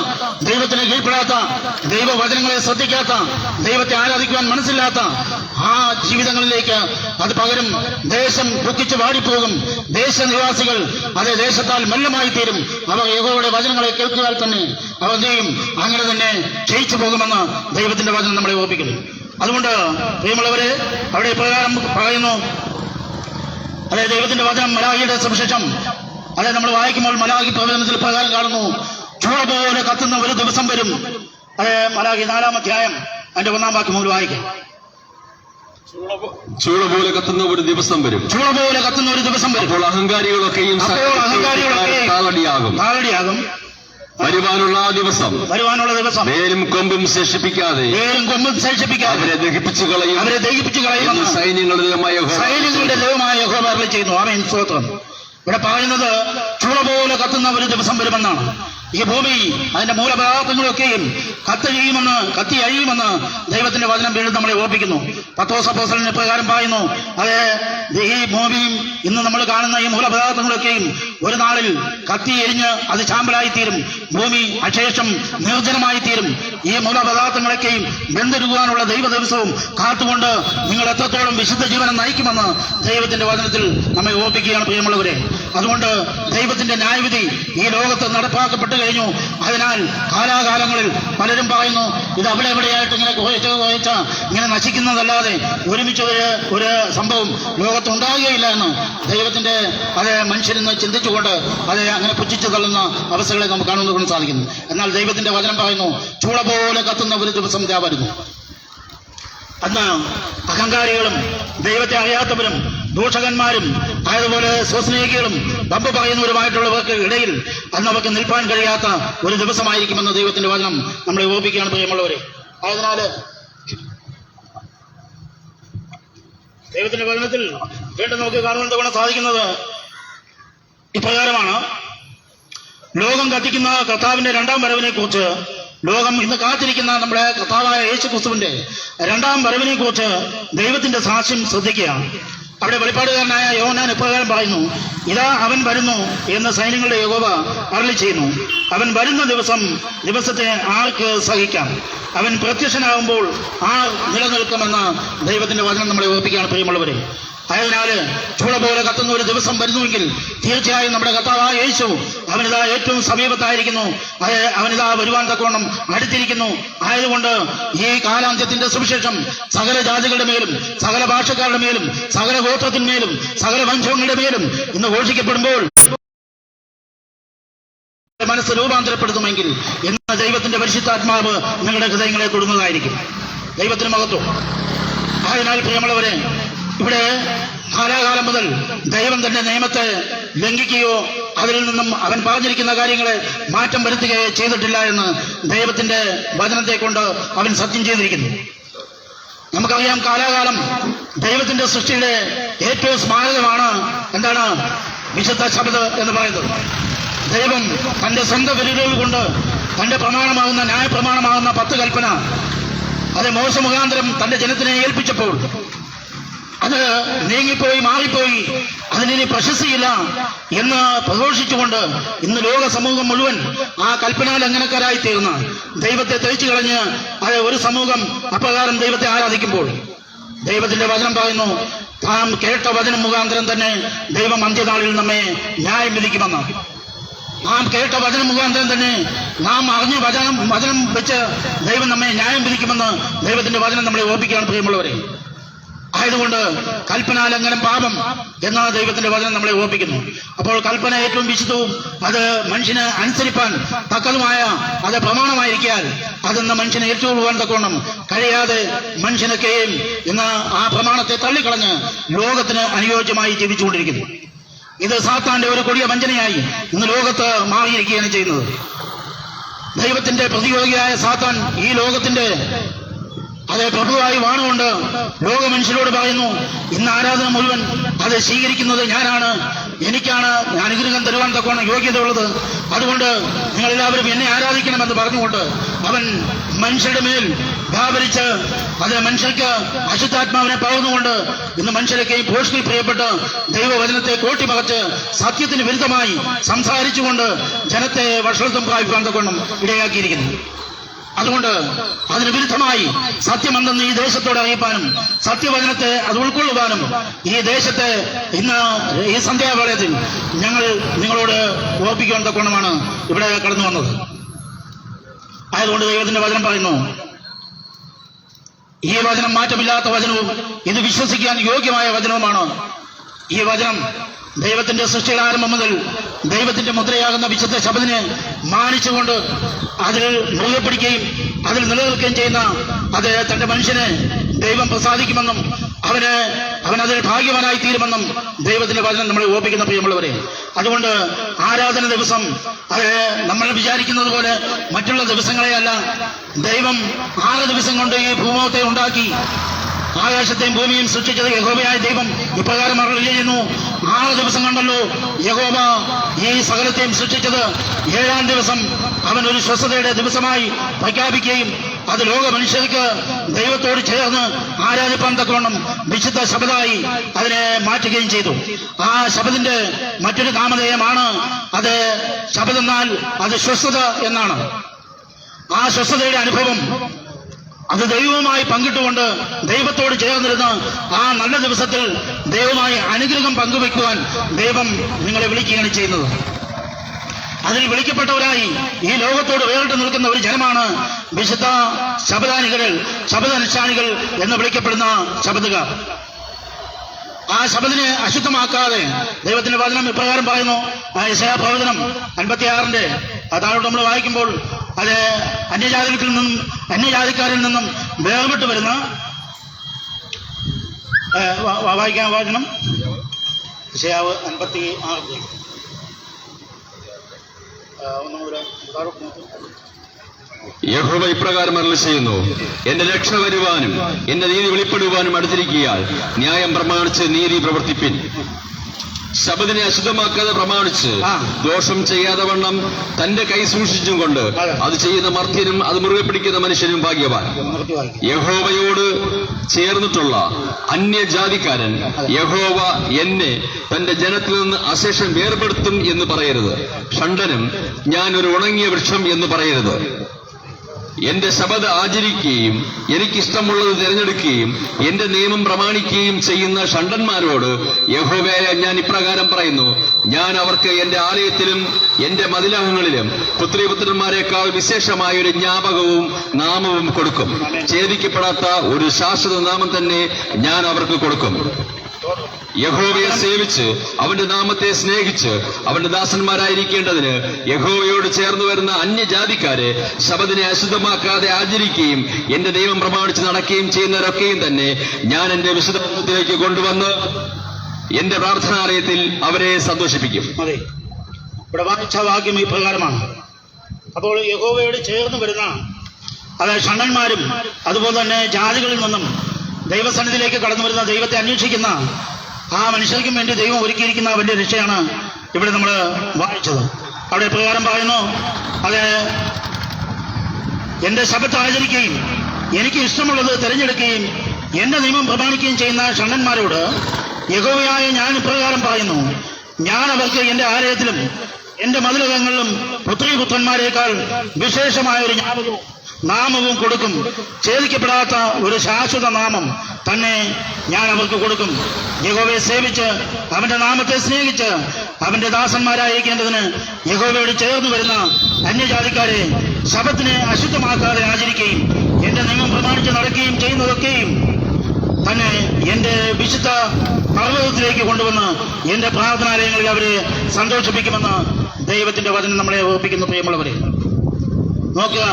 ദൈവത്തിന് കീഴ്പ്പെടാത്ത, ദൈവവചനങ്ങളെ ശ്രദ്ധിക്കാത്ത, ദൈവത്തെ ആരാധിക്കുവാൻ മനസ്സില്ലാത്ത ആ ജീവിതങ്ങളിലേക്ക് അത് പകരം ദേശം ദുഃഖിച്ച് വാടിപ്പോകും. ദേശനിവാസികൾ അതേ ദേശത്താൽ മല്ലമായി തീരും. അവർ യഹോവയുടെ വചനങ്ങളെ കേൾക്കുവാൻ തന്നെ അവർ ചെയ്യും. അങ്ങനെ തന്നെ ക്ഷയിച്ചു പോകുമെന്ന് ദൈവത്തിന്റെ വചനം നമ്മളെ ഓർപ്പിക്കുന്നു. അതുകൊണ്ട് പ്രിയമുള്ളവരെ, അവിടെ പ്രകാരം പറയുന്നു, അതെ ദൈവത്തിന്റെ വചനം മലാഖിയുടെ സുവിശേഷം അതെ നമ്മൾ വായിക്കുമ്പോൾ മലാഖി പ്രവചനത്തിൽ പ്രകാരം കാണുന്നു, ചൂള പോലെ കത്തുന്ന ഒരു ദിവസം വരും. അതെ മലാഖി 4-ാം അധ്യായം അതിന്റെ 1-ാം വാക്യം മുതൽ വായിക്കാം. ചൂള പോലെ കത്തുന്ന ഒരു ദിവസം വരും. ചൂള പോലെ കത്തുന്ന ഒരു ദിവസം വരും. അപ്പോൾ അഹങ്കാരികളൊക്കെയും താളടിയാകും. വരുവാനുള്ള ദിവസം വേരും കൊമ്പും ശേഷിപ്പിക്കാതെ അവരെ ദഹിപ്പിച്ചു കളയും സൈന്യങ്ങളുടെ ദൈവമായ യഹോവ അരുളിച്ചെയ്യുന്നു. ആമേൻ, സ്തോത്രം. ഇവിടെ പറയുന്നത് ചൂള പോലെ കത്തുന്ന ഒരു ദിവസം വരുമെന്നാണ്. ഈ ഭൂമി അതിന്റെ മൂലപദാർത്ഥങ്ങളൊക്കെയും കത്തി അഴിയുമെന്ന് ദൈവത്തിന്റെ വചനം വീണ്ടും നമ്മളെ ഓർപ്പിക്കുന്നു. പത്രോസ് അപ്പോസ്തലൻ പ്രകാരം പറയുന്നു, അതെ ഈ ഭൂമിയും ഇന്ന് നമ്മൾ കാണുന്ന ഈ മൂലപദാർത്ഥങ്ങളൊക്കെയും ഒരു നാളിൽ കത്തി എരിഞ്ഞ് അത് ചാമ്പലായിത്തീരും. ഭൂമി അശേഷം നിർജ്ജനമായി തീരും. ഈ മൂലപദാർത്ഥങ്ങളൊക്കെയും വെന്തുരുകുവാനുള്ള ദൈവ ദിവസവും കാത്തുകൊണ്ട് നിങ്ങൾ എത്രത്തോളം വിശുദ്ധ ജീവനം നയിക്കുമെന്ന് ദൈവത്തിന്റെ വചനത്തിൽ നമ്മെ ഓർപ്പിക്കുകയാണ് പ്രിയമുള്ളവരെ. അതുകൊണ്ട് ദൈവത്തിന്റെ ന്യായവിധി ഈ ലോകത്ത് നടപ്പാക്കപ്പെട്ടു കഴിഞ്ഞു. അതിനാൽ കാലാകാലങ്ങളിൽ പലരും പറയുന്നു, ഇത് അവിടെ എവിടെയായിട്ട് ഇങ്ങനെ കുഴച്ച ഇങ്ങനെ നശിക്കുന്നതല്ലാതെ ഒരുമിച്ച് ഒരു സംഭവം ലോകത്ത് ഉണ്ടാകുകയില്ല എന്ന് ദൈവത്തിന്റെ അതേ മനുഷ്യരെന്ന് ചിന്തിച്ചുകൊണ്ട് അതേ അങ്ങനെ പുച്ഛിച്ചു തള്ളുന്ന അവസ്ഥകളെ നമുക്ക് കാണുവാൻ സാധിക്കുന്നു. എന്നാൽ ദൈവത്തിന്റെ വചനം പറയുന്നു, ചൂള പോലെ കത്തുന്ന ഒരു ദിവസം ഇതാ വരുന്നു. അന്ന് അഹങ്കാരികളും ദൈവത്തെ അറിയാത്തവരും ദൂഷകന്മാരും അതുപോലെ സ്വസ്നേഹികളും ബമ്പ് പറയുന്നവരുമായിട്ടുള്ളവർക്ക് ഇടയിൽ അന്ന് അവർക്ക് നിൽപ്പാൻ കഴിയാത്ത ഒരു ദിവസമായിരിക്കുമെന്ന് ദൈവത്തിന്റെ വചനം നമ്മളെ ഓർപ്പിക്കുകയാണ് പ്രിയമുള്ളവരെ. ആയതിനാല് ദൈവത്തിന്റെ വചനത്തിൽ വീണ്ടും നമുക്ക് കാണുവാൻ സാധിക്കുന്നത് ഇപ്രകാരമാണ്. ലോകം കത്തിക്കുന്ന കർത്താവിന്റെ 2-ാം വരവിനെ കുറിച്ച്, ലോകം ഇന്ന് കാത്തിരിക്കുന്ന നമ്മുടെ കർത്താവായ യേശു ക്രിസ്തുവിന്റെ 2-ാം വരവിനെ കുറിച്ച് ദൈവത്തിന്റെ സാക്ഷ്യം ശ്രദ്ധിക്കുകയാണ്. അവിടെ വെളിപ്പാടുകാരനായ യോഹന്നാൻ ഇപ്രകാരം പറയുന്നു, ഇതാ അവൻ വരുന്നു എന്ന് സൈന്യങ്ങളുടെ യഹോവ അരുളി ചെയ്യുന്നു. അവൻ വരുന്ന ദിവസത്തെ ആർക്ക് സഹിക്കാം? അവൻ പ്രത്യക്ഷനാകുമ്പോൾ ആർ നിലനിൽക്കുമെന്ന് ദൈവത്തിന്റെ വചനം നമ്മളെ ഓർപ്പിക്കുകയാണ് പ്രിയമുള്ളവരെ. ആയതിനാല് ചൂള പോലെ കത്തുന്ന ഒരു ദിവസം വരുന്നുവെങ്കിൽ തീർച്ചയായും നമ്മുടെ കർത്താവായ യേശു അവനിതാ ഏറ്റവും സമീപത്തായിരിക്കുന്നു. അവനിതാ വരുവാൻ തക്കവണ്ണം അടുത്തിരിക്കുന്നു. ആയതുകൊണ്ട് ഈ കാലാന്ത്യത്തിന്റെ സുവിശേഷം സകല ജാതികളുടെ മേലും സകല ഭാഷക്കാരുടെ മേലും സകല ഗോത്രത്തിന്മേലും സകല വംശങ്ങളുടെ മേലും ഇന്ന് ഘോഷിക്കപ്പെടുമ്പോൾ മനസ്സ് രൂപാന്തരപ്പെടുത്തുമെങ്കിൽ ഇന്ന് ദൈവത്തിന്റെ പരിശുദ്ധാത്മാവ് നിങ്ങളുടെ ഹൃദയങ്ങളെ തൊടുന്നതായിരിക്കും. ദൈവത്തിന് മഹത്വം. ആയതിനാൽ പ്രിയമുള്ളവരെ, ഇവിടെ കാലാകാലം മുതൽ ദൈവം തന്റെ നിയമത്തെ ലംഘിക്കുകയോ അതിൽ നിന്നും അവൻ പറഞ്ഞിരിക്കുന്ന കാര്യങ്ങളെ മാറ്റം വരുത്തുകയോ ചെയ്തിട്ടില്ല എന്ന് ദൈവത്തിന്റെ വചനത്തെ കൊണ്ട് അവൻ സത്യം ചെയ്തിരിക്കുന്നു. നമുക്കറിയാം, കാലാകാലം ദൈവത്തിന്റെ സൃഷ്ടിയുടെ ഏറ്റവും സ്മാരകമാണ് എന്താണ്? വിശുദ്ധ ശബത്ത് എന്ന് പറയുന്നത്. ദൈവം തന്റെ സ്വന്തം വിരലുകൾ കൊണ്ട് തന്റെ പ്രമാണമാകുന്ന ന്യായപ്രമാണമാകുന്ന 10 കൽപ്പന അത് മോശ മുഖാന്തരം തന്റെ ജനത്തിനെ ഏൽപ്പിച്ചപ്പോൾ അത് നീങ്ങിപ്പോയി, മാറിപ്പോയി, അതിനി പ്രശസ്തിയില്ല എന്ന് പ്രഘോഷിച്ചുകൊണ്ട് ഇന്ന് ലോക സമൂഹം മുഴുവൻ ആ കൽപ്പനാ ലംഘനക്കാരായി തീർന്ന് ദൈവത്തെ തെളിച്ചു കളഞ്ഞ് അത് ഒരു സമൂഹം അപ്രകാരം ദൈവത്തെ ആരാധിക്കുമ്പോൾ ദൈവത്തിന്റെ വചനം പറയുന്നു, താൻ കേട്ട വചനം മുഖാന്തരം തന്നെ ദൈവം അന്ത്യനാളിൽ നമ്മെ ന്യായം വിധിക്കുമെന്ന്. നാം കേട്ട വചനം മുഖാന്തരം തന്നെ നാം അറിഞ്ഞ വചനം വെച്ച് ദൈവം നമ്മെ ന്യായം വിധിക്കുമെന്ന് ദൈവത്തിന്റെ വചനം നമ്മളെ ഓർപ്പിക്കുകയാണ് പ്രിയമുള്ളവരെ. ആയതുകൊണ്ട് കൽപ്പനാലംഘനം പാപം എന്ന ദൈവത്തിന്റെ വചനം നമ്മളെ ഓർപ്പിക്കുന്നു. അപ്പോൾ കൽപ്പന ഏറ്റവും വിശുദ്ധവും അത് മനുഷ്യന് അനുസരിപ്പാൻ തക്കതുമായ അത് പ്രമാണമായിരിക്കാൻ അതെന്ന മനുഷ്യനെ ഏറ്റുകൊള്ളുവാൻ തക്കോണം കഴിയാതെ മനുഷ്യനൊക്കെയും ഇന്ന് ആ പ്രമാണത്തെ തള്ളിക്കളഞ്ഞ് ലോകത്തിന് അനുയോജ്യമായി ജീവിച്ചുകൊണ്ടിരിക്കുന്നു. ഇത് സാത്താന്റെ ഒരു കൊടിയ വഞ്ചനയായി ഇന്ന് ലോകത്ത് മാറിയിരിക്കുകയാണ് ചെയ്യുന്നത്. ദൈവത്തിന്റെ പ്രതിയോഗിയായ സാത്താൻ ഈ ലോകത്തിന്റെ അതേ പ്രഭുവായി വാണുകൊണ്ട് ലോക മനുഷ്യരോട് പറയുന്നു, ഇന്ന് ആരാധന മുഴുവൻ അത് സ്വീകരിക്കുന്നത് ഞാനാണ്, എനിക്കാണ് അനുഗ്രഹം തരുവാൻ തക്കവണ്ണം യോഗ്യത ഉള്ളത്, അതുകൊണ്ട് നിങ്ങളെല്ലാവരും എന്നെ ആരാധിക്കണമെന്ന് പറഞ്ഞുകൊണ്ട് അവൻ മനുഷ്യരുടെ മേൽ വ്യാപരിച്ച് അത് മനുഷ്യർക്ക് അശുദ്ധാത്മാവിനെ പകർന്നുകൊണ്ട് ഇന്ന് മനുഷ്യരൊക്കെയും പോഷിൽ പ്രിയപ്പെട്ട് ദൈവവചനത്തെ കോട്ടിമകച്ച് സത്യത്തിന് വിരുദ്ധമായി സംസാരിച്ചുകൊണ്ട് ജനത്തെ വഷളത്വം പ്രാപിക്കാൻ തക്കവണ്ണം ഇടയാക്കിയിരിക്കുന്നു. അതുകൊണ്ട് അതിന് വിരുദ്ധമായി സത്യമെന്തെന്ന് ഈ ദേശത്തോട് അറിയിപ്പാനും സത്യവചനത്തെ അത് ഉൾക്കൊള്ളുവാനും ഈ ദേശത്തെ ഇന്ന് ഈ സന്ധ്യാവേളയത്തിൽ ഞങ്ങൾ നിങ്ങളോട് ഓർപ്പിക്കുവാൻ തക്കവണ്ണമാണ് ഇവിടെ കടന്നു വന്നത്. ആയതുകൊണ്ട് ദൈവത്തിന്റെ വചനം പറയുന്നു, ഈ വചനം മാറ്റമില്ലാത്ത വചനവും ഇത് വിശ്വസിക്കാൻ യോഗ്യമായ വചനവുമാണ്. ഈ വചനം ദൈവത്തിന്റെ സൃഷ്ടിയുടെ ആരംഭം മുതൽ ദൈവത്തിന്റെ മുദ്രയാകുന്ന വിശുദ്ധ ശബദിനെ മാനിച്ചുകൊണ്ട് അതിൽ മുറുകെ പിടിക്കുകയും അതിൽ നിലനിൽക്കുകയും ചെയ്യുന്ന അത് തന്റെ മനുഷ്യനെ ദൈവം പ്രസാദിക്കുമെന്നും അവൻ അതിൽ ഭാഗ്യവാനായി തീരുമെന്നും ദൈവത്തിന്റെ വചനം നമ്മളെ ഓർപ്പിക്കുന്ന പ്രിയമുള്ളവരെ. അതുകൊണ്ട് ആരാധന ദിവസം അത് നമ്മൾ വിചാരിക്കുന്നത് പോലെ മറ്റുള്ള ദിവസങ്ങളെയല്ല, ദൈവം 6 ദിവസം കൊണ്ട് ഈ ഭൂമുഖത്തെ ഉണ്ടാക്കി ആകാശത്തെയും ഭൂമിയും സൃഷ്ടിച്ചത് യഹോവയായ ദൈവം ഇപ്രകാരം അരുളി ചെയ്യുന്നു, 6 ദിവസം കണ്ടല്ലോ യഹോവ ഈ സകലത്തെയും സൃഷ്ടിച്ചത്, 7-ാം ദിവസം അവൻ ഒരു സ്വസ്ഥതയുടെ ദിവസമായി പ്രഖ്യാപിക്കുകയും അത് ലോക മനുഷ്യർക്ക് ദൈവത്തോട് ചേർന്ന് ആരാധിപ്പാൻ തക്കവണ്ണം വിശുദ്ധ ശബദായി അതിനെ മാറ്റുകയും ചെയ്തു. ആ ശബദിന്റെ മറ്റൊരു നാമധേയമാണ് അത് ശബദെന്നാൽ അത് സ്വസ്ഥത എന്നാണ്. ആ സ്വസ്ഥതയുടെ അനുഭവം അത് ദൈവവുമായി പങ്കിട്ടുകൊണ്ട് ദൈവത്തോട് ചേർന്നിരുന്ന് ആ നല്ല ദിവസത്തിൽ ദൈവമായി അനുഗ്രഹം പങ്കുവെക്കുവാൻ ദൈവം നിങ്ങളെ വിളിക്കുകയാണ് ചെയ്യുന്നത്. അതിൽ വിളിക്കപ്പെട്ടവരായി ഈ ലോകത്തോട് വേറിട്ട് നിൽക്കുന്ന ഒരു ജനമാണ് വിശുദ്ധ ശബദാനുഷ്ഠാനികൾ എന്ന് വിളിക്കപ്പെടുന്ന ശബദുകാർ. ആ ശബദിനെ അശുദ്ധമാക്കാതെ ദൈവത്തിന്റെ വചനം ഇപ്രകാരം പറയുന്നു. യെശയ്യാ പ്രവചനം 56 താഴോട്ട് നമ്മൾ വായിക്കുമ്പോൾ അത് അന്യജാതിക്കാരിൽ നിന്നും വേർപെട്ട് വരുന്ന വായിക്കാൻ വാചനം യെശയ്യാ 56 യഹോവ ഇപ്രകാരം അരുളി ചെയ്യുന്നു, എന്റെ രക്ഷ വരുവാനും എന്റെ നീതി വെളിപ്പെടുവാനും അടുത്തിരിക്കുകയാൽ ന്യായം പ്രമാണിച്ച് നീതി പ്രവർത്തിപ്പിൻ. ശബദിനെ അശുദ്ധമാക്കാതെ പ്രമാണിച്ച് ദോഷം ചെയ്യാതെ വണ്ണം തന്റെ കൈ സൂക്ഷിച്ചും കൊണ്ട് അത് ചെയ്യുന്ന മർത്യനും അത് മുറുകെ പിടിക്കുന്ന മനുഷ്യനും ഭാഗ്യവാൻ. യഹോവയോട് ചേർന്നിട്ടുള്ള അന്യജാതിക്കാരൻ യഹോവ എന്നെ തന്റെ ജനത്തിൽ നിന്ന് അശേഷം വേർപെടുത്തും എന്ന് പറയരുത്. ഷണ്ഡനും ഞാൻ ഒരു ഉണങ്ങിയ വൃക്ഷം എന്ന് പറയരുത്. എന്റെ ശബദ ആചരിക്കുകയും എനിക്കിഷ്ടമുള്ളത് തിരഞ്ഞെടുക്കുകയും എന്റെ നിയമം പ്രമാണിക്കുകയും ചെയ്യുന്ന ഷണ്ഡന്മാരോട് യഹോവയായ ഞാൻ ഇപ്രകാരം പറയുന്നു, ഞാൻ അവർക്ക് എന്റെ ആലയത്തിലും എന്റെ മതിലകങ്ങളിലും പുത്രീപുത്രന്മാരെക്കാൾ വിശേഷമായ ഒരു ജ്ഞാപകവും നാമവും കൊടുക്കും. ഛേദിക്കപ്പെടാത്ത ഒരു ശാശ്വത നാമം തന്നെ ഞാൻ അവർക്ക് കൊടുക്കും. യഹോവയെ സേവിച്ച് അവന്റെ നാമത്തെ സ്നേഹിച്ച് അവന്റെ ദാസന്മാരായിരിക്കേണ്ടതിന് യഹോവയോട് ചേർന്ന് വരുന്ന അന്യജാതിക്കാരെ ശബദിനെ അശുദ്ധമാക്കാതെ ആചരിക്കുകയും എന്റെ നിയമം പ്രമാണിച്ച് നടക്കുകയും ചെയ്യുന്നവരൊക്കെയും തന്നെ ഞാൻ എന്റെ വിശുദ്ധത്തിലേക്ക് കൊണ്ടുവന്ന് എന്റെ പ്രാർത്ഥനാലയത്തിൽ അവരെ സന്തോഷിപ്പിക്കും. അതെ, ഇവിടെ വായിച്ച വാക്യം ഈ പ്രകാരമാണ്. അപ്പോൾ യഹോവയോട് ചേർന്ന് വരുന്ന അതായത് ഷണ്ഡന്മാരും അതുപോലെ തന്നെ ജാതികളിൽ നിന്നും ദൈവസന്നിധിയിലേക്ക് കടന്നു വരുന്ന ദൈവത്തെ അന്വേഷിക്കുന്ന ആ മനുഷ്യർക്കും വേണ്ടി ദൈവം ഒരുക്കിയിരിക്കുന്ന വലിയ രക്ഷയാണ് ഇവിടെ നമ്മൾ വായിച്ചത്. അവിടെ പ്രകാരം പറയുന്നു, അത് എന്റെ ശബത്ത് ആചരിക്കുകയും എനിക്ക് ഇഷ്ടമുള്ളത് തിരഞ്ഞെടുക്കുകയും എന്റെ നിയമം പ്രമാണിക്കുകയും ചെയ്യുന്ന ഷണ്ഡന്മാരോട് യഹോവയായ ഞാൻ ഇപ്രകാരം പറയുന്നു, ഞാൻ അവർക്ക് എന്റെ ആലയത്തിലും എന്റെ മതിലകങ്ങളിലും പുത്രീപുത്രന്മാരെക്കാൾ വിശേഷമായ ഒരു ജ്ഞാപകവും നാമവും കൊടുക്കും. ഛേദിക്കപ്പെടാത്ത ഒരു ശാശ്വത നാമം തന്നെ ഞാൻ അവർക്ക് കൊടുക്കും. യഹോവയെ സേവിച്ച് അവന്റെ നാമത്തെ സ്നേഹിച്ച് അവന്റെ ദാസന്മാരായിരിക്കേണ്ടതിന് യഹോവയോട് ചേർന്ന് വരുന്ന അന്യജാതിക്കാരെ ശബത്തിനെ അശുദ്ധമാക്കാതെ ആചരിക്കുകയും എന്റെ നിയമം പ്രമാണിച്ച് നടക്കുകയും ചെയ്യുന്നതൊക്കെയും തന്നെ എന്റെ വിശുദ്ധ പർവ്വതത്തിലേക്ക് കൊണ്ടുവന്ന് എന്റെ പ്രാർത്ഥനാലയങ്ങളിൽ അവരെ സന്തോഷിപ്പിക്കുമെന്ന് ദൈവത്തിന്റെ വചനം നമ്മളെ ഓർപ്പിക്കുന്നു. പ്രിയമുള്ളവരെ, നോക്കുക,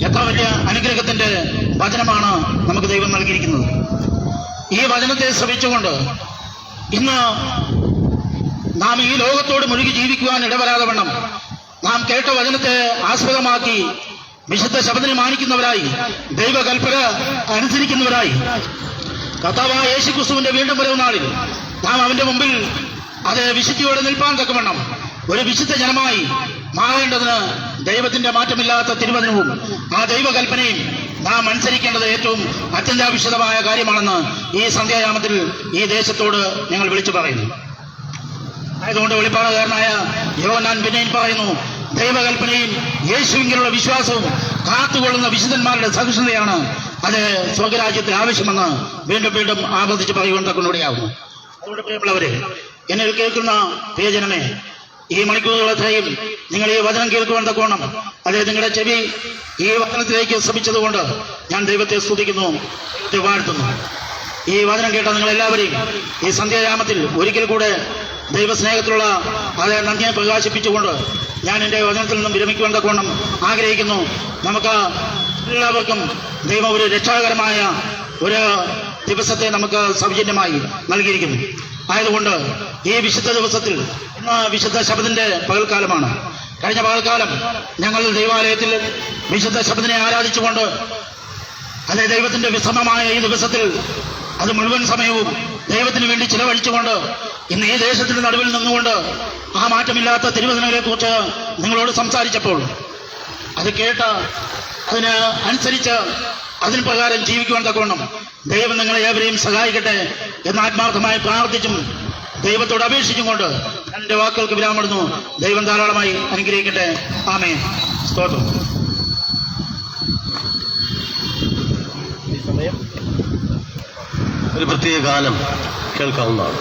എത്ര വലിയ അനുഗ്രഹത്തിന്റെ വചനമാണ് നമുക്ക് ദൈവം നൽകിയിരിക്കുന്നത്. ഈ വചനത്തെ ശ്രവിച്ചുകൊണ്ട് ഇന്ന് നാം ഈ ലോകത്തോട് മുഴുകി ജീവിക്കുവാൻ ഇടവരാതെ വണ്ണം നാം കേട്ട വചനത്തെ ആസ്പദമാക്കി വിശുദ്ധ ശബദിനെ മാനിക്കുന്നവരായി ദൈവകൽപ്പന അനുസരിക്കുന്നവരായി കർത്താവായ യേശുക്രിസ്തുവിന്റെ വീണ്ടും വരവ് നാളിൽ നാം അവന്റെ മുമ്പിൽ അത് വിശുദ്ധിയോടെ നിൽപ്പാൻ തക്കവണ്ണം ഒരു വിശുദ്ധ ജനമായി മാറേണ്ടതിന് ദൈവത്തിന്റെ മാറ്റമില്ലാത്ത തിരുവചനവും ആ ദൈവകൽപ്പനയും നാം അനുസരിക്കേണ്ടത് ഏറ്റവും അത്യന്താപേക്ഷിതമായ കാര്യമാണെന്ന് ഈ സന്ധ്യായാമത്തിൽ ഈ ദേശത്തോട് ഞങ്ങൾ വിളിച്ചു പറയുന്നു. ആയതുകൊണ്ട് വെളിപ്പാടുകാരനായ യോഹന്നാൻ പിന്നെയും പറയുന്നു, ദൈവകൽപ്പനയും യേശുവിലുള്ള വിശ്വാസവും കാത്തുകൊള്ളുന്ന വിശുദ്ധന്മാരുടെ സഹിഷ്ണുതയാണ് അത് സ്വർഗരാജ്യത്തിൽ ആവശ്യമെന്ന് വീണ്ടും വീണ്ടും ആവർത്തിച്ച് പറയുവാൻ തക്കൊണ്ടിടയാകുന്നു. അതുകൊണ്ട് പ്രിയമുള്ളവരെ, എന്നെ കേൾക്കുന്ന പ്രിയജനമേ, ഈ മണിക്കൂറുകളെത്രയും നിങ്ങൾ ഈ വചനം കേൾക്കുവാൻ തക്കോണം അതെ നിങ്ങളുടെ ചെവി ഈ വചനത്തിലേക്ക് ശ്രമിച്ചതുകൊണ്ട് ഞാൻ ദൈവത്തെ സ്തുതിക്കുന്നു, ദൈവത്തെ വാഴ്ത്തുന്നു. ഈ വചനം കേട്ട നിങ്ങൾ എല്ലാവരെയും ഈ സന്ധ്യായാമത്തിൽ ഒരിക്കൽ കൂടെ ദൈവസ്നേഹത്തിലുള്ള അതേ നന്ദിയെ പ്രകാശിപ്പിച്ചുകൊണ്ട് ഞാൻ എൻ്റെ വചനത്തിൽ നിന്നും വിരമിക്കുവാൻ തക്കോണം ആഗ്രഹിക്കുന്നു. നമുക്ക് എല്ലാവർക്കും ദൈവം ഒരു രക്ഷാകരമായ ഒരു ദിവസത്തെ നമുക്ക് സൗജന്യമായി നൽകിയിരിക്കുന്നു. ആയതുകൊണ്ട് ഈ വിശുദ്ധ ദിവസത്തിൽ ഇന്ന് വിശുദ്ധ ശബദിന്റെ പകൽക്കാലമാണ്. കഴിഞ്ഞ പകൽക്കാലം ഞങ്ങൾ ദൈവാലയത്തിൽ വിശുദ്ധ ശബദിനെ ആരാധിച്ചുകൊണ്ട് അതെ ദൈവത്തിന്റെ വിശ്രമമായ ഈ ദിവസത്തിൽ അത് മുഴുവൻ സമയവും ദൈവത്തിന് വേണ്ടി ചിലവഴിച്ചുകൊണ്ട് ഇന്ന് ഈ ദേശത്തിന്റെ നടുവിൽ നിന്നുകൊണ്ട് ആ മാറ്റമില്ലാത്ത തിരുവചനങ്ങളെ കുറിച്ച് നിങ്ങളോട് സംസാരിച്ചപ്പോൾ അത് കേട്ട് അതിന് അനുസരിച്ച് അതിന് പ്രകാരം ജീവിക്കുവാൻ തക്കവണ്ണം ദൈവം നിങ്ങളെ ഏവരെയും സഹായിക്കട്ടെ എന്ന് ആത്മാർത്ഥമായി പ്രാർത്ഥിച്ചും ദൈവത്തോട് അപേക്ഷിച്ചും കൊണ്ട് എൻ്റെ വാക്കുകൾക്ക് വിരാമിടുന്നു. ദൈവം ധാരാളമായി അനുഗ്രഹിക്കട്ടെ. ആമേൻ. സ്തോത്രം. ഒരു പ്രത്യേക ഗാനം കേൾക്കാവുന്നതാണ്.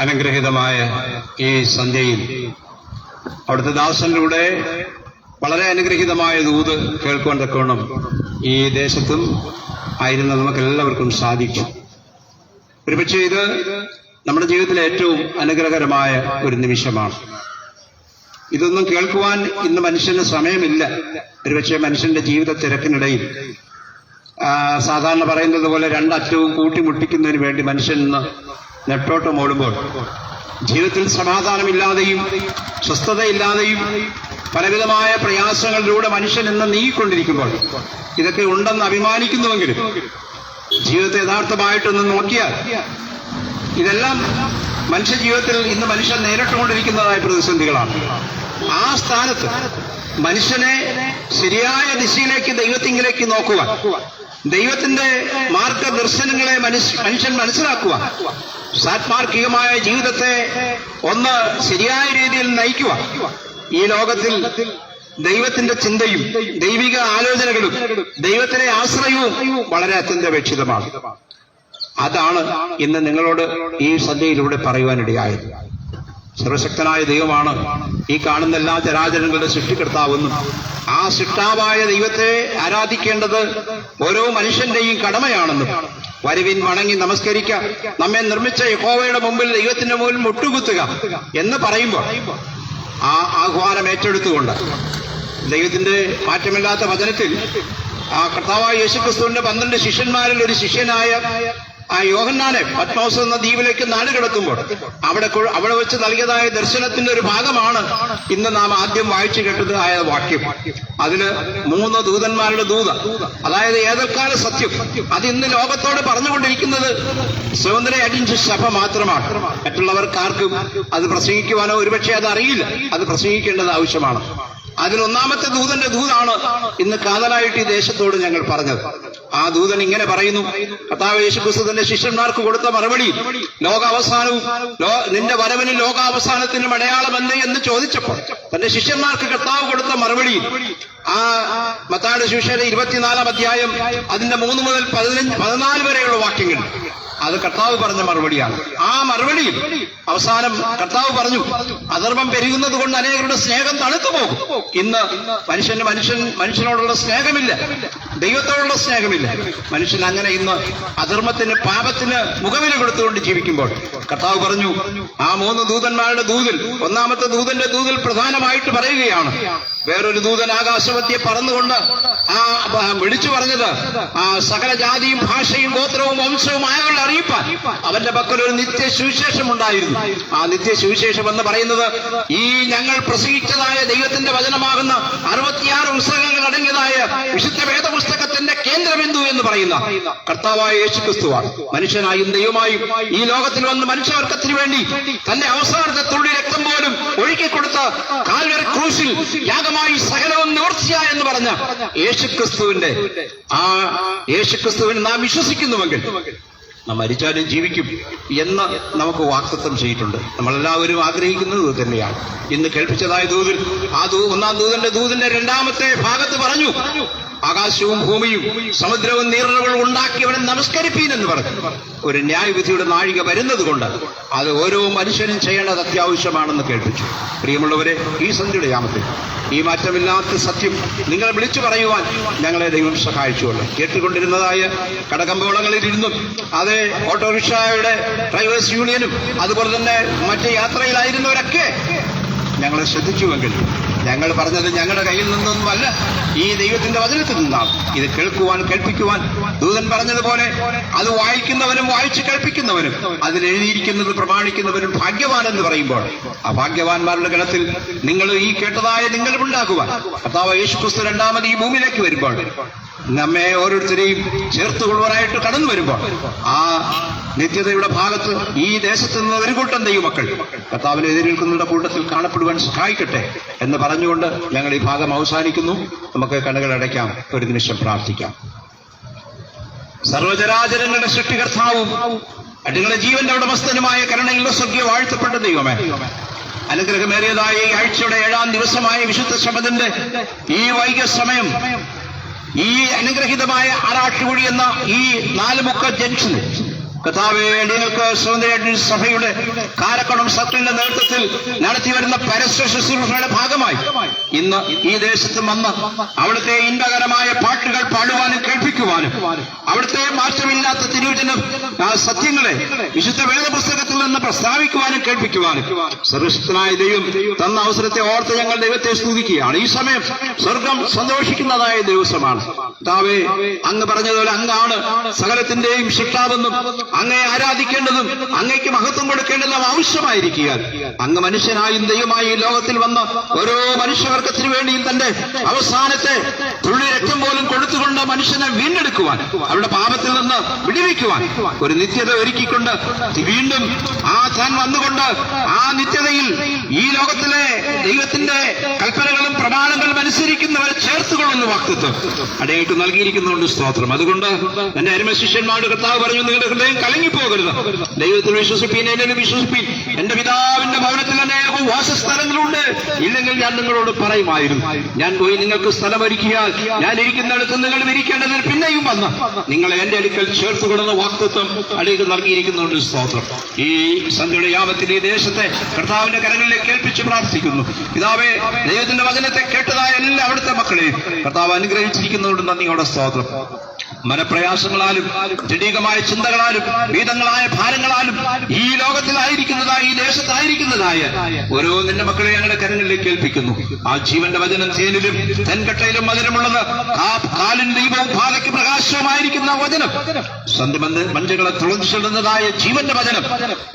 അനുഗ്രഹീതമായ ഈ സന്ധ്യയിൽ അവിടുത്തെ ദാസനിലൂടെ വളരെ അനുഗ്രഹീതമായ ദൂത് കേൾക്കുവാൻ തക്കവണ്ണം ഈ ദേശത്തും ആയിരുന്ന നമുക്ക് എല്ലാവർക്കും സാധിച്ചു. ഒരുപക്ഷെ ഇത് നമ്മുടെ ജീവിതത്തിലെ ഏറ്റവും അനുഗ്രഹകരമായ ഒരു നിമിഷമാണ്. ഇതൊന്നും കേൾക്കുവാൻ ഇന്ന് മനുഷ്യന് സമയമില്ല. ഒരുപക്ഷെ മനുഷ്യന്റെ ജീവിത തിരക്കിനിടയിൽ സാധാരണ പറയുന്നത് പോലെ രണ്ടറ്റവും കൂട്ടിമുട്ടിക്കുന്നതിന് വേണ്ടി മനുഷ്യൻ ഇന്ന് നെട്ടോട്ടം ഓടുമ്പോൾ ജീവിതത്തിൽ സമാധാനമില്ലാതെയും സ്വസ്ഥതയില്ലാതെയും പലവിധമായ പ്രയാസങ്ങളിലൂടെ മനുഷ്യൻ ഇന്ന് നീങ്ങിക്കൊണ്ടിരിക്കുമ്പോൾ ഇതൊക്കെ ഉണ്ടെന്ന് അഭിമാനിക്കുന്നുവെങ്കിലും ജീവിതത്തെ യഥാർത്ഥമായിട്ടൊന്ന് നോക്കിയാൽ ഇതെല്ലാം മനുഷ്യ ജീവിതത്തിൽ ഇന്ന് മനുഷ്യൻ നേരിട്ടുകൊണ്ടിരിക്കുന്നതായ പ്രതിസന്ധികളാണ്. ആ സ്ഥാനത്ത് മനുഷ്യനെ ശരിയായ ദിശയിലേക്ക് ദൈവത്തിങ്കിലേക്ക് നോക്കുക, ദൈവത്തിന്റെ മാർഗദർശനങ്ങളെ മനുഷ്യൻ മനസ്സിലാക്കുക, സാത്മാർക്കികമായ ജീവിതത്തെ ഒന്ന് ശരിയായ രീതിയിൽ നയിക്കുക. ഈ ലോകത്തിൽ ദൈവത്തിന്റെ ചിന്തയും ദൈവിക ആലോചനകളും ദൈവത്തിലെ ആശ്രയവും വളരെ അത്യന്താപേക്ഷിതമാണ്. അതാണ് ഇന്ന് നിങ്ങളോട് ഈ സന്ധ്യയിലൂടെ പറയുവാനിടയായത്. സർവശക്തനായ ദൈവമാണ് ഈ കാണുന്ന എല്ലാ ചരാചരങ്ങളുടെ സൃഷ്ടികർത്താവെന്നും ആ സൃഷ്ടാവായ ദൈവത്തെ ആരാധിക്കേണ്ടത് ഓരോ മനുഷ്യന്റെയും കടമയാണെന്നും വരുവിൻ വണങ്ങി നമസ്കരിക്കുക, നമ്മെ നിർമ്മിച്ച യഹോവയുടെ മുമ്പിൽ ദൈവത്തിന്റെ മുമ്പിൽ മുട്ടുകുത്തുക എന്ന് പറയുമ്പോൾ ആ ആഹ്വാനം ഏറ്റെടുത്തുകൊണ്ട് ദൈവത്തിന്റെ മാറ്റമില്ലാത്ത വചനത്തിൽ ആ കർത്താവായ യേശുക്രിസ്തുവിന്റെ 12 ശിഷ്യന്മാരിൽ ഒരു ശിഷ്യനായ ആ യോഹന്നാനെ പത്മോസ് എന്ന ദ്വീപിലേക്ക് നാടുകടത്തുമ്പോൾ അവിടെ വെച്ച് നൽകിയതായ ദർശനത്തിന്റെ ഒരു ഭാഗമാണ് ഇന്ന് നാം ആദ്യം വായിച്ചു കേട്ടതായ വാക്യം. അതില് 3 ദൂതന്മാരുടെ ദൂത, അതായത് ഏതൽക്കാല സത്യം, അത് ഇന്ന് ലോകത്തോട് പറഞ്ഞുകൊണ്ടിരിക്കുന്നത് സ്വതന്ത്ര അടിഞ്ച് സഭ മാത്രമാണ്. മറ്റുള്ളവർക്കാർക്കും അത് പ്രസംഗിക്കുവാനോ ഒരുപക്ഷെ അത് അറിയില്ല. അത് പ്രസംഗിക്കേണ്ടത് ആവശ്യമാണ്. അതിലൊന്നാമത്തെ ദൂതന്റെ ദൂതാണ് ഇന്ന് കാതലായിട്ട് ഈ ദേശത്തോട് ഞങ്ങൾ പറഞ്ഞത്. ആ ദൂതൻ ഇങ്ങനെ പറയുന്നു, കർത്താവ് യേശുക്രിസ്തു തന്റെ ശിഷ്യന്മാർക്ക് കൊടുത്ത മറുപടി, ലോകാവസാനവും നിന്റെ വരവിനും ലോകാവസാനത്തിനും അടയാളമല്ല എന്ന് ചോദിച്ചപ്പോൾ തന്റെ ശിഷ്യന്മാർക്ക് കർത്താവ് കൊടുത്ത മറുപടി ആ മത്തായിയുടെ സുവിശേഷം 24-ാം അധ്യായം അതിന്റെ 3 മുതൽ 14 വരെയുള്ള വാക്യങ്ങൾ അത് കർത്താവ് പറഞ്ഞ മറുപടിയാണ്. ആ മറുപടിയിൽ അവസാനം കർത്താവ് പറഞ്ഞു, അധർമ്മം പെരുകുന്നത് കൊണ്ട് അനേകരുടെ സ്നേഹം തണുത്തു പോകും. ഇന്ന് മനുഷ്യനോടുള്ള സ്നേഹമില്ല, ദൈവത്തോടുള്ള സ്നേഹമില്ല. മനുഷ്യൻ അങ്ങനെ ഇന്ന് അധർമ്മത്തിന് പാപത്തിന് മുഖവില കൊടുത്തുകൊണ്ട് ജീവിക്കുമ്പോൾ കർത്താവ് പറഞ്ഞു, ആ 3 ദൂതന്മാരുടെ ദൂതിൽ ഒന്നാമത്തെ ദൂതന്റെ ദൂതിൽ പ്രധാനമായിട്ട് പറയുകയാണ്, വേറൊരു ദൂതൻ ആകാശമധ്യേ പറന്നുകൊണ്ട് വിളിച്ചു പറഞ്ഞത്, ആ സകല ജാതിയും ഭാഷയും ഗോത്രവും വംശവും ആയവരുടെ അറിയിപ്പാൻ അവന്റെ പക്കൽ ഒരു നിത്യസുവിശേഷം ഉണ്ടായിരുന്നു. ആ നിത്യസുവിശേഷം എന്ന് പറയുന്നത് ഈ ഞങ്ങൾ പ്രസംഗിച്ചതായ ദൈവത്തിന്റെ വചനമാകുന്ന 66 പുസ്തകങ്ങൾ അടങ്ങിയതായ വിശുദ്ധ വേദപുസ്തകത്തിന്റെ കേന്ദ്രബിന്ദു എന്ന് പറയുന്ന കർത്താവായ യേശുക്രിസ്തുവാണ്. മനുഷ്യനായും ദൈവമായും ഈ ലോകത്തിൽ വന്ന് മനുഷ്യവർഗത്തിന് വേണ്ടി തന്റെ അവസാനത്തെ തുള്ളി രക്തം പോലും ഒഴുക്കിക്കൊടുത്ത കാൽവരി ക്രൂശിൽ യാഗമായി സകലവും നിവർത്തിയായി എന്ന് പറഞ്ഞ യേശുക്രിസ്തുവിന്റെ ആ യേശുക്രിസ്തുവിനെ നാം വിശ്വസിക്കുന്നുവെങ്കിൽ നാം മരിച്ചാലും ജീവിക്കും എന്ന് നമുക്ക് വാഗ്ദത്തം ചെയ്തിട്ടുണ്ട്. നമ്മളെല്ലാവരും ആഗ്രഹിക്കുന്നത് തന്നെയാണ്. ഇന്ന് കേൾപ്പിച്ചതായ ദൂതിൽ ആ 1-ാം ദൂതന്റെ ദൂതിന്റെ 2-ാമത്തെ ഭാഗത്ത് പറഞ്ഞു, ആകാശവും ഭൂമിയും സമുദ്രവും നീറുകളും ഉണ്ടാക്കിയവനെ നമസ്കരിപ്പീൻ എന്ന് പറഞ്ഞു. ഒരു ന്യായവിധിയുടെ നാഴിക വരുന്നത് കൊണ്ട് അത് ഓരോ മനുഷ്യനും ചെയ്യേണ്ടത് അത്യാവശ്യമാണെന്ന് കേൾപ്പിച്ചു. പ്രിയമുള്ളവരെ, ഈ സന്ധ്യയുടെ യാമത്തിൽ ഈ മാറ്റമില്ലാത്ത സത്യം നിങ്ങൾ വിളിച്ചു പറയുവാൻ ഞങ്ങളെ ദൈവം സഹായിച്ചുകൊണ്ട് കേട്ടുകൊണ്ടിരുന്നതായ കടകമ്പോളങ്ങളിലിരുന്നും അതേ ഓട്ടോറിക്ഷയുടെ ഡ്രൈവേഴ്സ് യൂണിയനും അതുപോലെ തന്നെ മറ്റ് യാത്രയിലായിരുന്നവരൊക്കെ ഞങ്ങളെ ശ്രദ്ധിച്ചുവെങ്കിൽ ഞങ്ങൾ പറഞ്ഞത് ഞങ്ങളുടെ കയ്യിൽ നിന്നൊന്നുമല്ല, ഈ ദൈവത്തിന്റെ വചനത്തിൽ നിന്നാണ്. ഇത് കേൾക്കുവാൻ കേൾപ്പിക്കുവാൻ ദൂതൻ പറഞ്ഞതുപോലെ അത് വായിക്കുന്നവനും വായിച്ചു കേൾപ്പിക്കുന്നവനും അതിലെഴുതിയിരിക്കുന്നത് പ്രമാണിക്കുന്നവനും ഭാഗ്യവാനെന്ന് പറയുമ്പോൾ ആ ഭാഗ്യവാന്മാരുടെ ഗണത്തിൽ നിങ്ങൾ ഈ കേട്ടതായ നിങ്ങളും ഉണ്ടാക്കുവാൻ കർത്താവ് യേശുക്രിസ്തു 2ാമത് ഈ ഭൂമിയിലേക്ക് വരുമ്പോൾ നമ്മെ ഓരോരുത്തരെയും ചേർത്തുകൊള്ളുവാനായിട്ട് കടന്നു വരുമ്പോൾ ആ നിത്യതയുടെ ഭാഗത്ത് ഈ ദേശത്ത് നിന്ന് ഒരു കൂട്ടം ദൈവമക്കൾ കർത്താവിനെ എതിരേൽക്കുന്നവരുടെ കൂട്ടത്തിൽ കാണപ്പെടുവാൻ സഹായിക്കട്ടെ എന്ന് പറഞ്ഞുകൊണ്ട് ഞങ്ങൾ ഈ ഭാഗം അവസാനിക്കുന്നു. നമുക്ക് കണ്ണുകളടയ്ക്കാം, ഒരു നിമിഷം പ്രാർത്ഥിക്കാം. സർവചരാചരങ്ങളുടെ സൃഷ്ടികർത്താവും അടിങ്ങളുടെ ജീവന്റെ ഉടമസ്ഥനുമായ കരുണയുള്ള സ്വർഗ്ഗീയ വാഴ്ത്തപ്പെട്ട ദൈവമേ, അനുഗ്രഹമേറിയതായ ഈ ആഴ്ചയുടെ 7-ാം ദിവസമായ വിശുദ്ധ ശബത്തിന്റെ ഈ വൈകിയ സമയം ഈ അനുഗ്രഹീതമായ ആറാട്ടുകുഴി എന്ന ഈ 4 മുക്ക ജംഗ്ഷനിൽ കർത്താവേ, നിങ്ങൾക്ക് സ്വതന്ത്ര സഭയുടെ കാരക്കോണം സർക്കിളിന്റെ നേതൃത്വത്തിൽ നടത്തിവരുന്ന പരസ്യ ശുശ്രൂഷയുടെ ഭാഗമായി ഇന്ന് ഈ ദേശത്ത് വന്ന് അവിടുത്തെ ഇൻപകരമായ പാട്ടുകൾ പാടുവാനും കേൾപ്പിക്കുവാനും അവിടുത്തെ മാറ്റമില്ലാത്ത തിരുവചനം സത്യങ്ങളെ വിശുദ്ധ വേദപുസ്തകത്തിൽ നിന്ന് പ്രസ്താവിക്കുവാനും കേൾപ്പിക്കുവാനും സർവശക്തനായ ദൈവം തന്ന അവസരത്തെ ഓർത്ത് ഞങ്ങൾ ദൈവത്തെ സ്തുതിക്കുകയാണ്. ഈ സമയം സ്വർഗം സന്തോഷിക്കുന്നതായ ദിവസമാണ്. കർത്താവേ, അങ്ങ് പറഞ്ഞതുപോലെ അങ്ങാണ് സകലത്തിന്റെയും ശിക്ഷാവെന്നും അങ്ങയെ ആരാധിക്കേണ്ടതും അങ്ങയ്ക്ക് മഹത്വം കൊടുക്കേണ്ടതും ആവശ്യമായിരിക്കുക. അങ്ങ് മനുഷ്യനായും ദൈവമായി ഈ ലോകത്തിൽ വന്ന് ഓരോ മനുഷ്യവർഗത്തിനു വേണ്ടിയും തന്റെ അവസാനത്തെ തുള്ളി രക്തം പോലും കൊടുത്തുകൊണ്ട് മനുഷ്യനെ വീണ്ടെടുക്കുവാൻ, അവരുടെ പാപത്തിൽ നിന്ന് വിടുവിക്കുവാൻ ഒരു നിത്യത ഒരുക്കിക്കൊണ്ട് വീണ്ടും താൻ വന്നുകൊണ്ട് ആ നിത്യതയിൽ ഈ ലോകത്തിലെ ദൈവത്തിന്റെ കൽപ്പനകളും പ്രമാണങ്ങളും അനുസരിക്കുന്നവരെ ചേർത്തുകൊള്ളുന്ന വാക്തത്വം അടയായിട്ട് നൽകിയിരിക്കുന്നുണ്ട്. സ്തോത്രം. അതുകൊണ്ട് എന്റെ അരുമ ശിഷ്യന്മാരുടെ കർത്താവ് പറഞ്ഞു, നിങ്ങളുടെ ഹൃദയം കലങ്ങിപ്പോകരുത്, ദൈവത്തിൽ വിശ്വസിപ്പീൻ, എന്നെ വിശ്വസിപ്പീൻ. എന്റെ പിതാവിന്റെ ഭവനത്തിൽ അനേകം വാസസ്ഥലങ്ങളുണ്ട്, ഇല്ലെങ്കിൽ ഞാൻ നിങ്ങളോട് പറയുമായിരുന്നു. ഞാൻ പോയി നിങ്ങൾക്ക് സ്ഥലം ഒരുക്കിയാൽ ഞാൻ ഇരിക്കുന്നിടത്ത് നിങ്ങൾ ഇരിക്കേണ്ടതിന് പിന്നെയും വന്ന് നിങ്ങളെ എന്റെ അടുക്കൽ ചേർത്തുകൊള്ളുന്ന വാക്തത്വം അടയായിട്ട് നൽകിയിരിക്കുന്നുണ്ട്. സ്തോത്രം. ഈ സന്ധ്യയുടെ യാമത്തിൽ ഈ ദേശത്തെ കർത്താവിന്റെ കരങ്ങളിലേക്ക് കേൾപ്പിച്ച് പ്രാർത്ഥിക്കുന്നു. പിതാവേ, ദൈവത്തിന്റെ വചനത്തെ കേട്ടതായ എല്ലാ അവിടുത്തെ മക്കളെയും കർത്താവ് അനുഗ്രഹിച്ചിരിക്കുന്നതുകൊണ്ട് നന്ദിയോടെ സ്തോത്രം. മനപ്രയാസങ്ങളാലും ജഡികമായ ചിന്തകളാലും വീതങ്ങളായ ഭാരങ്ങളാലും ഈ ലോകത്തിലായിരിക്കുന്നതായ ഈ ദേശത്തായിരിക്കുന്നതായ ഓരോ നിന്റെ മക്കളെ ഞങ്ങളുടെ കരങ്ങളിലേക്ക് കേൾപ്പിക്കുന്നു. ആ ജീവന്റെ വചനം തേനിലും തെൻകട്ടയിലും മധുരമുള്ളത്, കാലിന് ദീപവും പാതയ്ക്ക് പ്രകാശവുമായിരിക്കുന്ന വചനം, സന്ധ്യ മഞ്ചകളെ തുളച്ചിടുന്നതായ ജീവന്റെ വചനം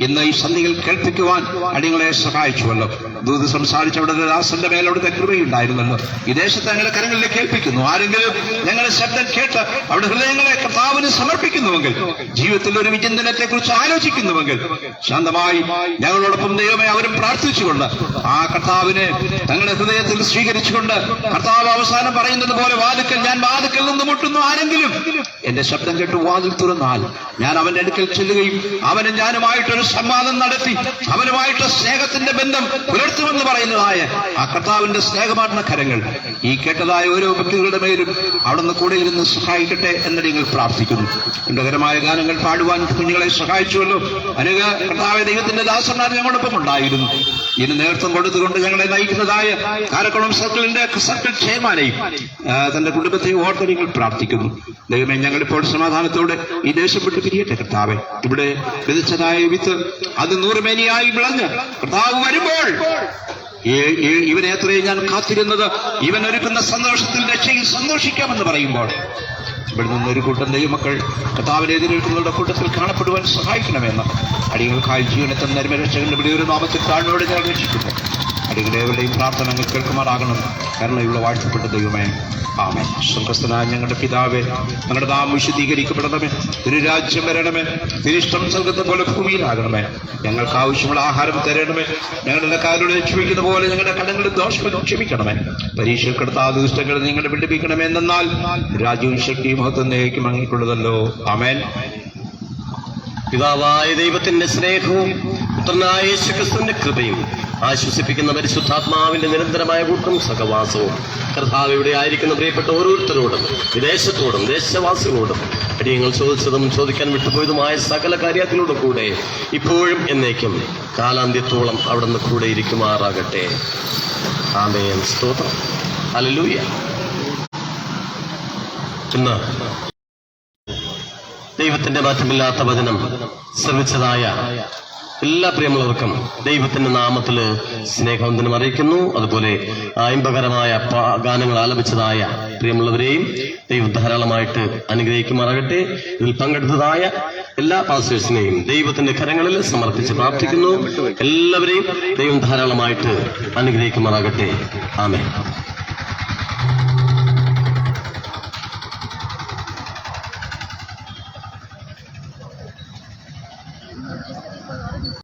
ഇന്ന് ഈ സന്ധികൾ കേൾപ്പിക്കുവാൻ അടിയങ്ങളെ സഹായിച്ചുവല്ലോ. ദൂത് സംസാരിച്ച അവിടുത്തെ ദാസന്റെ മേൽ അവിടുത്തെ കൃപയുണ്ടായിരുന്നല്ലോ. ഈ ദേശത്തെ ഞങ്ങളുടെ കരങ്ങളിലേക്ക് കേൾപ്പിക്കുന്നു. ആരെങ്കിലും ഞങ്ങളുടെ ശബ്ദം കേട്ട് അവിടെ ഹൃദയങ്ങളെ കർത്താവിന് സമർപ്പിക്കുന്നുവെങ്കിൽ, ജീവിതത്തിൽ ഒരു വിചിന്തനത്തെ കുറിച്ച് ആലോചിക്കുന്നുവെങ്കിൽ, ശാന്തമായി ഞങ്ങളോടൊപ്പം ദൈവമേ അവരും പ്രാർത്ഥിച്ചുകൊണ്ട് ആ കർത്താവിനെ തങ്ങളുടെ ഹൃദയത്തിൽ സ്വീകരിച്ചുകൊണ്ട് കർത്താവ് അവസാനം പറയുന്നത് പോലെ, ഞാൻ വാതിക്കൽ നിന്ന് മുട്ടുന്നു, ആരെങ്കിലും എന്റെ ശബ്ദം കേട്ട് വാതിൽ തുറന്നാൽ ഞാൻ അവന്റെ അടുക്കൽ ചെല്ലുകയും അവനും ഞാനുമായിട്ടൊരു സംവാദം നടത്തി അവനുമായിട്ട് സ്നേഹത്തിന്റെ ബന്ധം പുലർത്തുമെന്ന് പറയുന്നതായ ആ കർത്താവിന്റെ സ്നേഹമാർന്ന കരങ്ങൾ ഈ കേട്ടതായ ഓരോ വ്യക്തികളുടെ മേലും അവിടുന്ന് കൂടെ ഇരുന്ന് സഹായിക്കട്ടെ എന്ന് നിങ്ങൾ പ്രാർത്ഥിക്കുന്നു. സുന്ദരമായ ഗാനങ്ങൾ പാടുവാൻ കുഞ്ഞുങ്ങളെ സഹായിച്ചുവല്ലോ. അനേക കർത്താവ് ദൈവത്തിന്റെ ദാസന്മാർ ഞങ്ങളോടൊപ്പം ഉണ്ടായിരുന്നു. ഇതിന് നേതൃത്വം കൊടുത്തുകൊണ്ട് ഞങ്ങളെ നയിക്കുന്നതായ കാരക്കുളം സർക്കിൾ ചെയർമാനെയും തന്റെ കുടുംബത്തെയും ഓർത്ത് നിങ്ങൾ പ്രാർത്ഥിക്കുന്നു. ദൈവമേ, ഞങ്ങളിപ്പോൾ സമാധാനത്തോടെ ഈ ദേശം വിട്ട് പിരിയട്ടെ. കർത്താവെ, ഇവിടെ വിതച്ചതായ വിത്ത് അത് 100 മേനിയായി വിളഞ്ഞ് കർത്താവ് വരുമ്പോൾ ഇവനെ എത്രയും ഞാൻ കാത്തിരുന്നത്, ഇവൻ ഒരുക്കുന്ന സന്തോഷത്തിൽ രക്ഷയിൽ സന്തോഷിക്കാമെന്ന് പറയുമ്പോൾ ഇവിടെ നിന്നൊരു കൂട്ടം ദൈവമക്കൾ കർത്താവിനെ എതിരേൽക്കുന്നവരുടെ കൂട്ടത്തിൽ കാണപ്പെടുവാൻ സഹായിക്കണമെന്ന് അടികൾക്കായി ജീവനെ തന്ന രക്ഷകന്റെ വിളിയൊരു നാമത്തിൽ താഴ്മയോടെ ഞാൻ രക്ഷിക്കുന്നു. അടികളേവരുടെയും പ്രാർത്ഥനകൾ കേൾക്കുമാറാകണം. കരുണയുള്ള വാഴ്ത്തപ്പെട്ട ദൈവമേ, ആമേൻ. സ്വർഗ്ഗസ്ഥനായ ഞങ്ങളുടെ പിതാവേ, ഞങ്ങളുടെ നാമം വിശുദ്ധീകരിക്കപ്പെടണമേ, ഒരു രാജ്യം വരണമേ, തിരിഷ്ടം സ്വർഗ്ഗത്തെ പോലെ ഭൂമിയിലാകണമേ. ഞങ്ങൾക്ക് ആവശ്യമുള്ള ആഹാരം തരണമേ, ഞങ്ങളുടെ കാരോട് ക്ഷമിക്കുന്ന പോലെ ഞങ്ങളുടെ കടങ്ങളുടെ ദോഷങ്ങളും ക്ഷമിക്കണമേ. പരീക്ഷയിൽ കിടത്താതെ ദുഷ്ടങ്ങൾ നിങ്ങളെ വിടുവിക്കണമേ. എന്നാൽ രാജ്യവും ശക്തിയും മഹത്വം നേക്കും അങ്ങേക്കുള്ളതല്ലോ. ആമേൻ. പിതാവായ ദൈവത്തിന്റെ സ്നേഹവും പുത്രനായ യേശുക്രിസ്തുവിന്റെ കൃപയും ആശ്വസിപ്പിക്കുന്ന പരിശുദ്ധാത്മാവിന്റെ നിരന്തരമായ കൂട്ടും സഹവാസവും കർത്താവ് ഇവിടെ ആയിരിക്കുന്ന പ്രിയപ്പെട്ട ഓരോരുത്തരോടും വിദേശത്തോടും ദേശവാസികളോടും അടിയങ്ങൾ ചോദിച്ചതും ചോദിക്കാൻ വിട്ടുപോയതുമായ സകല കാര്യത്തിലൂടെ കൂടെ ഇപ്പോഴും എന്നേക്കും കാലാന്ത്യത്തോളം അവിടുന്ന് കൂടെ ഇരിക്കുമാറാകട്ടെ. ആമേൻ. സ്തോത്രം. ഹല്ലേലൂയ. ഇന്ന് ദൈവത്തിന്റെ മാറ്റമില്ലാത്ത വചനം ശ്രമിച്ചതായ എല്ലാ പ്രിയമുള്ളവർക്കും ദൈവത്തിന്റെ നാമത്തില് സ്നേഹവന്ദനം അറിയിക്കുന്നു. അതുപോലെ ഇമ്പകരമായ ഗാനങ്ങൾ ആലപിച്ചതായ പ്രിയമുള്ളവരെയും ദൈവം ധാരാളമായിട്ട് അനുഗ്രഹിക്കുമാറാകട്ടെ. ഇതിൽ പങ്കെടുത്തതായ എല്ലാ പാസ്റ്റേഴ്സിനെയും ദൈവത്തിന്റെ കരങ്ങളിൽ സമർപ്പിച്ച് പ്രാർത്ഥിക്കുന്നു. എല്ലാവരെയും ദൈവം ധാരാളമായിട്ട് അനുഗ്രഹിക്കുമാറാകട്ടെ. ആമേൻ.